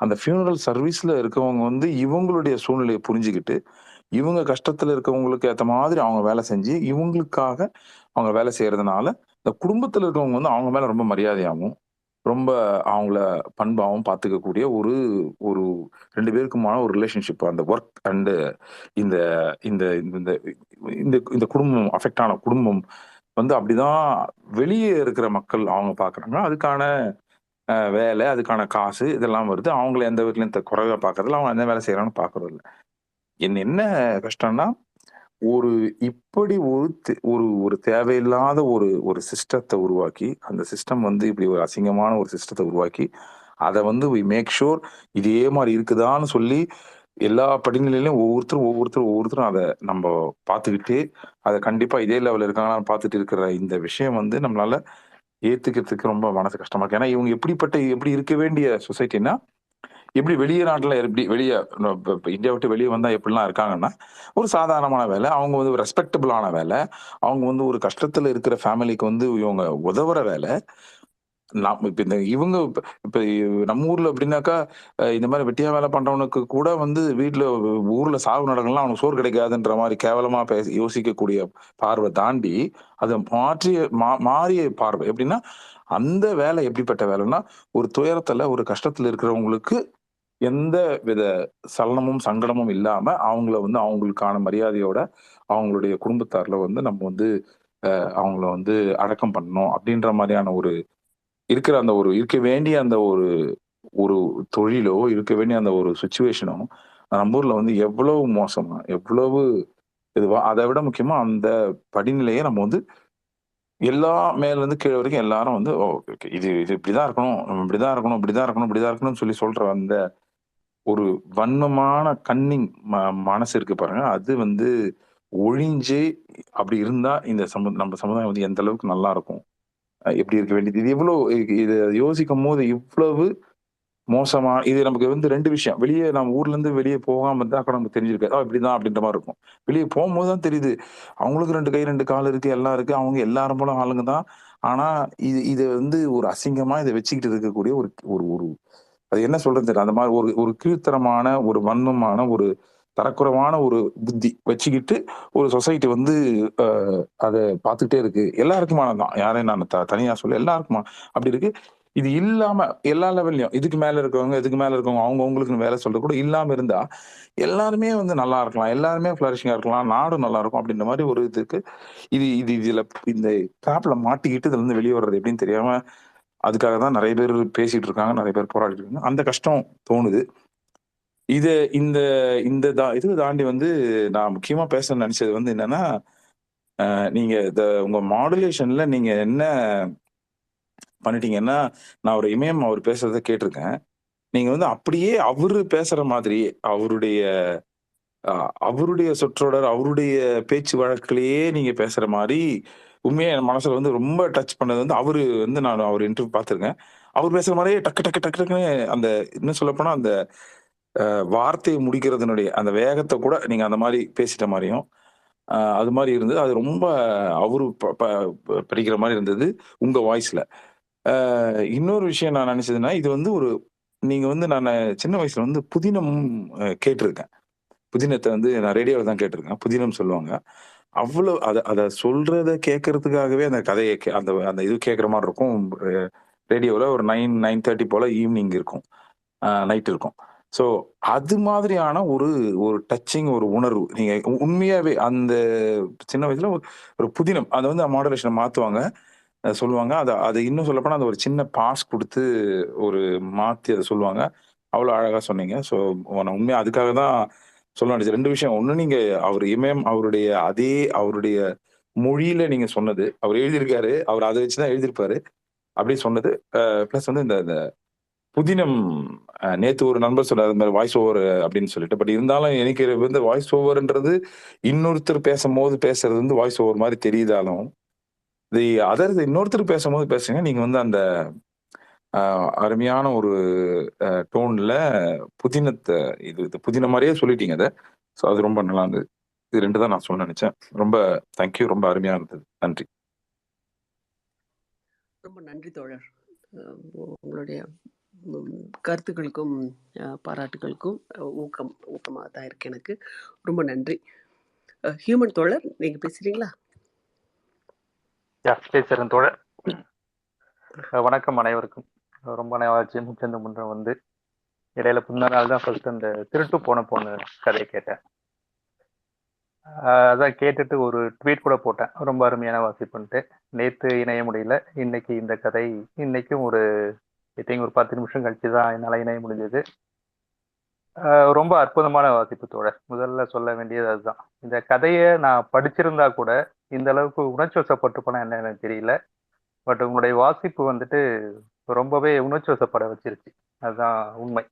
அந்த ஃப்யூனரல் சர்வீஸ்ல இருக்கவங்க வந்து இவங்களுடைய சூழ்நிலைய புரிஞ்சுகிட்டு, இவங்க கஷ்டத்துல இருக்கவங்களுக்கு ஏத்த மாதிரி அவங்க வேலை செஞ்சு, இவங்களுக்காக அவங்க வேலை செய்றதுனால, இந்த குடும்பத்துல இருக்கவங்க வந்து அவங்க மேல ரொம்ப மரியாதையாவும், ரொம்ப அவங்கள பண்பாவும் பார்த்துக்கக்கூடிய ஒரு ஒரு 2 பேருக்குமான ஒரு ரிலேஷன்ஷிப் அந்த வொர்க் அண்ட் இந்த இந்த இந்த இந்த இந்த குடும்பம் அஃபெக்ட் ஆன குடும்பம் வந்து அப்படிதான் வெளியே இருக்கிற மக்கள் அவங்க பார்க்குறாங்க. அதுக்கான வேலை, அதுக்கான காசு இதெல்லாம் வருது. அவங்கள எந்த விதத்திலயும் குறைவா பார்க்கறதில்ல. அவங்க என்ன வேலை செய்றாங்கன்னு பார்க்கறதில்ல. என்ன கஷ்டம்னா, ஒரு இப்படி ஒரு ஒரு தேவையில்லாத ஒரு ஒரு சிஸ்டத்த உருவாக்கி, அந்த சிஸ்டம் வந்து இப்படி ஒரு அசிங்கமான ஒரு சிஸ்டத்த உருவாக்கி, அத வந்து வி மேக் ஷூர் இதே மாரி இருக்குதான்னு சொல்லி, எல்லா படிநிலையிலும் ஒவ்வொருத்தரும் அத நம்ப பார்த்துக்கிட்டு, அத கண்டிப்பா இதே லெவல்ல இருக்காங்களான்னு பார்த்துட்டு இருக்கிற இந்த விஷயம் வந்து நம்மளால ஏத்துக்கிறதுக்கு ரொம்ப மனசு கஷ்டமா இருக்கு. ஏன்னா, இவங்க எப்படி இருக்க வேண்டிய சொசைட்டின்னா, எப்படி வெளிய நாட்டுல எப்படி வெளிய இப்ப இந்தியா விட்டு வெளிய வந்தா எப்படிலாம் இருக்காங்கன்னா, ஒரு சாதாரணமான வேலை. அவங்க வந்து ஒரு ரெஸ்பெக்டபிளான வேலை. அவங்க வந்து ஒரு கஷ்டத்துல இருக்கிற ஃபேமிலிக்கு வந்து இவங்க உதவுற வேலை. இப்ப இவங்க இப்ப நம்ம ஊர்ல எப்படின்னாக்கா, இந்த மாரி வெட்டியா வேலை பண்றவனுக்கு கூட வந்து வீட்ல ஊர்ல சாவு நடக்கலாம், அவனுக்கு சோறு கிடைக்காதுன்ற மாரி கேவலமா யோசிக்கக்கூடிய பார்வ தாண்டி, அத மாறிய பார்வை. எப்படின்னா, அந்த வேலை எப்படிப்பட்ட வேலைன்னா, ஒரு துயரத்துல, ஒரு கஷ்டத்துல இருக்கிறவங்களுக்கு எந்த வித சலனமும், சங்கடமும் இல்லாம, அவங்கள வந்து அவங்களுக்கான மரியாதையோட, அவங்களுடைய குடும்பத்தார்ல வந்து நம்ம வந்து அவங்கள வந்து அடக்கம் பண்ணணும். அப்படின்ற மாரியான ஒரு இருக்கிற அந்த ஒரு இருக்க வேண்டிய அந்த ஒரு ஒரு தொழிலோ, இருக்க வேண்டிய அந்த ஒரு சிச்சுவேஷனோ, நம்ம ஊர்ல வந்து எவ்வளவு மோசமா, எவ்வளவு இதுவா அத விட முக்கியமா அந்த படிநிலைய நம்ம வந்து எல்லா மேல இருந்து கீழ வரைக்கும் எல்லாரும் வந்து, ஓ! ஓகே. இது இது இப்படிதான் இருக்கணும். நம்ம இப்படிதான் இருக்கணும், இப்படிதான் இருக்கணும், இப்படிதான் இருக்கணும்னு சொல்லி சொல்ற அந்த ஒரு வன்மமான கன்னிங் மனசு இருக்கு பாருங்க, அது வந்து ஒழிஞ்சு அப்படி இருந்தா நம்ம சமுதாயம் வந்து எந்த அளவுக்கு நல்லா இருக்கும், எப்படி இருக்க வேண்டியது, இது எவ்வளோ இத யோசிக்கும்போது இவ்வளவு மோசமா இது நமக்கு வந்து 2 விஷயம். வெளிய நம்ம ஊர்ல இருந்து வெளிய போகாம இருந்தா கூட நமக்கு தெரிஞ்சிருக்காது. இப்படிதான் அப்படின்ற மாரி இருக்கும். வெளிய போம்போது தான் தெரியுது. அவங்களுக்கு 2 கை 2 கால் இருக்கு, எல்லாம் இருக்கு. அவங்க எல்லாரும் போல ஆளுங்க தான். ஆனா இத வந்து ஒரு அசிங்கமா இத வச்சுக்கிட்டு இருக்கக்கூடிய ஒரு ஒரு ஒரு அது என்ன சொல்றதுன்னு தெரியல. அந்த மாரி ஒரு ஒரு கீழ்த்தரமான, ஒரு வன்மமான, ஒரு தரக்குறைவான ஒரு புத்தி வச்சுக்கிட்டு ஒரு சொசைட்டி வந்து அ அத பார்த்துக்கிட்டே இருக்கு. எல்லாருக்குமானது தான். யாரையும் நான் தனியா சொல்லல. எல்லாருக்குமா அப்படி இருக்கு. இது இல்லாம எல்லா லெவல்லயும் இதுக்கு மேல இருக்கவங்க, இதுக்கு மேல இருக்கவங்க அவங்கவங்களுக்குன்னு வேலை சொல்றது கூட இல்லாம இருந்தா, எல்லாருமே வந்து நல்லா இருக்கலாம். எல்லாருமே ஃப்ளரிஷிங்கா இருக்கலாம். நாடும் நல்லா இருக்கும் அப்படின்ற மாரி ஒரு இது இருக்கு. இதுல இந்த ட்ராப்ல மாட்டிக்கிட்டு இதுல இருந்து வெளிய வர்றது எப்படின்னு தெரியாம, அதுக்காக தான் நெறைய பேர் பேசிட்டு இருக்காங்க. நெறைய பேர் போராடிட்டு இருக்காங்க. அந்த கஷ்டம் தோணுது. இது இந்த இந்த இது தாண்டி வந்து நான் முக்கியமா பேச நெனச்சது வந்து என்னன்னா, நீங்க உங்க மாடுலேஷன்ல நீங்க என்ன பண்ணிட்டீங்கன்னா, நான் ஒரு இமயம் அவர் பேசுறத கேட்டுருக்கேன். நீங்க வந்து அப்படியே அவரு பேசுற மாதிரியே, அ அவருடைய சொற்றொடர், அவருடைய பேச்சு வழக்குலயே நீங்க பேசுற மாரி, உண்மையா என் மனசுல வந்து ரொம்ப டச் பண்ணது வந்து நான் அவர் இன்டர்வியூ பார்த்துருக்கேன். அவர் பேசுற மாரியே டக்கு டக்கு டக்கு டக்குன்னு அந்த இன்னும் சொல்லப்போனா அந்த வார்த்தைய முடிக்கிறதனுடைய அந்த வேகத்த கூட நீங்க அந்த மாரி பேசிட்ட மாரியும், அது மாரி இருந்தது. அது ரொம்ப அவரு ப ப படிக்கிற மாரி இருந்தது, உங்க வாய்ஸ்ல. இன்னொரு விஷயம் நான் நினைச்சதுன்னா, இது வந்து நீங்க வந்து நானு சின்ன வயசுல வந்து புதினம் கேட்டுருக்கேன். புதினத்த வந்து நான் ரேடியோல தான் கேட்டுருக்கேன். புதினம் சொல்லுவாங்க. அவ்வளோ அத அத சொல்றத கேட்கறதுக்காகவே அந்த கதைய அந்த அந்த இது கேட்கிற மாரி இருக்கும். ரேடியோல ஒரு 9:30 போல ஈவ்னிங் இருக்கும். நைட் இருக்கும். ஸோ அது மாதிரியான ஒரு ஒரு டச்சிங் ஒரு உணர்வு. நீங்க உண்மையாவே அந்த சின்ன வயசுல ஒரு புதினம். அத வந்து மாடுலேஷன மாத்துவாங்க. சொல்லுவாங்க. அது இன்னும் சொல்லப்போனா அந்த ஒரு சின்ன பாஸ் குடுத்து ஒரு மாத்தி அத சொல்லுவாங்க. அவ்வளோ அழகா சொன்னீங்க. ஸோ நான் உண்மையா அதுக்காக தான் சொல்ல நெனச்சேன். 2 விஷயம். ஒண்ணு நீங்க இமயம் அவருடைய மொழியில நீங்க சொன்னது. அவர் எழுதியிருக்காரு. அவர் அத வச்சு தான் எழுதியிருப்பாரு. அப்படி சொன்னது. பிளஸ் வந்து இந்த இந்த புதினம் நேத்து ஒரு நண்பர் சொன்னாரு. இந்த மாரி வாய்ஸ் ஓவர் அப்படின்னு சொல்லிட்டு. பட் இருந்தாலும் எனக்கு வந்து வாய்ஸ் ஓவர்ன்றது இன்னொருத்தர் பேசும்போது பேசுறது வந்து வாய்ஸ் ஓவர் மாரி தெரியுதாலும், தி இன்னொருத்தர் பேசும்போது பேசுங்க. நீங்க வந்து அந்த அ அருமையான ஒரு டோன்ல புதினத்த இது புதினம் மாரியே சொல்லிட்டீங்க அத. ஸோ அது ரொம்ப நல்லா இருந்தது. இது 2 தான் நான் சொல்ல நெனச்சேன். ரொம்ப தேங்க் யூ. ரொம்ப அருமையா இருந்தது. நன்றி. ரொம்ப நன்றி தோழர். உங்களுடைய கருத்துக்களுக்கும், பாராட்டுக்களுக்கும் ஊக்கமா தான் இருக்கு எனக்கு. ரொம்ப நன்றி. ஹியூமன் தோழர், நீங்க பேசுறீங்களா? பேசுறேன் தோழர். வணக்கம் அனைவருக்கும். ரொம்ப நாளாச்சு முச்சந்த முன்றம் வந்து இடையில முந்தா நாள் தான் ஃபர்ஸ்ட் அந்த திருட்டு போன பொண்ணு கதையை கேட்டேன். அதான் கேட்டுட்டு ஒரு ட்வீட் கூட போட்டேன். ரொம்ப அருமையான வாசிப்புன்ட்டு. நேத்து இணைய முடியல. இன்னைக்கு இந்த கதை இன்னைக்கும் ஒரு ஐ திங்க் ஒரு 10 நிமிஷம் கழிச்சு தான் என்னால் இணைய முடிஞ்சது. ரொம்ப அற்புதமான வாசிப்பு தோழர். முதல்ல சொல்ல வேண்டியது அதுதான். இந்த கதையை நான் படிச்சிருந்தா கூட இந்த அளவுக்கு உணர்ச்சி வசப்பட்டிருப்பேனா என்ன எனக்கு தெரியல. பட் உங்களுடைய வாசிப்பு வந்துட்டு ரொம்பவே உணர்ச்சி வசப்பட வச்சிருச்சு. அதுதான் உண்மை.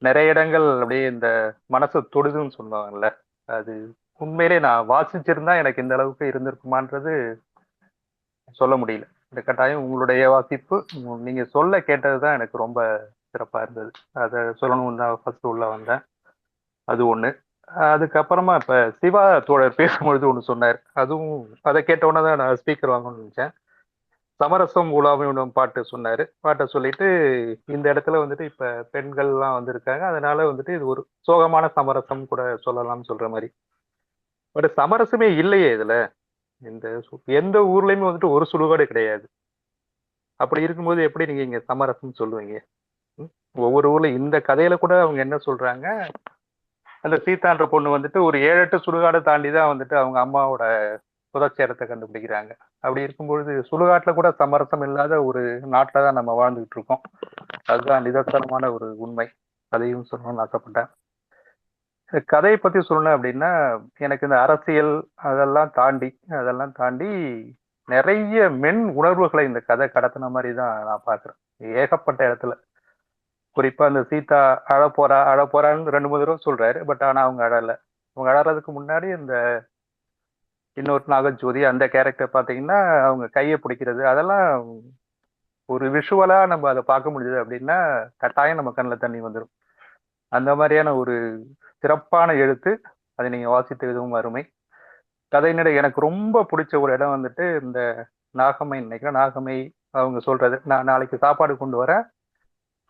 நிறைய இடங்கள் அப்படியே இந்த மனசை தொடுதுன்னு சொல்லுவாங்கல்ல, அது உண்மையிலே நான் வாசிச்சிருந்தா எனக்கு இந்த அளவுக்கு இருந்திருக்குமான்றது சொல்ல முடியல. இந்த கட்டாயம் உங்களுடைய வாசிப்பு நீங்க சொல்ல கேட்டதுதான் எனக்கு ரொம்ப சிறப்பா இருந்தது. அதை சொல்லணும்னு தான் ஃபர்ஸ்ட் உள்ள வந்தேன். அது ஒண்ணு. அதுக்கப்புறமா இப்ப சிவா தோழர் பேசும்பொழுது ஒண்ணு சொன்னார். அதுவும் அதை கேட்டவுடனே தான் நான் ஸ்பீக்கர் வாங்கணும்னு நினைச்சேன். சமரசம் உலாவினும் பாட்டு சொன்னாரு. பாட்டை சொல்லிட்டு இந்த இடத்துல வந்துட்டு இப்ப பெண்கள்லாம் வந்திருக்காங்க. அதனால வந்துட்டு இது ஒரு சோகமான சமரசம் கூட சொல்லலாம்னு சொல்ற மாதிரி. பட் சமரசமே இல்லையே இதுல. எந்த ஊர்லயுமே வந்துட்டு ஒரு சுடுகாடு கிடையாது. அப்படி இருக்கும்போது எப்படி நீங்க இங்க சமரசம் சொல்லுவீங்க? ஒவ்வொரு ஊர்ல இந்த கதையில கூட அவங்க என்ன சொல்றாங்க, அந்த சீதான்ற பொண்ணு வந்துட்டு ஒரு 7-8 சுடுகாடு தாண்டி தான் வந்துட்டு அவங்க அம்மாவோட புதைச்சேரத்தை கண்டுபிடிக்கிறாங்க. அப்படி இருக்கும்பொழுது சுடுகாட்டுல கூட சமரசம் இல்லாத ஒரு நாட்டில தான் நம்ம வாழ்ந்துகிட்டு இருக்கோம். அதுதான் நிதர்சனமான ஒரு உண்மை. அதையும் சொல்லணும்னு ஆசைப்பட்டேன். கதையை பத்தி சொல்லணும் அப்படின்னா, எனக்கு இந்த அரசியல் அதெல்லாம் தாண்டி நிறைய மென் உணர்வுகளை இந்த கதை கடத்தின மாதிரி தான் நான் பார்க்குறேன். ஏகப்பட்ட இடத்துல குறிப்பா அந்த சீதா அழ போறான்னு 2-3 தடவை சொல்றாரு. பட் ஆனா அவங்க அழல. அவங்க அழறதுக்கு முன்னாடி இந்த இன்னொரு நாகஜோதி அந்த கேரக்டர் பாத்தீங்கன்னா அவங்க கையை பிடிக்கிறது அதெல்லாம் ஒரு விஷுவலா நம்ம அதை பார்க்க முடியுது அப்படின்னா கட்டாயம் நம்ம கண்ணில் தண்ணி வந்துடும். அந்த மாதிரியான ஒரு சிறப்பான எழுத்து. அதை நீங்க வாசித்த விதமும் அருமை. கதையினடை எனக்கு ரொம்ப பிடிச்ச ஒரு இடம் வந்துட்டு இந்த நாகம்மை நினைக்கிறேன். நாகம்மை அவங்க சொல்றது, நான் நாளைக்கு சாப்பாடு கொண்டு வரேன்,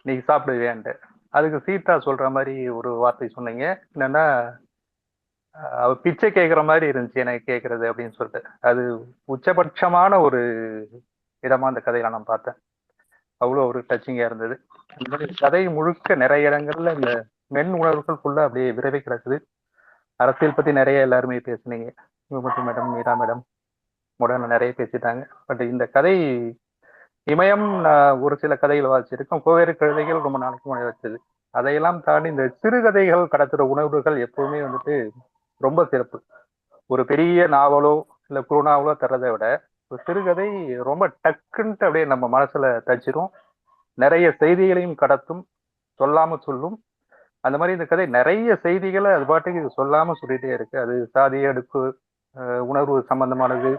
நீ சாப்பிடுவேன்ட்டு. அதுக்கு சீதா சொல்ற மாதிரி ஒரு வார்த்தை சொன்னீங்க. என்னன்னா அவ பிச்சை கேட்குற மாதிரி இருந்துச்சு எனக்கு கேட்கறது அப்படின்னு சொல்லிட்டு. அது உச்சபட்சமான ஒரு இடமா அந்த கதையில நான் பார்த்தேன். அவ்வளோ ஒரு டச்சிங்கா இருந்தது. இந்த மாதிரி கதை முழுக்க நிறைய இடங்கள்ல இந்த மென் உணர்வுகள் ஃபுல்லா அப்படியே விரைவி கிடக்குது. அரசியல் பத்தி நிறைய எல்லாருமே பேசுனீங்க. விமர்சி மேடம், மீரா மேடம், உடனே நிறைய பேசிட்டாங்க. பட் இந்த கதை இமயம் ஒரு சில கதைகள் வாசிச்சிருக்கோம். கோவேறு கழுதைகள் ரொம்ப நாளைக்கு முன்னாடி வச்சது. அதையெல்லாம் தாண்டி இந்த சிறுகதைகள் கடத்துற உணர்வுகள் எப்பவுமே வந்துட்டு ரொம்ப சிறப்பு. ஒரு பெரிய நாவலோ இல்ல குறுநாவலோ தர்றதை விட ஒரு சிறுகதை ரொம்ப டக்குன்ட்டு அப்படியே நம்ம மனசுல தச்சிரும். நிறைய செய்திகளையும் கடத்தும், சொல்லாம சொல்லும். அந்த மாதிரி இந்த கதை நிறைய செய்திகளை அது பாட்டுக்கு சொல்லாம சொல்லிட்டே இருக்கு. அது சாதி அடுப்பு, உணர்வு சம்பந்தமானது,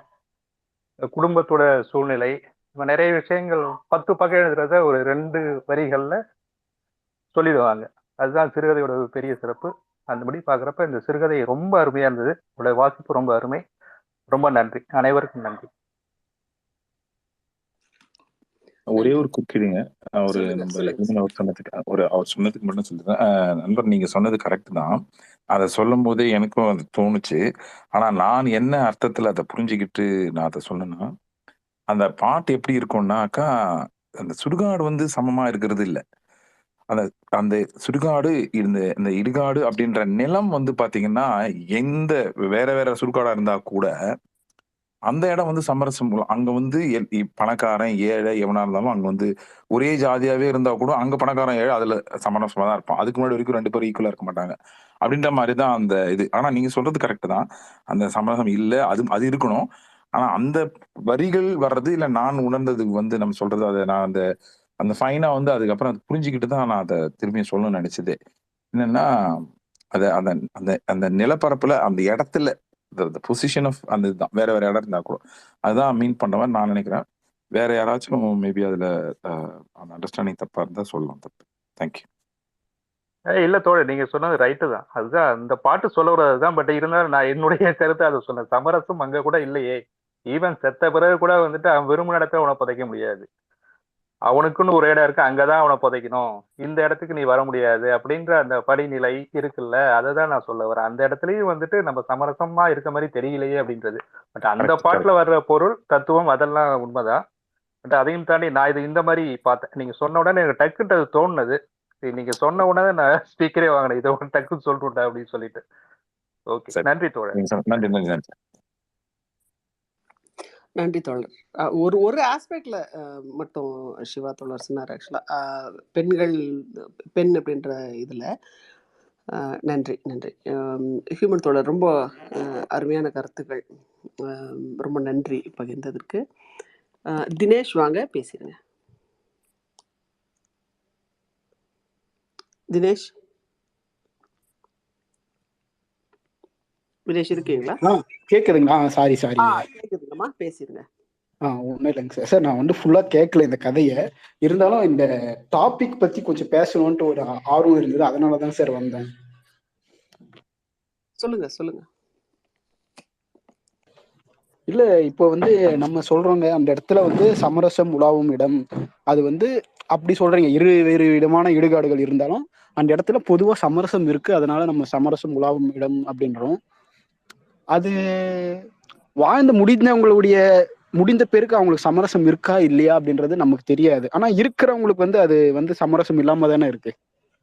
குடும்பத்தோட சூழ்நிலை, நிறைய விஷயங்கள் 10 பக்கம் எழுதுறத ஒரு 2 வரிகள்ல சொல்லிடுவாங்க. அதுதான் சிறுகதையோட பெரிய சிறப்பு. அந்தபடி பாக்குறப்ப இந்த சிறுகதை ரொம்ப அருமையா இருந்தது. உங்களுடைய வாசிப்பு ரொம்ப அருமை. ரொம்ப நன்றி. அனைவருக்கும் நன்றி. ஒரே ஒரு குறுக்கிடுங்க. அவரு நம்ம அவர் சொன்னதுக்கு மட்டும் சொல்லிடுறேன். நண்பர் நீங்க சொன்னது கரெக்ட் தான். அதை சொல்லும் போதே எனக்கும் அது தோணுச்சு. ஆனா நான் என்ன அர்த்தத்துல அதை புரிஞ்சுக்கிட்டு நான் அதை சொன்னேன்னா, அந்த பாட்டு எப்படி இருக்கும்னாக்கா, அந்த சுடுகாடு வந்து சமமா இருக்கிறது இல்ல. அந்த அந்த சுடுகாடு இந்த இடுகாடு அப்படின்ற நிலம் வந்து பாத்தீங்கன்னா, எந்த வேற வேற சுடுகாடா இருந்தா கூட அந்த இடம் வந்து சமரசம் அங்க வந்து பணக்காரன், ஏழை எவனா இருந்தாலும் அங்க வந்து ஒரே ஜாதியாவே இருந்தா கூட அங்க பணக்காரன், ஏழை அதுல சமரசமா தான் இருப்பான். அதுக்கு முன்னாடி வரைக்கும் 2 பேரும் ஈக்குவலா இருக்க மாட்டாங்க. அப்படின்ற மாரி தான் அந்த இது. ஆனா நீங்க சொல்றது கரெக்ட் தான். அந்த சமரசம் இல்ல. அது இருக்கணும். ஆனா அந்த வரிகள் வர்றது இல்ல நான் உணர்ந்தது வந்து நம்ம சொல்றது அத நான் அந்த அந்த ஃபைனா வந்து அதுக்கப்புறம் அத புரிஞ்சுக்கிட்டு தான் நான் அத திரும்பியும் சொல்லணும்னு நெனச்சதே. என்னன்னா, அத அந்த அந்த அந்த நிலப்பரப்புல அந்த இடத்துல பொசிஷன் ஆஃப் அந்த இதுதான். வேற வேற இடம் இருந்தா கூட. அதுதான் மீன் பண்ற மாரி நான் நினைக்கிறேன். வேற யாராச்சும் மேபி அதுல அந்த அண்டர்ஸ்டாண்டிங் தப்பா இருந்தா சொல்லலாம். தப்பு. Thank you. இல்ல தோழர், நீங்க சொன்னது ரைட்டு தான். அதுதான் அந்த பாட்டு சொல்ல வர்றதுதான். பட் இருந்தாலும் நான் என்னுடைய கருத்தை அதை சொன்னேன். சமரசம் அங்க கூட இல்லையே. ஈவன் செத்த பிறகு கூட வந்துட்டு அவன் விரும்பின இடத்துல அவனை புதைக்க முடியாது. அவனுக்குன்னு ஒரு இடம் இருக்கு, அங்கதான் அவனை புதைக்கணும். இந்த இடத்துக்கு நீ வர முடியாது அப்படின்ற அந்த படிநிலை இருக்குல்ல, அததான் நான் சொல்ல வரேன். அந்த இடத்துலயும் வந்துட்டு நம்ம சமரசமா இருக்க மாதிரி தெரியலையே அப்படின்றது. பட் அந்த பாட்டுல வர்ற பொருள் தத்துவம் அதெல்லாம் உண்மைதான். பட் அதையும் தாண்டி நான் இது இந்த மாதிரி பார்த்தேன். நீங்க சொன்ன உடனே எனக்கு டக்குன்ட்டு அது தோணுனது. நீங்க சொன்ன உடனே நான் ஸ்பீக்கரே வாங்கினேன், இதை ஒரு டக்குன்னு சொல்லிட்டேன் அப்படின்னு சொல்லிட்டு. ஓகே, நன்றி தோழர். நன்றி நன்றி நன்றி. நன்றி தோழர். ஒரு ஆஸ்பெக்ட்ல மட்டும் சிவா தோழர் சொன்னார். ஆக்சுவலா பெண் அப்படின்ற இதுல நன்றி நன்றி. ஹியூமன் தோழர் ரொம்ப அருமையான கருத்துக்கள். ரொம்ப நன்றி பகிர்ந்ததற்கு. தினேஷ் வாங்க பேசிடுங்க. தினேஷ் இருக்கீங்களா? கேக்குதுங்களா? சாரி கேக்குதுங்கம்மா, பேசிடுங்க. ஒன்றும் இல்லைங்க சார். நான் வந்து ஃபுல்லா கேட்கல இந்த கதையை. இருந்தாலும் இந்த டாபிக் பத்தி கொஞ்சம் பேசணும்ட்டு ஒரு ஆர்வம் இருந்தது. அதனாலதான் சார் வந்தேன். சொல்லுங்க. இல்ல, இப்போ வந்து நம்ம சொல்றோங்க அந்த இடத்துல வந்து சமரசம் உலாவும் இடம். அது வந்து அப்படி சொல்றீங்க. வேறு விதமான இடுகாடுகள் இருந்தாலும் அந்த இடத்துல பொதுவா சமரசம் இருக்கு. அதனால நம்ம சமரசம் உலாவும் இடம் அப்படின்றோம். அது வாழ்ந்து முடிந்த பேருக்கு அவங்களுக்கு சமரசம் இருக்கா இல்லையா அப்படின்றது நமக்கு தெரியாது. ஆனா இருக்கிறவங்களுக்கு வந்து அது வந்து சமரசம் இல்லாம தானே இருக்கு.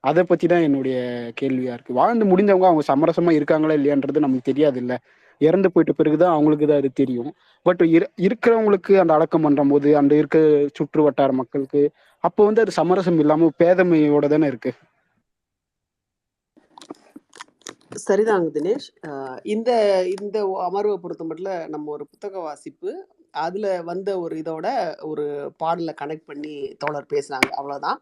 அதை பத்தி தான் என்னுடைய கேள்வியா இருக்கு. வாழ்ந்து முடிந்தவங்க அவங்க சமரசமா இருக்காங்களா இல்லையான்றது நமக்கு தெரியாது இல்ல. இறந்து போயிட்ட பிறகுதான் அவங்களுக்கு தான் அது தெரியும். பட் இருக்கிறவங்களுக்கு அந்த அடக்கம் பண்றும் போது அந்த இருக்க சுற்று வட்டார மக்களுக்கு அப்போ வந்து அது சமரசம் இல்லாம பேதமையோட தானே இருக்கு. சரிதாங்க தினேஷ். இந்த இந்த அமர்வை பொறுத்த மட்டும் நம்ம ஒரு புத்தக வாசிப்பு அதுல வந்த ஒரு இதோட ஒரு பாடலை கனெக்ட் பண்ணி தோழர் பேசுனாங்க, அவ்வளவுதான்.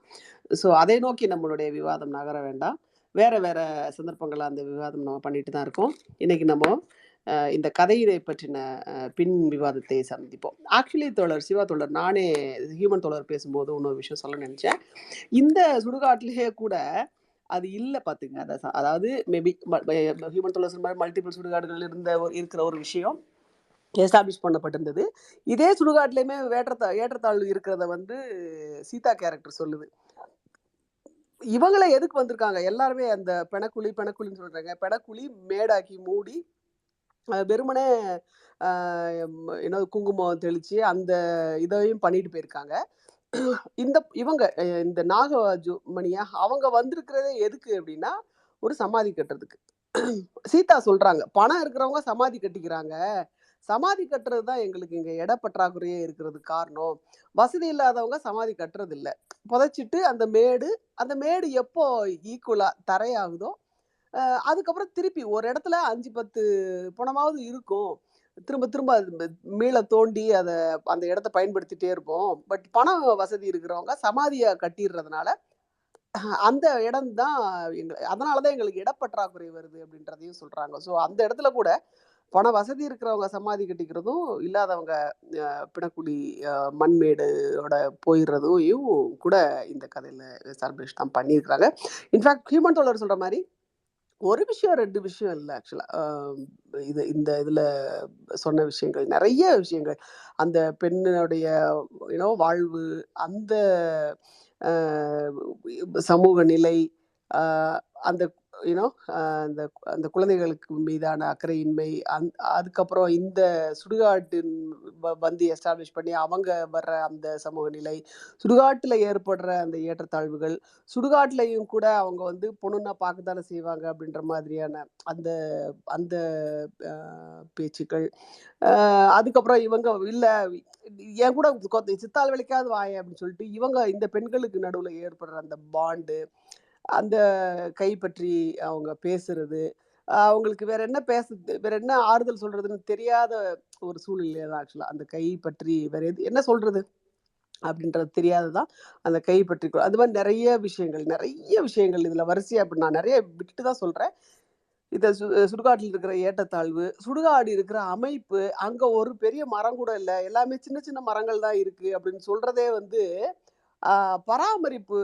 ஸோ அதை நோக்கி நம்மளுடைய விவாதம் நகர வேண்டாம். வேற வேற சந்தர்ப்பங்கள்ல அந்த விவாதம் நம்ம பண்ணிட்டு தான் இருக்கோம். இன்னைக்கு நம்ம இந்த கதையை பற்றின பின் விவாதத்தை சந்திப்போம். ஆக்சுவலி தோழர் சிவா தோழர், நானே ஹியூமன் தோழர் பேசும்போது இன்னொரு விஷயம் சொல்ல நினைச்சேன். இந்த சுடுகாட்டிலேயே கூட அது இல்லை பார்த்துங்க. அதாவது மேபி ஹியூமன் தோழர் மாதிரி மல்டிபிள் சுடுகாடுகள் இருக்கிற ஒரு விஷயம் எஸ்டாப்ளிஷ் பண்ணப்பட்டிருந்தது. இதே சுடுகாட்டிலையுமே ஏற்றத்தாழ்வு இருக்கிறத வந்து சீதா கேரக்டர் சொல்லுது. இவங்கள எதுக்கு வந்திருக்காங்க எல்லாருமே? அந்த பெணக்குழின்னு சொல்றாங்க. பெணக்குழி மேடாக்கி மூடி வெறுமனே குங்குமம் தெளிச்சு அந்த இதையும் பண்ணிட்டு போயிருக்காங்க. இவங்க இந்த நாகமணியா அவங்க வந்திருக்கிறதே எதுக்கு அப்படின்னா ஒரு சமாதி கட்டுறதுக்கு. சீதா சொல்றாங்க, பணம் இருக்கிறவங்க சமாதி கட்டிக்கிறாங்க, சமாதி கட்டுறது தான் எங்களுக்கு இங்க இட பற்றாக்குறையே இருக்கிறது காரணம். வசதி இல்லாதவங்க சமாதி கட்டுறது இல்லை, புதைச்சிட்டு அந்த மேடு எப்போ ஈக்குவலா தரையாகுதோ அதுக்கப்புறம் திருப்பி ஒரு இடத்துல 5-10 பணமாவது இருக்கும், திரும்ப திரும்ப மீள தோண்டி அந்த இடத்த பயன்படுத்திட்டே இருப்போம். பட் பணம் வசதி இருக்கிறவங்க சமாதியை கட்டிடுறதுனால அந்த இடம் தான் அதனாலதான் எங்களுக்கு இடப்பற்றாக்குறை வருது அப்படின்றதையும் சொல்றாங்க. ஸோ அந்த இடத்துல கூட பண வசதி இருக்கிறவங்க சமாதி கட்டிக்கிறதும், இல்லாதவங்க பிணக்குழி மண்மேடோட போயிடுறதையும் கூட இந்த கதையில எஸ்டாப்ளிஷ் தான் பண்ணியிருக்கிறாங்க. இன்ஃபேக்ட் ஹியூமன் தோழர் சொல்ற மாதிரி ஒரு விஷயம் 2 விஷயம் இல்லை. ஆக்சுவலா இந்த இதுல சொன்ன விஷயங்கள் நிறைய விஷயங்கள், அந்த பெண்ணுடைய வாழ்வு, அந்த சமூக நிலை, அந்த அந்த அந்த குழந்தைகளுக்கு மீதான அக்கறையின்மை, அதுக்கப்புறம் இந்த சுடுகாட்டின் வந்து எஸ்டாப்ளிஷ் பண்ணி அவங்க வர்ற அந்த சமூக நிலை, சுடுகாட்டுல ஏற்படுற அந்த ஏற்றத்தாழ்வுகள், சுடுகாட்டுலையும் கூட அவங்க வந்து பொண்ணுன்னா பார்க்கத்தானே செய்வாங்க அப்படின்ற மாதிரியான அந்த அந்த பேச்சுக்கள். அதுக்கப்புறம் இவங்க இல்லை என் கூட சித்தாள் வேலைக்காவது வாய அப்படின்னு சொல்லிட்டு இவங்க இந்த பெண்களுக்கு நடுவுல ஏற்படுற அந்த பாண்டு, அந்த கைப்பற்றி அவங்க பேசுறது, அவங்களுக்கு வேற என்ன ஆறுதல் சொல்றதுன்னு தெரியாத ஒரு சூழ்நிலை தான். ஆக்சுவலா அந்த கை பற்றி வேற என்ன சொல்றது அப்படின்றது தெரியாததான் அந்த கை பற்றி. அது மாதிரி நிறைய விஷயங்கள் இதுல வரிசையா அப்படி நான் நிறைய விட்டு தான் சொல்றேன். இந்த சுடுகாட்டில் இருக்கிற ஏற்றத்தாழ்வு, சுடுகாடு இருக்கிற அமைப்பு, அங்க ஒரு பெரிய மரம் கூட இல்லை, எல்லாமே சின்ன சின்ன மரங்கள் தான் இருக்கு அப்படின்னு சொல்றதே வந்து பராமரிப்பு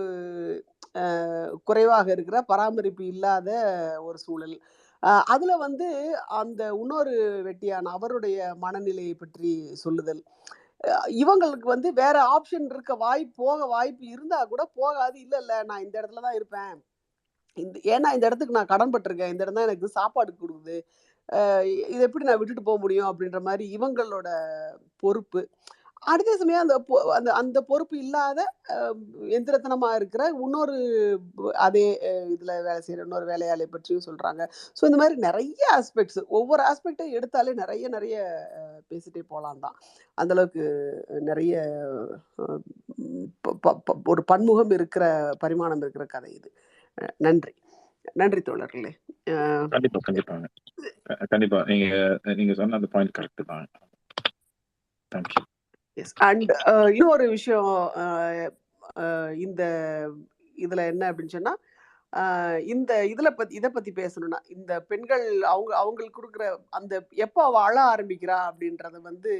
குறைவாக இருக்கிற, பராமரிப்பு இல்லாத ஒரு சூழல். அதுல வந்து அந்த இன்னொரு வெட்டியான அவருடைய மனநிலையை பற்றி சொல்லுதல். இவங்களுக்கு வந்து வேற ஆப்ஷன் போக வாய்ப்பு இருந்தா கூட போகாது. இல்ல நான் இந்த இடத்துல தான் இருப்பேன், ஏன்னா இந்த இடத்துக்கு நான் கடன் பட்டிருக்கேன், இந்த இடம் தான் எனக்கு சாப்பாடு கொடுக்குது, இதை எப்படி நான் விட்டுட்டு போக முடியும் அப்படின்ற மாதிரி இவங்களோட பொறுப்பு. அதே சமயம் அந்த அந்த பொறுப்பு இல்லாத எந்திரத்தனமா இருக்கிற இன்னொரு அதே இதுல வேலை செய்யற இன்னொரு வேலையாளை பற்றியும் சொல்றாங்க. ஸோ இந்த மாதிரி நிறைய ஆஸ்பெக்ட்ஸ், ஒவ்வொரு ஆஸ்பெக்டையும் எடுத்தாலே நிறைய பேசிட்டே போலாம் தான். அந்த அளவுக்கு நிறைய ஒரு பன்முகம் இருக்கிற பரிமாணம் இருக்கிற கதை இது. நன்றி தோழர்களே. கண்டிப்பா நீங்க சொன்ன அந்த பாயிண்ட் கரெக்ட் தான். தேங்க்யூ. எஸ். அண்ட் இன்னொரு விஷயம் இந்த இதுல என்ன அப்படின்னு சொன்னா, இந்த இதை பத்தி பேசணும்னா, இந்த பெண்கள் அவங்களுக்கு கொடுக்குற அந்த எப்போ அவ அழ ஆரம்பிக்கிறா அப்படின்றத வந்து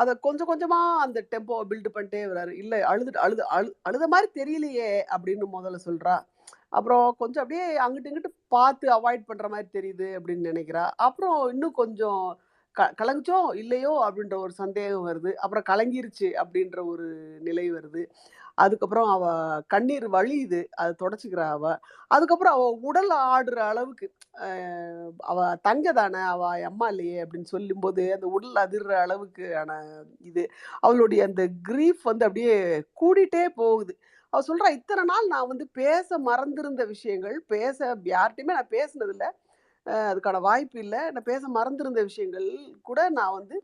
அதை கொஞ்சம் கொஞ்சமா அந்த டெம்போ பில்டு பண்ணிட்டே வர்றாரு. இல்லை அழுத மாதிரி தெரியலையே அப்படின்னு முதல்ல சொல்றா. அப்புறம் கொஞ்சம் அப்படியே அங்கிட்டு இங்கிட்டு பார்த்து அவாய்ட் பண்ற மாதிரி தெரியுது அப்படின்னு நினைக்கிறா. அப்புறம் இன்னும் கொஞ்சம் கலங்கிச்சோ இல்லையோ அப்படின்ற ஒரு சந்தேகம் வருது. அப்புறம் கலங்கிருச்சு அப்படின்ற ஒரு நிலை வருது. அதுக்கப்புறம் அவ கண்ணீர் வழியுது, அதை தொடச்சிக்கிறா அவ. அதுக்கப்புறம் அவ உடல் ஆடுற அளவுக்கு அவ தங்க தானே, அவ அம்மா இல்லையே அப்படின்னு சொல்லும்போது அந்த உடல் அதிர்ற அளவுக்கு ஆன இது, அவளுடைய அந்த கிரீஃப் வந்து அப்படியே கூடிட்டே போகுது. அவ சொல்றா, இத்தனை நாள் நான் வந்து பேச மறந்திருந்த விஷயங்கள், யார்கிட்டயுமே நான் பேசினது இல்லை, அதுக்கான வாய்ப்பு இல்லை, நான் பேச மறந்திருந்த விஷயங்கள் கூட நான் வந்து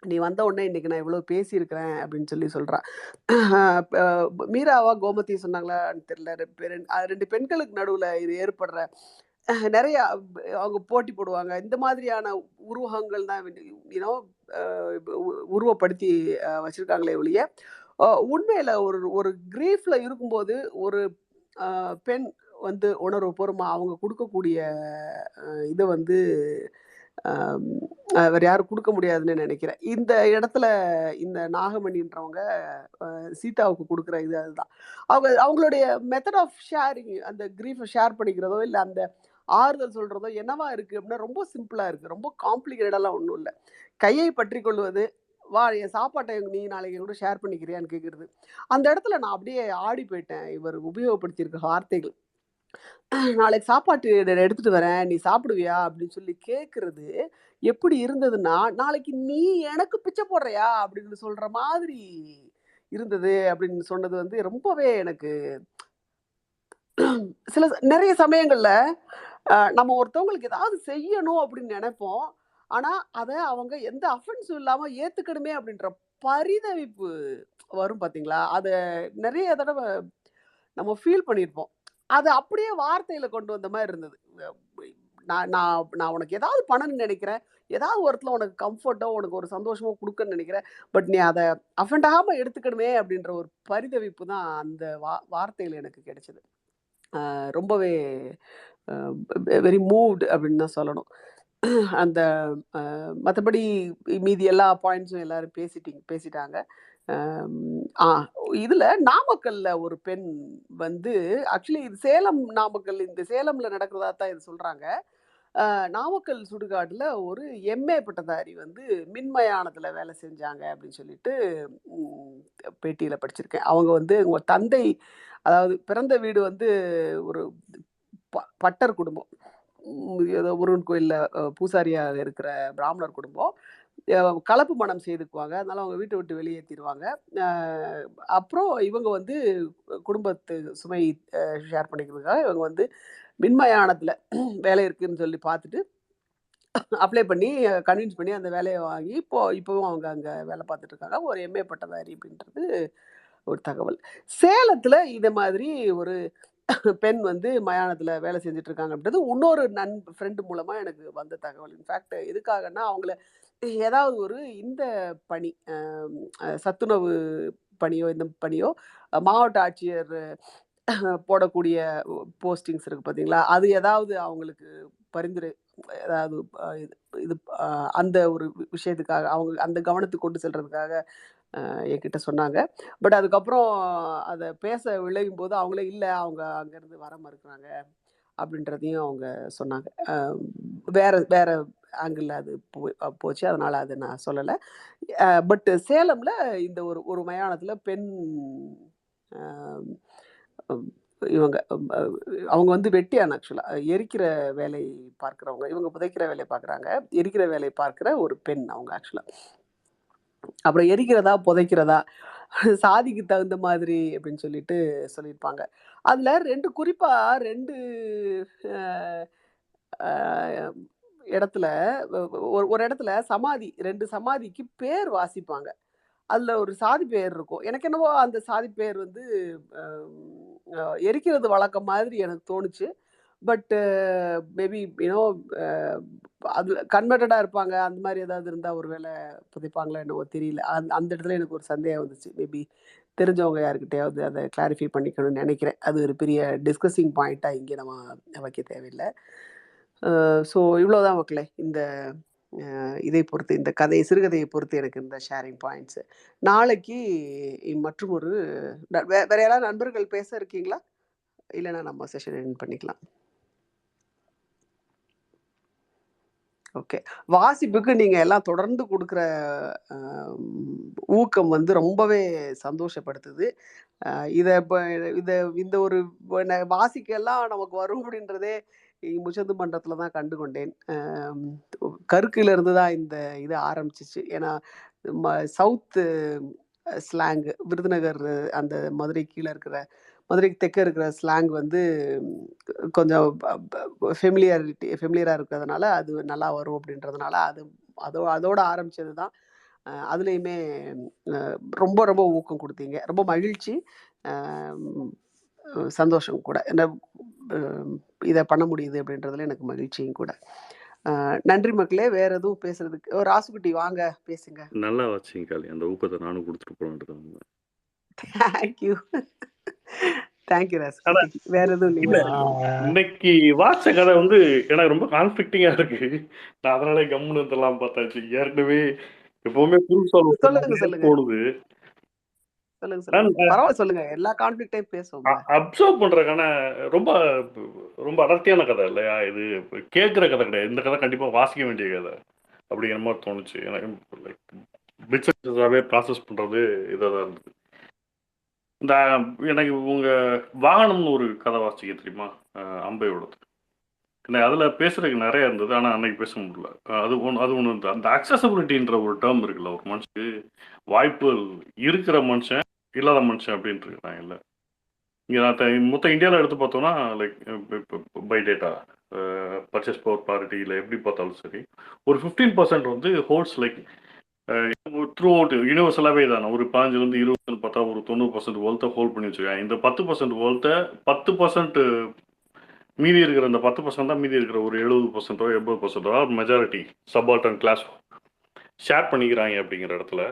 நீ வந்த உடனே இன்னைக்கு நான் இவ்வளவு பேசியிருக்கிறேன் அப்படின்னு சொல்லி சொல்றா. மீராவா கோமதி சொன்னாங்களான்னு தெரியல, 2 பெண்களுக்கு நடுவுல இது ஏற்படுற நிறைய அவங்க போட்டி போடுவாங்க. இந்த மாதிரியான உருவகங்கள் தான் யூனோ உருவப்படுத்தி வச்சிருக்காங்களே ஒழிய, உண்மையில ஒரு ஒரு கிரீஃப்ல இருக்கும்போது ஒரு பெண் வந்து உணர்வுபூர்வமா அவங்க குடுக்கக்கூடிய இத வந்து வேற யாரும் குடுக்க முடியாதுன்னு நெனைக்கிறேன். இந்த இடத்துல இந்த நாகமணின்றவங்க சீதாவுக்கு குடுக்குற இது அதுதான். அவங்களுடைய மெத்தட் ஆஃப் ஷேரிங் அந்த கிரீஃப ஷேர் பண்ணிக்கிறதோ, இல்ல அந்த ஆறுதல் சொல்றதோ என்னவா இருக்கு அப்படின்னா, ரொம்ப சிம்பிளா இருக்கு. ரொம்ப காம்ப்ளிகேட்டடாலாம் ஒண்ணும் இல்ல. கையை பற்றிக் கொள்வது, "வா என் சாப்பாட்ட நீ நாளைக்கு என் கூட ஷேர் பண்ணிக்கிறியான்னு?" கேட்கிறது. அந்த இடத்துல நான் அப்படியே ஆடி போயிட்டேன். இவர் உபயோகப்படுத்தியிருக்க வார்த்தைகள். "நாளைக்கு சாப்பாட்டு எடுத்துட்டு வரேன். நீ சாப்பிடுவியா?" அப்படின்னு சொல்லி கேட்கிறது எப்படி இருந்ததுன்னா, "நாளைக்கு நீ எனக்கு பிச்சை போடுறியா?" அப்படின்னு சொல்ற மாதிரி இருந்தது அப்படின்னு சொன்னது வந்து ரொம்பவே எனக்கு நெறைய சமயங்கள்ல நம்ம ஒருத்தவங்களுக்கு ஏதாவது செய்யணும் அப்படின்னு நெனைப்போம். ஆனா, அத அவங்க எந்த அஃபென்ஸும் இல்லாம ஏத்துக்கணுமே அப்படின்ற பரிதவிப்பு வரும் பார்த்தீங்களா? அத நெறைய தடவ நம்ம ஃபீல் பண்ணியிருப்போம். அத அப்படியே வார்த்தையில கொண்டு வந்த மாரி இருந்தது. நான் நான் நான் உனக்கு ஏதாவது பண்ணணும்னு நெனைக்கிறேன். ஏதாவது ஒரு இடத்துல உனக்கு கம்ஃபர்ட்டோ, உனக்கு ஒரு சந்தோஷமோ குடுக்கணும்னு நெனைக்கிறேன். பட் நீ அத அஃபெண்ட் ஆகாம எடுத்துக்கணுமே அப்படின்ற ஒரு பரிதவிப்பு தான் அந்த வார்த்தையில எனக்கு கிடைச்சது. ரொம்பவே அ வெரி மூவ்ட் அப்படின்னு தான் சொல்லணும். அந்த மத்தபடி மீதி எல்லா பாயிண்ட்ஸும் எல்லாரும் பேசிட்டாங்க. அம் ஆ இதுல நாமக்கல்ல ஒரு பெண் வந்து ஆக்சுவலி இது சேலம், நாமக்கல் இந்த சேலம்ல நடக்கிறதா தான் இது சொல்றாங்க. நாமக்கல் சுடுகாட்டுல ஒரு எம்.ஏ. பட்டதாரி வந்து மின்மயானத்துல வேலை செஞ்சாங்க அப்படின்னு சொல்லிட்டு ம் பேட்டியில படிச்சிருக்கேன். அவங்க வந்து உங்க தந்தை அதாவது பிறந்த வீடு வந்து ஒரு பட்டர் குடும்பம். ஏதோ முருகன் கோயில்ல பூசாரியா இருக்கிற பிராமணர் குடும்பம். அ கலப்பு மணம் செய்துக்குவாங்க. அதனால அவங்க வீட்ட விட்டு வெளியேத்திருவாங்க. அ அப்புறம் இவங்க வந்து குடும்பத்து சுமை ஷேர் பண்ணிக்கிறதுக்காக இவங்க வந்து மின்மயானத்துல வேலை இருக்குன்னு சொல்லி பார்த்துட்டு, அப்ளை பண்ணி கன்வின்ஸ் பண்ணி அந்த வேலைய வாங்கி, இப்பவும் அவங்க அங்க வேலை பார்த்துட்டு இருக்காங்க. ஒரு எம்.ஏ. பட்டதாரி அப்படின்றது ஒரு தகவல். சேலத்துல இத மாதிரி ஒரு பெண் வந்து மயானத்துல வேலை செஞ்சுட்டு இருக்காங்க அப்படின்றது இன்னொரு ஃப்ரெண்ட் மூலமா எனக்கு வந்த தகவல். இன்ஃபேக்ட் எதுக்காகன்னா, அவங்கள ஏதாவது ஒரு இந்த பணி சத்துணவு பணியோ, இந்த பணியோ மாவட்ட ஆட்சியர் போடக்கூடிய போஸ்டிங்ஸ் இருக்கு பார்த்தீங்களா? அது ஏதாவது அவங்களுக்கு பரிந்துரை ஏதாவது இது இது அந்த ஒரு விஷயத்துக்காக அவங்க அந்த கவனத்துக்கு கொண்டு செல்றதுக்காக என்கிட்ட சொன்னாங்க. பட் அதுக்கப்புறம் அத பேச விளையும்போது அவங்களே இல்ல, அவங்க அங்கேருந்து வர மறுக்கிறாங்க அப்படின்றதையும் அவங்க சொன்னாங்க. வேற வேற ஆங்கிள்ல அது போச்சு. அதனால அத நான் சொல்லல. பட் சேலம்ல இந்த ஒரு ஒரு மயானத்துல பெண் அ இவங்க அவங்க வந்து வெட்டியான் ஆக்சுவலா. எரிக்கிற வேலை பார்க்கிறவங்க. இவங்க புதைக்கிற வேலைய பார்க்குறாங்க. எரிக்கிற வேலை பார்க்கிற ஒரு பெண் அவங்க ஆக்சுவலா. அப்புறம் எரிக்கிறதா, புதைக்கிறதா, சாதிக்கு தகுந்த மாதிரி அப்படின்னு சொல்லிட்டு சொல்லியிருப்பாங்க. அதுல 2 குறிப்பா 2 அ அ இடத்துல ஒரு இடத்துல சமாதி 2 சமாதிக்கு பேர் வாசிப்பாங்க. அதுல ஒரு சாதி பெயர் இருக்கும். எனக்கு என்னவோ அந்த சாதி பெயர் வந்து எரிக்கிறது வழக்கம் மாதிரி எனக்கு தோணுச்சு. பட் மேபி யூனோ அ அதுல கன்வெர்ட்டடா இருப்பாங்க. அந்த மாரி ஏதாவது இருந்தா ஒரு வேள புதைப்பாங்களோ என்னவோ தெரியல. அந்த இடத்துல எனக்கு ஒரு சந்தேகம் வந்துச்சு. மேபி தெரிஞ்சவங்க யார்கிட்டயாவது அத கிளாரிஃபை பண்ணிக்கணும்னு நெனைக்கிறேன். அது ஒரு பெரிய டிஸ்கஸிங் பாயிண்ட்டா இங்க நம்ம வைக்க தேவையில்ல. ஸோ இவ்வளோதான் மக்களே. இந்த இதை பொறுத்து இந்த சிறுகதையை பொறுத்து எனக்கு இந்த ஷேரிங் பாயிண்ட்ஸ். நாளைக்கு மற்றும் ஒரு வேற யாராவது நண்பர்கள் பேச இருக்கீங்களா? இல்லன்னா நம்ம செஷன் எண்ட் பண்ணிக்கலாம். ஓகே. வாசிப்புக்கு நீங்க எல்லாம் தொடர்ந்து குடுக்குற அ ஊக்கம் வந்து ரொம்பவே சந்தோஷப்படுத்துது. இத இத இந்த ஒரு வாசிக்கெல்லாம் நமக்கு வரும் அப்படின்றதே முச்சந்து மன்றத்துல தான் கண்டு கொண்டேன். கருக்குல இருந்து தான் இந்த இது ஆரம்பிச்சுச்சு. ஏன்னா சவுத் ஸ்லாங் விருதுநகர் அந்த மதுரை கீழ இருக்கிற மதுரைக்கு தெற்க இருக்கிற ஸ்லாங் வந்து கொஞ்சம் ஃபெமிலியரா இருக்கிறதுனால அது நல்லா வரும் அப்படின்றதுனால அதோட ஆரம்பிச்சது தான். அதுலயுமே ரொம்ப ரொம்ப ஊக்கம் குடுத்தீங்க. ரொம்ப மகிழ்ச்சி. அ சந்தோஷம் கூட. இதை பண்ண முடியுது அப்படின்றதுல எனக்கு மகிழ்ச்சியும் கூட. நன்றி மக்களே. வேற எதுவும் பேசுறதுக்கு ராசுகுட்டி வாங்க பேசுங்க. நல்லா வச்சிங்க காளி. அந்த ஊக்கத்தை நானும் கொடுத்துட்டு போக வேண்டியது. Thank you thank you Rasukutti. வேற எதுவும் இல்ல இல்லைங்களா? இன்னைக்கு வாட்ச கதை வந்து எனக்கு ரொம்ப கான்ஃபிளிக்டிங்கா இருக்கு. நான் அதனால கம்முன்னு இருந்தெல்லாம் பார்த்தாச்சு. ஏற்கனவே எப்பவுமே சொல்லுங்க சொல்லுங்க போடுது. சொல்லுங்க சொல்லுங்க. பரவாயில்ல சொல்லுங்க. எல்லா கான்ஃபிளிக்டையும் பேசுவோம். அப்சர்வ் பண்றதுக்கான ரொம்ப ரொம்ப அடர்த்தியான கதை இல்லையா இது? கேட்குற கதை கிடையாது. இந்த கதை கண்டிப்பா வாசிக்க வேண்டிய கதை அப்படிங்கிற மாதிரி தோணுச்சு எனக்கு. லைக் பிட்ஸாவே ப்ராசஸ் பண்றது இதாக தான் இருந்தது. இந்த எனக்கு உங்க வாகனம்னு ஒரு கதை வாசிக்க தெரியுமா? அம்பையோடது. அதில் பேசுறதுக்கு நிறைய இருந்தது. ஆனால் அன்னைக்கு பேச முடியல. அது ஒன்று இருந்தது. அந்த அக்சசபிலிட்டின்ற ஒரு டேர்ம் இருக்குல்ல, ஒரு மனுஷனுக்கு வாய்ப்பு இருக்கிற மனுஷன் இல்லாத மனுஷன் அப்படின்ட்டு இருக்காங்க. இல்லை இங்கே நான் மொத்த இந்தியாவில் எடுத்து பார்த்தோம்னா like by data purchase power parity இல்லை எப்படி பார்த்தாலும் சரி ஒரு 15% வந்து ஹோல்ட்ஸ் லைக் த்ரூ அவுட் யூனிவர்சலாகவே தானே. ஒரு 15 20 பார்த்தா ஒரு 90% வெல்த்தை ஹோல்ட் பண்ணி வச்சுருக்காங்க. இந்த 10% வெல்த்தை 10% மீதி இருக்கிற அந்த 10% தான் மீதி இருக்கிற ஒரு 70% 80% மெஜாரிட்டி சபால்டன் கிளாஸ் ஷேர் பண்ணிக்கிறாங்க. அப்படிங்கிற இடத்துல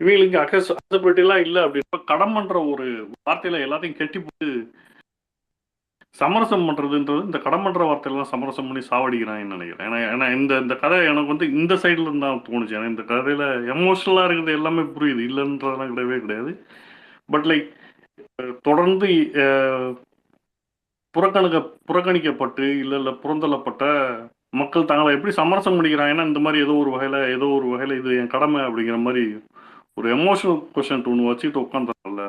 இவங்களுக்கு அக்சசபிலிட்டிலாம் இல்லை அப்படின்னா கடமைன்ற ஒரு வார்த்தையில எல்லாத்தையும் கெட்டி போட்டு சமரசம் பண்றதுன்றது இந்த கடமன்ற வார்த்தையெல்லாம் சமரசம் பண்ணி சாவடிக்கிறாங்கன்னு நினைக்கிறேன். ஏன்னா இந்த கதை எனக்கு வந்து இந்த சைட்ல இருந்து தான் தோணுச்சு. ஏன்னா இந்த கதையில எமோஷனலா இருக்கிறது எல்லாமே புரியுது, இல்லைன்றதெல்லாம் கிடையவே கிடையாது. பட் லைக் தொடர்ந்து புறக்கணிக்கப்பட்டு இல்லை புறந்தள்ளப்பட்ட மக்கள் தங்களை எப்படி சமரசம் பண்ணிக்கிறாங்கன்னா இந்த மாதிரி ஏதோ ஒரு வகையில இது என் கடமை அப்படிங்கிற மாதிரி ஒரு எமோஷனல் கொஸ்டின் ஒன்று வச்சுட்டு உட்காந்துல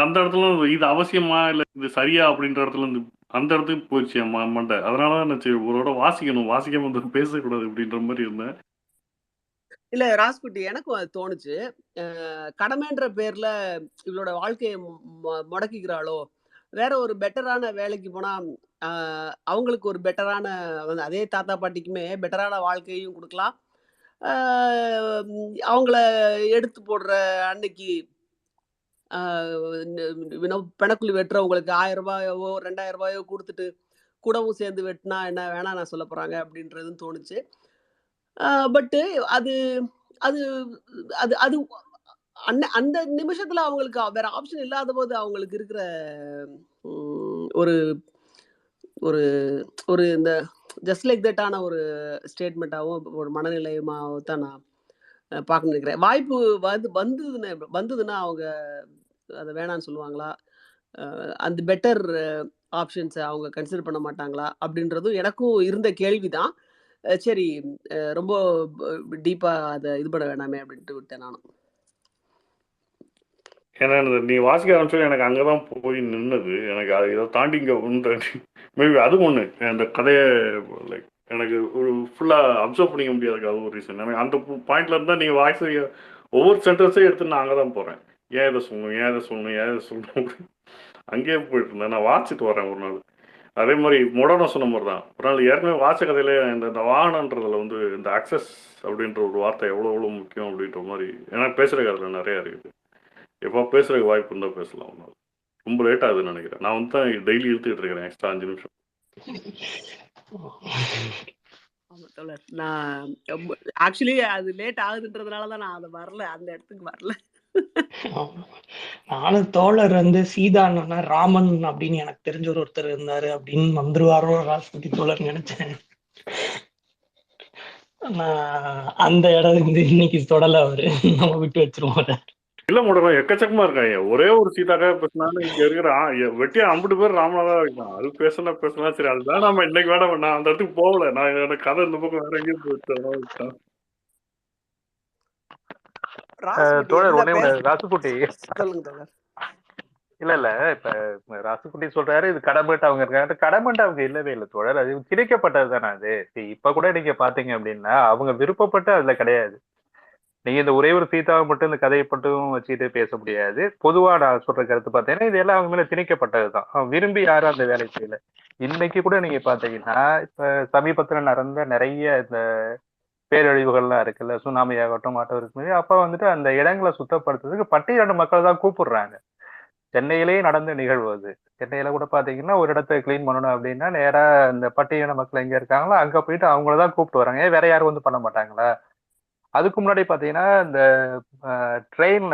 அந்த இடத்துல இது அவசியமா இல்லை இது சரியா அப்படின்ற இடத்துல இருந்து அந்த இடத்துக்கு போயிடுச்சு என் மண்டை. அதனாலதான் நான் சரி ஒரு வாசிக்காம வந்து பேசக்கூடாது அப்படின்ற மாதிரி இருந்தேன். இல்ல ராஸ்குட்டி, எனக்கும் அது தோணுச்சு. கடமைன்ற பேர்ல இவளோட வாழ்க்கையை முடக்கிக்கிறாளோ, வேற ஒரு பெட்டரான வேலைக்கு போனா அவங்களுக்கு ஒரு பெட்டரான அதே தாத்தா பாட்டிக்குமே பெட்டரான வாழ்க்கையும் கொடுக்கலாம். அவங்கள எடுத்து போடுற அன்னைக்கு பிணக்குழி வெட்டுறவங்களுக்கு 1000 ரூபாயோ 2000 ரூபாயோ கொடுத்துட்டு கூடவும் சேர்ந்து வெட்டினா என்ன வேணா நான் சொல்ல போறாங்க அப்படின்றதுன்னு தோணுச்சு. பட்டு அது அது அது அது அந்த நிமிஷத்துல அவங்களுக்கு வேற ஆப்ஷன் இல்லாத போது அவங்களுக்கு இருக்கிற ஒரு ஒரு ஒரு இந்த ஜஸ்ட் லைக் தட்டான ஒரு ஸ்டேட்மெண்ட்டாகவும் ஒரு மனநிலையமாகவும் தான் நான் பார்க்க நினைக்கிறேன். வாய்ப்பு வந்ததுன்னா அவங்க அதை வேணான்னு சொல்லுவாங்களா, அந்த பெட்டர் ஆப்ஷன்ஸை அவங்க கன்சிடர் பண்ண மாட்டாங்களா அப்படின்றதும் எனக்கும் இருந்த கேள்விதான். சரி, ரொம்ப டீப்பா அதை இது பண்ண வேணாமே அப்படின்ட்டு விட்டேன் நானும். ஏன்னா நீ வாசிக்க ஆரம்பிச்சோம் எனக்கு அங்கதான் போய் நின்னது. எனக்கு இதை தாண்டி இங்க மேபி அது ஒண்ணு அந்த கதையை லைக் எனக்கு ஒரு ஃபுல்லா அப்சர்வ் பண்ணிக்க முடியாதுக்கு அது ஒரு ரீசன். எனக்கு அந்த பாயிண்ட்ல இருந்தா நீங்க வாய்ஸ் ஒவ்வொரு சென்டென்ஸையும் எடுத்து நான் அங்கதான் போறேன். ஏன் இதை சொல்லணும் அங்கேயே போயிட்டு இருந்தேன். நான் வாசிட்டு வரேன் ஒரு நாள். அதே மாதிரி மொடர்னா சொன்ன மாதிரி தான் ஒரு நாள் ஏற்கனவே வாச கதையில இந்த வாகனன்றதுல வந்து இந்த அக்சஸ் அப்படின்ற ஒரு வார்த்தை எவ்வளோ முக்கியம் அப்படின்ற மாதிரி ஏன்னா பேசுற கதையில நிறைய இருக்குது. எப்போ பேசுறதுக்கு வாய்ப்பு இருந்தால் பேசலாம். ஒரு நாள் ரொம்ப லேட் ஆகுதுன்னு நினைக்கிறேன். நான் வந்து தான் டெய்லி இழுத்துக்கிட்டு இருக்கிறேன் எக்ஸ்ட்ரா 5 நிமிஷம். நான் ஆக்சுவலி அது லேட் ஆகுதுன்றதுனால தான் நான் அதை வரல, அந்த இடத்துக்கு வரல. நானும் தோழர் வந்து சீதான்னா ராமன் அப்படின்னு எனக்கு தெரிஞ்ச ஒருத்தர் இருந்தாரு அப்படின்னு வந்துருவாரோ ராஷ்டிரபதி தோழர் நினைச்சேன். நான் அந்த இடம் வந்து இன்னைக்கு தொடல அவரு நம்ம விட்டு வச்சிருவோம். இல்ல முடலாம் எக்கச்சக்கமா இருக்காங்க. ஒரே ஒரு சீட்டாக்காக பேசினாலும் இங்க இருக்கிற வெட்டியா 50 பேர் ராமனாதான் இருக்கான். அது பேசலாம் சரி அதுதான் நம்ம இன்னைக்கு வேணாம். நான் அந்த இடத்துக்கு போகல. நான் என்னோட கதை இந்த பக்கம் வேற எங்கேயும் போயிட்டு ராசுகுட்டி இல்ல இப்ப ராசுகுட்டி சொல்றாரு இது கடமைட்டு அவங்க இருக்காங்க. கடமைட்டு அவங்க இல்லவே இல்லை தோழர். அது திணிக்கப்பட்டது தானே. அது இப்ப கூட நீங்க பாத்தீங்க அப்படின்னா அவங்க விருப்பப்பட்டு அதுல கிடையாது. நீங்க இந்த ஒரே ஒரு சீதாவை மட்டும் இந்த கதையை மட்டும் வச்சுட்டு பேச முடியாது. பொதுவா நான் சொல்ற கருத்து பார்த்தீங்கன்னா இது எல்லாம் அவங்க மேல திணிக்கப்பட்டதுதான். விரும்பி யாரும் அந்த வேலை செய்யல. இன்னைக்கு கூட நீங்க பாத்தீங்கன்னா இப்ப சமீபத்துல நடந்த நிறைய இந்த பேரழிவுகள்லாம் இருக்குல்ல, சுனாமி ஆகட்டும் மாட்டவருக்கு அப்ப வந்துட்டு அந்த இடங்களை சுத்தப்படுத்துறதுக்கு பட்டியலின மக்கள் தான் கூப்பிடுறாங்க. சென்னையிலேயே நடந்த நிகழ்வு அது. சென்னையில கூட பாத்தீங்கன்னா ஒரு இடத்த கிளீன் பண்ணணும் அப்படின்னா நேரா இந்த பட்டியலின மக்கள் எங்க இருக்காங்களோ அங்க போயிட்டு அவங்கள தான் கூப்பிட்டு வராங்க. ஏன் வேற யாரும் வந்து பண்ண மாட்டாங்களா? அதுக்கு முன்னாடி பாத்தீங்கன்னா இந்த ட்ரெயின்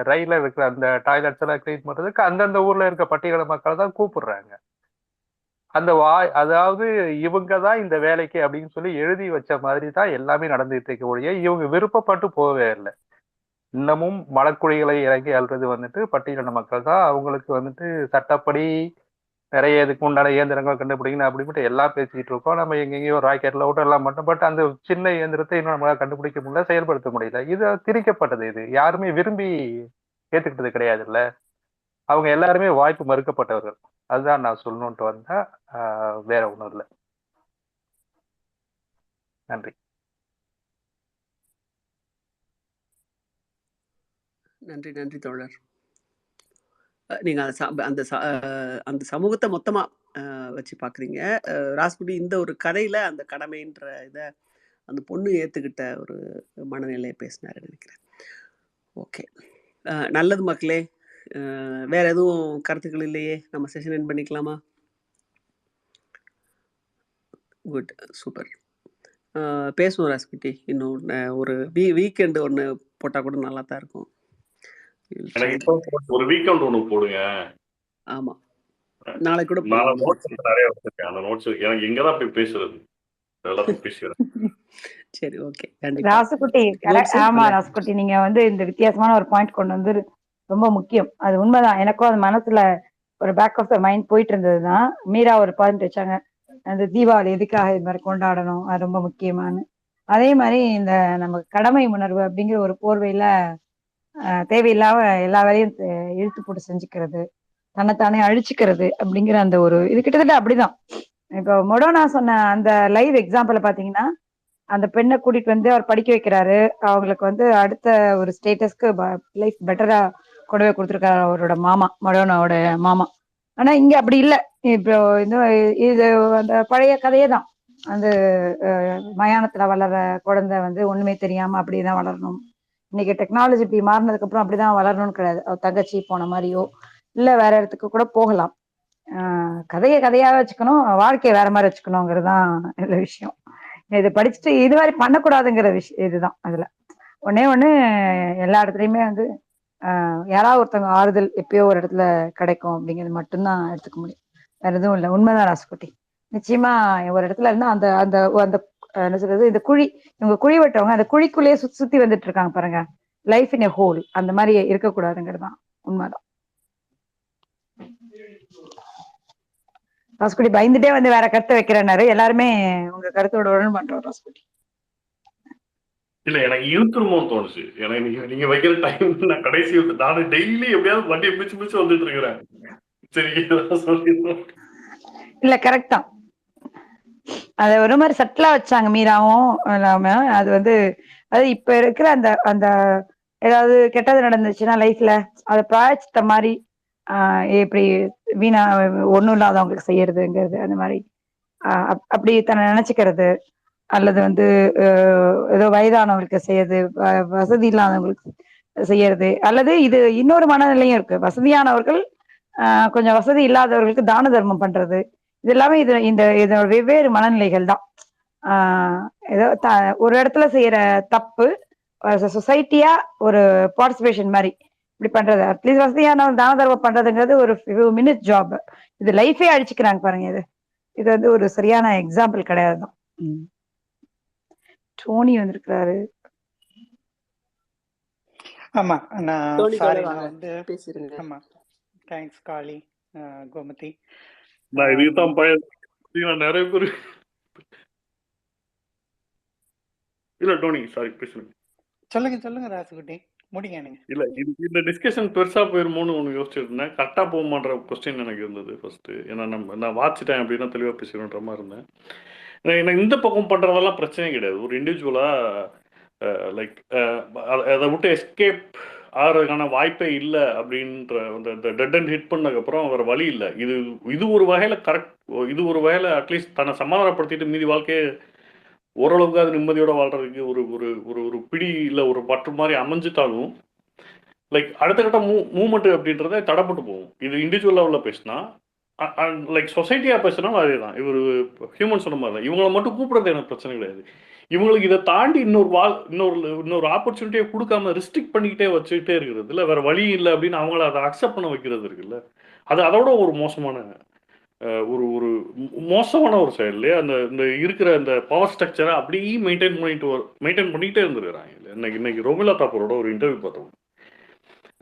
ரயில்ல இருக்கிற அந்த டாய்லெட்ஸ் எல்லாம் கிளீன் பண்றதுக்கு அந்தந்த ஊர்ல இருக்க பட்டியலின மக்களை தான் கூப்பிடுறாங்க. அந்த அதாவது இவங்க தான் இந்த வேலைக்கு அப்படின்னு சொல்லி எழுதி வச்ச மாதிரி தான் எல்லாமே நடந்துட்டு இருக்க ஒழிய இவங்க விருப்பப்பட்டு போகவே இல்லை. இன்னமும் மலக்குழிகளை இறங்கி அல்றது வந்துட்டு பட்டியலின மக்கள் தான். அவங்களுக்கு வந்துட்டு சட்டப்படி நிறைய இதுக்கு உண்டான இயந்திரங்கள் கண்டுபிடிக்கணும் அப்படின்ட்டு எல்லாம் பேசிக்கிட்டு இருக்கோம். நம்ம எங்கெங்கேயோ ராக்கெட்ல விட்டு எல்லாம் மட்டும், பட் அந்த சின்ன இயந்திரத்தை இன்னும் நம்மளால கண்டுபிடிக்க முடியல, செயல்படுத்த முடியல. இது திணிக்கப்பட்டது. இது யாருமே விரும்பி ஏத்துக்கிட்டது கிடையாது இல்ல. அவங்க எல்லாருமே வாய்ப்பு மறுக்கப்பட்டவர்கள். அதுதான் நான் சொல்லணும்ட்டு வந்தா, வேற ஒண்ணும் இல்லை. நன்றி. நன்றி நன்றி தோழர். நீங்க அந்த சமூகத்தை மொத்தமா வச்சு பாக்குறீங்க. ராஸ்குட்டி இந்த ஒரு கதையில அந்த கடமைன்ற இத அந்த பொண்ணு ஏத்துக்கிட்ட ஒரு மனநிலையை பேசினாரு நினைக்கிறேன். ஓகே, நல்லது மக்களே. வேற எதுவும் கருத்துக்கள் இல்லையே? நம்ம செஷன் எண்ட் பண்ணிக்கலாமா? Good, super. பேசுவோம் ராஸ்குட்டி. இன்னும் ஒரு வீக்கெண்டு ஒன்று போட்டால் கூட நல்லா தான் இருக்கும். ஒரு வீக்கெண்ட் ஒன்று போடுங்க. ஆமா, நாளைக்கு கூட நிறைய வச்சிருக்கேன். அந்த நோட்ஸ் எனக்கு எங்க தான் போய் பேசுறது, எல்லாத்தையும் பேசுறேன். சரி, ஓகே. ராசுகுட்டி, ஆமா ராசுகுட்டி, நீங்க வந்து இந்த வித்தியாசமான ஒரு பாயிண்ட் கொண்டு வந்து ரொம்ப முக்கியம். அது உண்மைதான். எனக்கும் அது மனசுல ஒரு பேக் ஆஃப் த மைண்ட் போயிட்டு இருந்ததுதான். மீரா ஒரு பாயிண்ட் வச்சாங்க, அந்த தீபாவளி எதுக்காக இது மாதிரி கொண்டாடணும், அது ரொம்ப முக்கியமான. அதே மாதிரி இந்த நம்ம கடமை உணர்வு அப்படிங்கிற ஒரு போர்வையில தேவையில்லாம எல்லா வேலையும் இழுத்து போட்டு செஞ்சுக்கிறது, தன்னைத்தானே அழிச்சுக்கிறது அப்படிங்கிற அந்த ஒரு இது கிட்டத்தட்ட அப்படிதான். இப்போ மொடோனா சொன்ன அந்த லைவ் எக்ஸாம்பிள பாத்தீங்கன்னா, அந்த பெண்ணை கூட்டிட்டு வந்து அவர் படிக்க வைக்கிறாரு. அவங்களுக்கு வந்து அடுத்த ஒரு ஸ்டேட்டஸ்க்கு லைஃப் பெட்டரா கொண்டு போய் கொடுத்துருக்காரு அவரோட மாமா, மொடோனாவோட மாமா. ஆனா இங்க அப்படி இல்லை. இப்போ இது அந்த பழைய கதையே தான். அந்த மயானத்துல வளர்ற குழந்தை வந்து ஒண்ணுமே தெரியாம அப்படிதான் வளரணும். இன்னைக்கு டெக்னாலஜி இப்படி மாறினதுக்கு அப்புறம் அப்படிதான் வளரணும்னு கிடையாது. தங்கச்சி போன மாதிரியோ இல்ல வேற இடத்துக்கு கூட போகலாம். கதையை கதையா வச்சுக்கணும், வாழ்க்கையை வேற மாதிரி வச்சுக்கணுங்கிறதுதான் இந்த விஷயம். இதை படிச்சுட்டு இது மாதிரி பண்ணக்கூடாதுங்கிற விஷயம் இதுதான். அதுல ஒண்ணு எல்லா இடத்துலயுமே வந்து யாராவது ஒருத்தவங்க ஆறுதல் எப்பயோ ஒரு இடத்துல கிடைக்கும் அப்படிங்கிறது மட்டும்தான் எடுத்துக்க முடியும். வேற எதுவும் இல்லை. உண்மைதான் ராசுகுட்டி. நிச்சயமா ஒரு இடத்துல இருந்தா அந்த அந்த அந்த என்ன சொல்றது, இந்த குழி, இவங்க குழி வெட்டவங்க அந்த குழிக்குள்ளேயே சுத்தி வந்துட்டு இருக்காங்க பாருங்க. லைஃப் இன் எ ஹோல் அந்த மாதிரி இருக்கக்கூடாதுங்கிறது தான் உண்மைதான். ராசுகுட்டி பயந்துட்டே வந்து வேற கருத்தை வைக்கிறேன்னாரு. எல்லாருமே உங்க கருத்தோட உடன் பண்றோம் ராசுகுட்டி. இல்ல, எனக்கு இழுத்துருமோன்னு தோணுச்சு. எனக்கு நீங்க வைக்கிற டைம் நான் கடைசி நானும் டெய்லி எப்படியாவது வண்டியை மிச்சு வந்துட்டு இருக்கிறேன். சரி, இல்ல கரெக்ட் தான். அத ஒரு மாதிரி சட்டிலா வச்சாங்க மீராவும் இல்லாம. அது வந்து அது இப்ப இருக்கிற அந்த அந்த ஏதாவது கெட்டது நடந்துச்சுன்னா லைஃப்ல அதை பிராய்ச்சிட்ட மாதிரி எப்படி வீணா ஒண்ணும் இல்லாதவங்களுக்கு செய்யறதுங்கிறது, அந்த மாதிரி அப்படி தன்னை நினைச்சுக்கிறது, அல்லது வந்து ஏதோ வயதானவங்களுக்கு செய்யறது, வசதி இல்லாதவங்களுக்கு செய்யறது, அல்லது இது இன்னொரு மனநிலையும் இருக்கு. வசதியானவர்கள் கொஞ்சம் வசதி இல்லாதவர்களுக்கு தான தர்மம் பண்றது, இது எல்லாமே இதோட வெவ்வேறு மனநிலைகள் தான். ஏதோ ஒரு இடத்துல செய்யற தப்பு சொசைட்டியா ஒரு பார்ட்டிசிபேஷன் மாதிரி இப்படி பண்றது. அட்லீஸ்ட் வசதியானவங்க தான தர்மம் பண்றதுங்கிறது ஒரு ஃபியூ மினிட்ஸ் ஜாப். இது லைஃபே அழிச்சுக்கிறாங்க பாருங்க. இது வந்து ஒரு சரியான எக்ஸாம்பிள் கிடையாதுதான். டோனி வந்திருக்கிறாரு. ஆமா, நான் சாரி, நான் வந்து ஆமா, தேங்க்ஸ் காளி, கோமதி. நான் இதுதான் பையன் நிறைய பேர். இல்ல டோனி, சாரி, பேசுங்க. சொல்லுங்க ராசுகுட்டி, முடிங்க நீங்க. இல்ல, இந்த டிஸ்கஷன் பெருசா போயிருமோன்னு ஒன்று யோசிச்சுட்டு இருந்தேன். கரெக்டா போகுமான்ற கொஸ்டின் எனக்கு இருந்தது ஃபர்ஸ்ட். ஏன்னா நான் வாட்சிட்டேன் அப்படின்னா தெளிவா பேசுகிறோன்ற மாதிரி இருந்தேன். எனக்கு இந்த பக்கம் பண்றதெல்லாம் பிரச்சனையே கிடையாது. ஒரு இண்டிவிஜுவலா லைக் அதை விட்டு எஸ்கேப் ஆகிறதுக்கான வாய்ப்பே இல்லை அப்படின்ற அந்த டெட் அண்ட் ஹிட் பண்ணதுக்கப்புறம் வேறு வழி இல்லை. இது ஒரு வகையில் கரெக்ட். இது ஒரு வகையில் அட்லீஸ்ட் தன்னை சமாதானப்படுத்திட்டு மீதி வாழ்க்கையை ஓரளவுக்கு அது நிம்மதியோட வாழ்றதுக்கு ஒரு ஒரு ஒரு ஒரு பிடி இல்லை ஒரு பற்று மாதிரி அமைஞ்சிட்டாலும் லைக் அடுத்த கட்ட மூவ்மெண்ட் அப்படின்றத தடப்பட்டு போகும். இது இண்டிவிஜுவல் லெவலில் பேசினா லைக் சொசைட்டியாக பேசுனாலும் அதே தான். இவர் ஹியூமன் சொன்ன மாதிரி தான். இவங்களை மட்டும் கூப்பிடுறது எனக்கு பிரச்சனை கிடையாது. இவங்களுக்கு இதை தாண்டி இன்னொரு ஆப்பர்ச்சுனிட்டியை கொடுக்காம ரிஸ்ட்ரிக்ட் பண்ணிக்கிட்டே வச்சுக்கிட்டே இருக்கிறது இல்லை, வேற வழி இல்லை அப்படின்னு அவங்கள அதை அக்செப்ட் பண்ண வைக்கிறது இருக்குல்ல, அது அதோட ஒரு மோசமான ஒரு மோசமான ஒரு செயல் இல்லையா. இந்த இருக்கிற இந்த பவர் ஸ்ட்ரக்சரை அப்படியே மெயின்டைன் பண்ணிக்கிட்டே இருந்துருக்கிறாங்க. இன்னைக்கு ரோமிலா தாப்பரோட ஒரு இன்டர்வியூ பார்த்தோம்.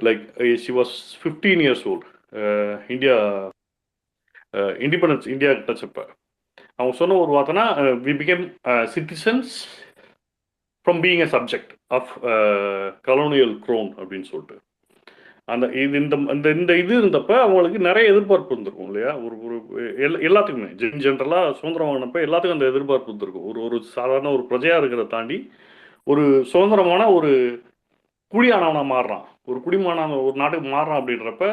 Like she was 15 years old. India independence India கிட்டச்சப்ப அவங்க சொன்ன ஒரு வார்த்தைனா, we become citizens from being a subject of colonial crown அப்படின்னு சொல்லிட்டு. அந்த இது இருந்தப்ப அவங்களுக்கு நிறைய எதிர்பார்ப்பு இருந்திருக்கும் இல்லையா. எல்லாத்துக்குமே ஜென்ரலாக சுதந்திரம் வாங்கினப்ப எல்லாத்துக்கும் அந்த எதிர்பார்ப்பு இருந்திருக்கும். ஒரு சாதாரண ஒரு பிரஜையாக இருக்கிறத தாண்டி ஒரு சுதந்திரமான ஒரு குடியானவனா மாறுறான், ஒரு குடிமான ஒரு நாட்டுக்கு மாறுறான் அப்படின்றப்ப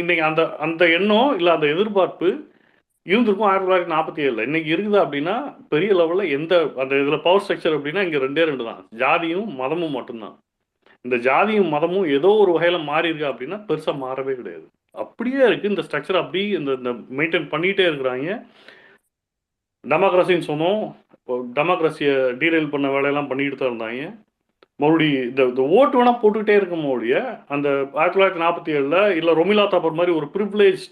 இன்னைக்கு அந்த எண்ணம் இல்லை அந்த எதிர்பார்ப்பு இருந்திருக்கும் 1947. இன்னைக்கு இருக்குதா அப்படின்னா பெரிய லெவலில் அந்த இதில் பவர் ஸ்ட்ரக்சர் அப்படின்னா இங்கே 2 தான், ஜாதியும் மதமும் மட்டும்தான். இந்த ஜாதியும் மதமும் ஏதோ ஒரு வகையில் மாறி இருக்கா அப்படின்னா பெருசாக மாறவே கிடையாது. அப்படியே இருக்குது இந்த ஸ்ட்ரக்சர். அப்படியே இந்த மெயின்டைன் பண்ணிகிட்டே இருக்கிறாங்க. டெமோக்ரஸின்னு சொன்னோம், டெமோக்ரஸியை டீரெயில் பண்ண வேலையெல்லாம் பண்ணிக்கிட்டு தான் இருந்தாங்க. மறுபடியும் இந்த ஓட்டு வேணால் போட்டுக்கிட்டே இருக்கும் மறுபடிய அந்த 1947 இல்லை ரொமிலா தாப்பர் மாதிரி ஒரு ப்ரிவிலேஜ்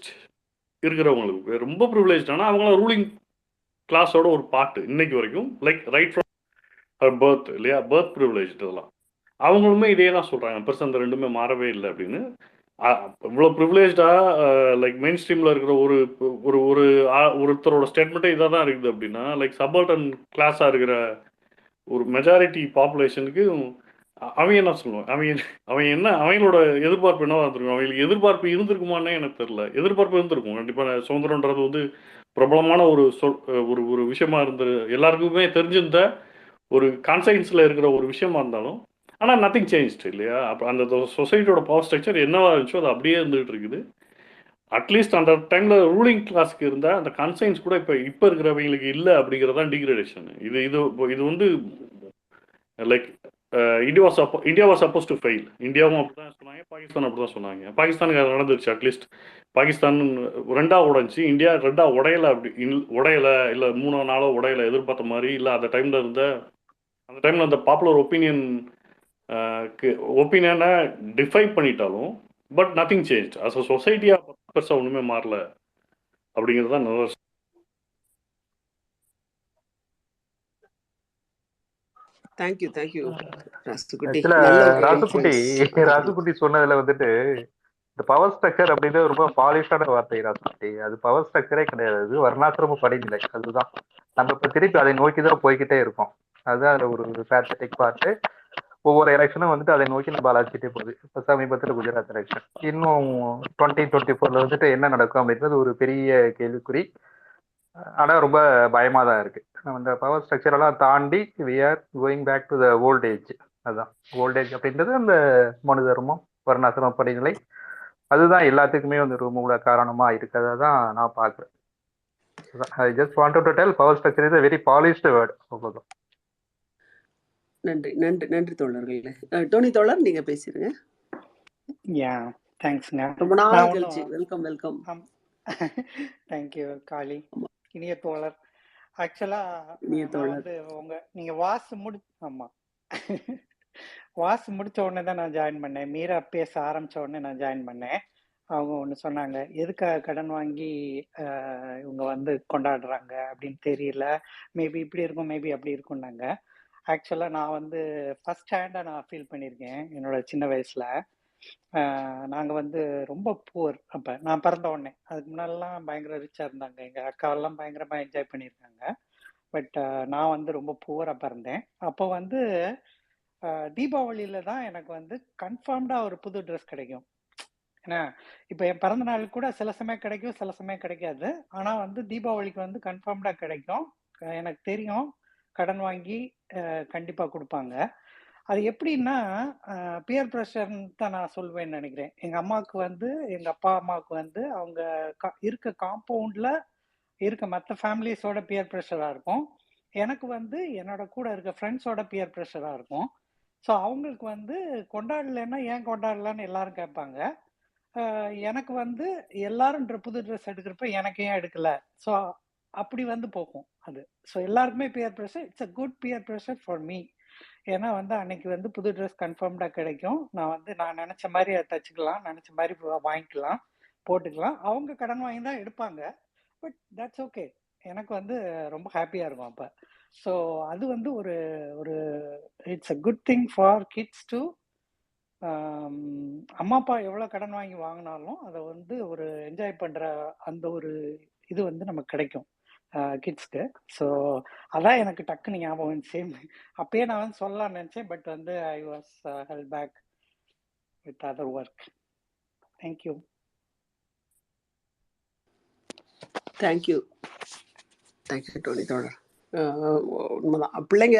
இருக்கிறவங்களுக்கு, ரொம்ப ப்ரிவிலேஜ் ஆனால் அவங்கள ரூலிங் கிளாஸோட ஒரு பாட்டு இன்னைக்கு வரைக்கும், லைக் ரைட் ஃப்ரம் பர்த் இல்லையா, பர்த் ப்ரிவிலேஜ் இதெல்லாம் அவங்களுமே இதே தான் சொல்கிறாங்க. பெருசாக அந்த ரெண்டுமே மாறவே இல்லை அப்படின்னு. இவ்வளோ ப்ரிவிலேஜாக லைக் மெயின் ஸ்ட்ரீமில் இருக்கிற ஒருத்தரோட ஸ்டேட்மெண்ட்டே இதாக தான் இருக்குது அப்படின்னா, லைக் சபால்டன் கிளாஸாக இருக்கிற ஒரு மெஜாரிட்டி பாப்புலேஷனுக்கு அவன் என்ன சொல்லுவான், அவங்களோட எதிர்பார்ப்பு என்னவா இருந்திருக்கும், அவங்களுக்கு எதிர்பார்ப்பு இருந்திருக்குமானே எனக்கு தெரியல. எதிர்பார்ப்பு இருந்திருக்கும் கண்டிப்பாக. சுதந்திரன்றது வந்து பிரபலமான ஒரு விஷயமா எல்லாருக்குமே தெரிஞ்சிருந்த ஒரு கான்சைன்ஸில் இருக்கிற ஒரு விஷயமா இருந்தாலும், ஆனால் நத்திங் சேஞ்ச் இல்லையா. அப்போ அந்த சொசைட்டியோட பவர் ஸ்ட்ரக்சர் என்னவா இருந்துச்சோ அது அப்படியே இருந்துகிட்டு இருக்குது. அட்லீஸ்ட் அந்த டைமில் ரூலிங் கிளாஸ்க்கு இருந்த அந்த கன்சைன்ஸ் கூட இப்போ இருக்கிறவங்களுக்கு இல்லை அப்படிங்கிறது தான் டிகிரேடேஷன். இது வந்து like India was suppose to fail. இந்தியாவும் அப்படி தான் சொன்னாங்க, பாகிஸ்தான் அப்படி தான் சொன்னாங்க. பாகிஸ்தானுக்கு அது நடந்துருச்சு. அட்லீஸ்ட் பாகிஸ்தான் 2 உடைஞ்சி, இந்தியா 2 உடையலை. அப்படி உடையலை இல்லை 3 உடையலை எதிர்பார்த்த மாதிரி இல்லை. அந்த டைமில் அந்த பாப்புலர் ஒப்பீனியனை டிஃபை பண்ணிட்டாலும் but nothing change. As a சொசைட்டியாக பெருசாக ஒன்றுமே மாறல அப்படிங்கிறது தான் நல்ல. தேங்க்யூ ராசுகுட்டி சொன்னதுல வந்துட்டு இந்த பவர் ஸ்ட்ரக்சர் அப்படின்றது ரொம்ப பாலிஷ்டான வார்த்தை ராசுகுட்டி. அது பவர் ஸ்ட்ரக்சரே கிடையாது, அது வர்ணாசிரம படிநிலை. அதுதான் நம்ம இப்ப திருப்பி அதை நோக்கிதான் போய்கிட்டே இருக்கோம். அதுதான் அதுல ஒரு பேத்தட்டிக் பார்ட்டு. ஒவ்வொரு எலெக்ஷனும் வந்துட்டு அதை நோக்கி நம்ம அழைச்சிட்டே போகுது. இப்ப சமீபத்தில் குஜராத் எலெக்ஷன், இன்னும் 2024 வந்துட்டு என்ன நடக்கும் அப்படின்றது ஒரு பெரிய கேள்விக்குறி. ஆனா ரொம்ப பயமா தான் இருக்கு. அந்த பவர் ஸ்ட்ரக்சர் எல்லாம் தாண்டி we are going back to the old age. அதுதான் ஓல்டேஜ் அப்படின்றது அந்த மனு தர்மம், வர்ணாசிரம படிநிலை. அதுதான் எல்லாத்துக்குமே வந்து ஒரு மூல காரணமா இருக்கிறதா தான் நான் பார்க்குறேன். I just wanted to tell power structure is a very polished word. அவ்வளவுதான். நன்றி தோழர்களே. டோனி தோழர் நீங்க பேசிருங்க. தேங்க்ஸ்ங்க. ரொம்ப நாள் கழிச்சு. வெல்கம். தேங்க்யூ காளி. இனிய தோழர். ஆக்சுவலா வந்து நீங்க வாசு முடிச்ச உடனே தான் நான் ஜாயின் பண்ணேன். மீரா பேச ஆரம்பிச்ச உடனே நான் ஜாயின் பண்ணேன். அவங்க ஒன்று சொன்னாங்க, எதுக்காக கடன் வாங்கி இவங்க வந்து கொண்டாடுறாங்க அப்படின்னு தெரியல, மேபி இப்படி இருக்கும் மேபி அப்படி இருக்கும்னாங்க. ஆக்சுவலாக நான் வந்து ஃபர்ஸ்ட் ஹேண்டாக நான் ஃபீல் பண்ணியிருக்கேன். என்னோட சின்ன வயசில் நாங்கள் வந்து ரொம்ப புவர். அப்போ நான் பிறந்த உடனே, அதுக்கு முன்னாடிலாம் பயங்கர ரிச்சாக இருந்தாங்க. எங்கள் அக்காவெல்லாம் பயங்கரமாக என்ஜாய் பண்ணியிருக்காங்க. பட் நான் வந்து ரொம்ப புவராக பிறந்தேன். அப்போ வந்து தீபாவளியில் தான் எனக்கு வந்து கன்ஃபார்ம்டாக ஒரு புது ட்ரெஸ் கிடைக்கும். ஏன்னா இப்போ என் பிறந்த நாளுக்கு கூட சில சமயம் கிடைக்கும், சில சமயம் கிடைக்காது. ஆனால் வந்து தீபாவளிக்கு வந்து கன்ஃபார்ம்டாக கிடைக்கும். எனக்கு தெரியும், கடன் வாங்கி கண்டிப்பாக கொடுப்பாங்க. அது எப்படின்னா பியர் ப்ரெஷர்னு தான் நான் சொல்வேன்னு நினைக்கிறேன். எங்கள் அம்மாவுக்கு வந்து, எங்கள் அப்பா அம்மாவுக்கு வந்து அவங்க இருக்க காம்பவுண்டில் இருக்க மற்ற ஃபேமிலிஸோட பியர் ப்ரெஷராக இருக்கும். எனக்கு வந்து என்னோட கூட இருக்க ஃப்ரெண்ட்ஸோட பியர் ப்ரெஷராக இருக்கும். ஸோ அவங்களுக்கு வந்து கொண்டாடலைன்னா ஏன் கொண்டாடலன்னு எல்லாரும் கேட்பாங்க. எனக்கு வந்து எல்லாரும் புது ட்ரெஸ் எடுக்கிறப்ப எனக்கு ஏன் எடுக்கல? ஸோ அப்படி வந்து போகும் அது. ஸோ எல்லாருக்குமே peer pressure. It's a good peer pressure for me. ஏன்னா வந்து அன்னைக்கு வந்து புது ட்ரெஸ் கன்ஃபார்ம்டா கிடைக்கும். நான் நினைச்ச மாதிரி அதை தச்சுக்கலாம், நினைச்ச மாதிரி வாங்கிக்கலாம், போட்டுக்கலாம். அவங்க கடன் வாங்கி தான் எடுப்பாங்க. But that's okay. எனக்கு வந்து ரொம்ப ஹாப்பியா இருக்கும் அப்ப. ஸோ அது வந்து ஒரு ஒரு it's a good thing for kids to அம்மா அப்பா எவ்வளோ கடன் வாங்கி வாங்கினாலும் அதை வந்து ஒரு என்ஜாய் பண்ற அந்த ஒரு இது வந்து நமக்கு கிடைக்கும் கிட்ஸ்க்கு. ஸோ அதான் எனக்கு டக்குன்னு ஞாபகம் வந்துச்சு. அப்பயே நான் வந்து சொல்லலாம்னு நினைச்சேன், பட் வந்து I was held back with other work. Thank you. Thank you Tony தோழர். உண்மைதான், பிள்ளைங்க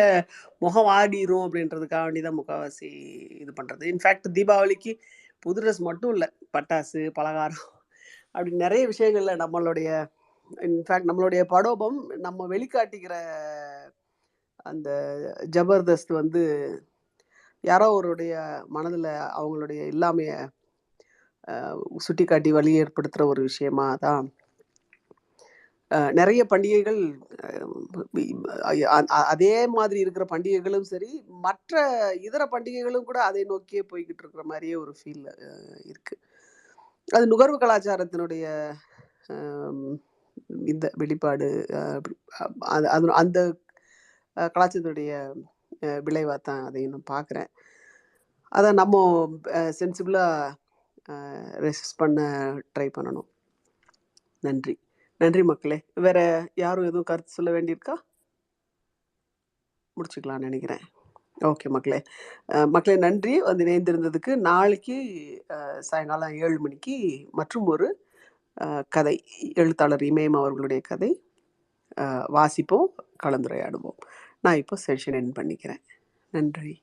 முகம் ஆடிரும் அப்படின்றதுக்காக வேண்டிதான் முக்கால்வாசி இது பண்ணுறது. இன்ஃபேக்ட் தீபாவளிக்கு புது ட்ரெஸ் மட்டும் இல்லை, பட்டாசு, பலகாரம், அப்படி நிறைய விஷயங்கள்ல நம்மளுடைய இன்ஃபேக்ட் நம்மளுடைய படோபம் நம்ம வெளிக்காட்டிக்கிற அந்த ஜபர்தஸ்த் வந்து யாரோ ஒருடைய மனதில் அவங்களுடைய இல்லாமைய சுட்டி காட்டி வழி ஏற்படுத்துகிற ஒரு விஷயமா தான் நிறைய பண்டிகைகள். அதே மாதிரி இருக்கிற பண்டிகைகளும் சரி, மற்ற இதர பண்டிகைகளும் கூட அதை நோக்கியே போய்கிட்டு இருக்கிற மாதிரியே ஒரு ஃபீல் இருக்கு. அது நுகர்வு கலாச்சாரத்தினுடைய இந்த வெளிப்பாடு. அது அந்த கலாச்சாரத்தினுடைய விளைவாக தான் அதையும் நான் பார்க்குறேன். அதை நம்ம சென்சிபிளாக ரெசிஸ்ட் பண்ண ட்ரை பண்ணணும். நன்றி மக்களே. வேற யாரும் எதுவும் கருத்து சொல்ல வேண்டியிருக்கா? முடிச்சுக்கலாம்னு நினைக்கிறேன். ஓகே மக்களே நன்றி வந்து இணைந்திருந்ததுக்கு. நாளைக்கு சாயங்காலம் 7 மணிக்கு மற்றும் ஒரு கதை, எழுத்தாளர் இமயம் அவர்களுடைய கதை வாசிப்போம், கலந்துரையாடுவோம். நான் இப்போ செஷன் எண்ட் பண்ணிக்கிறேன். நன்றி.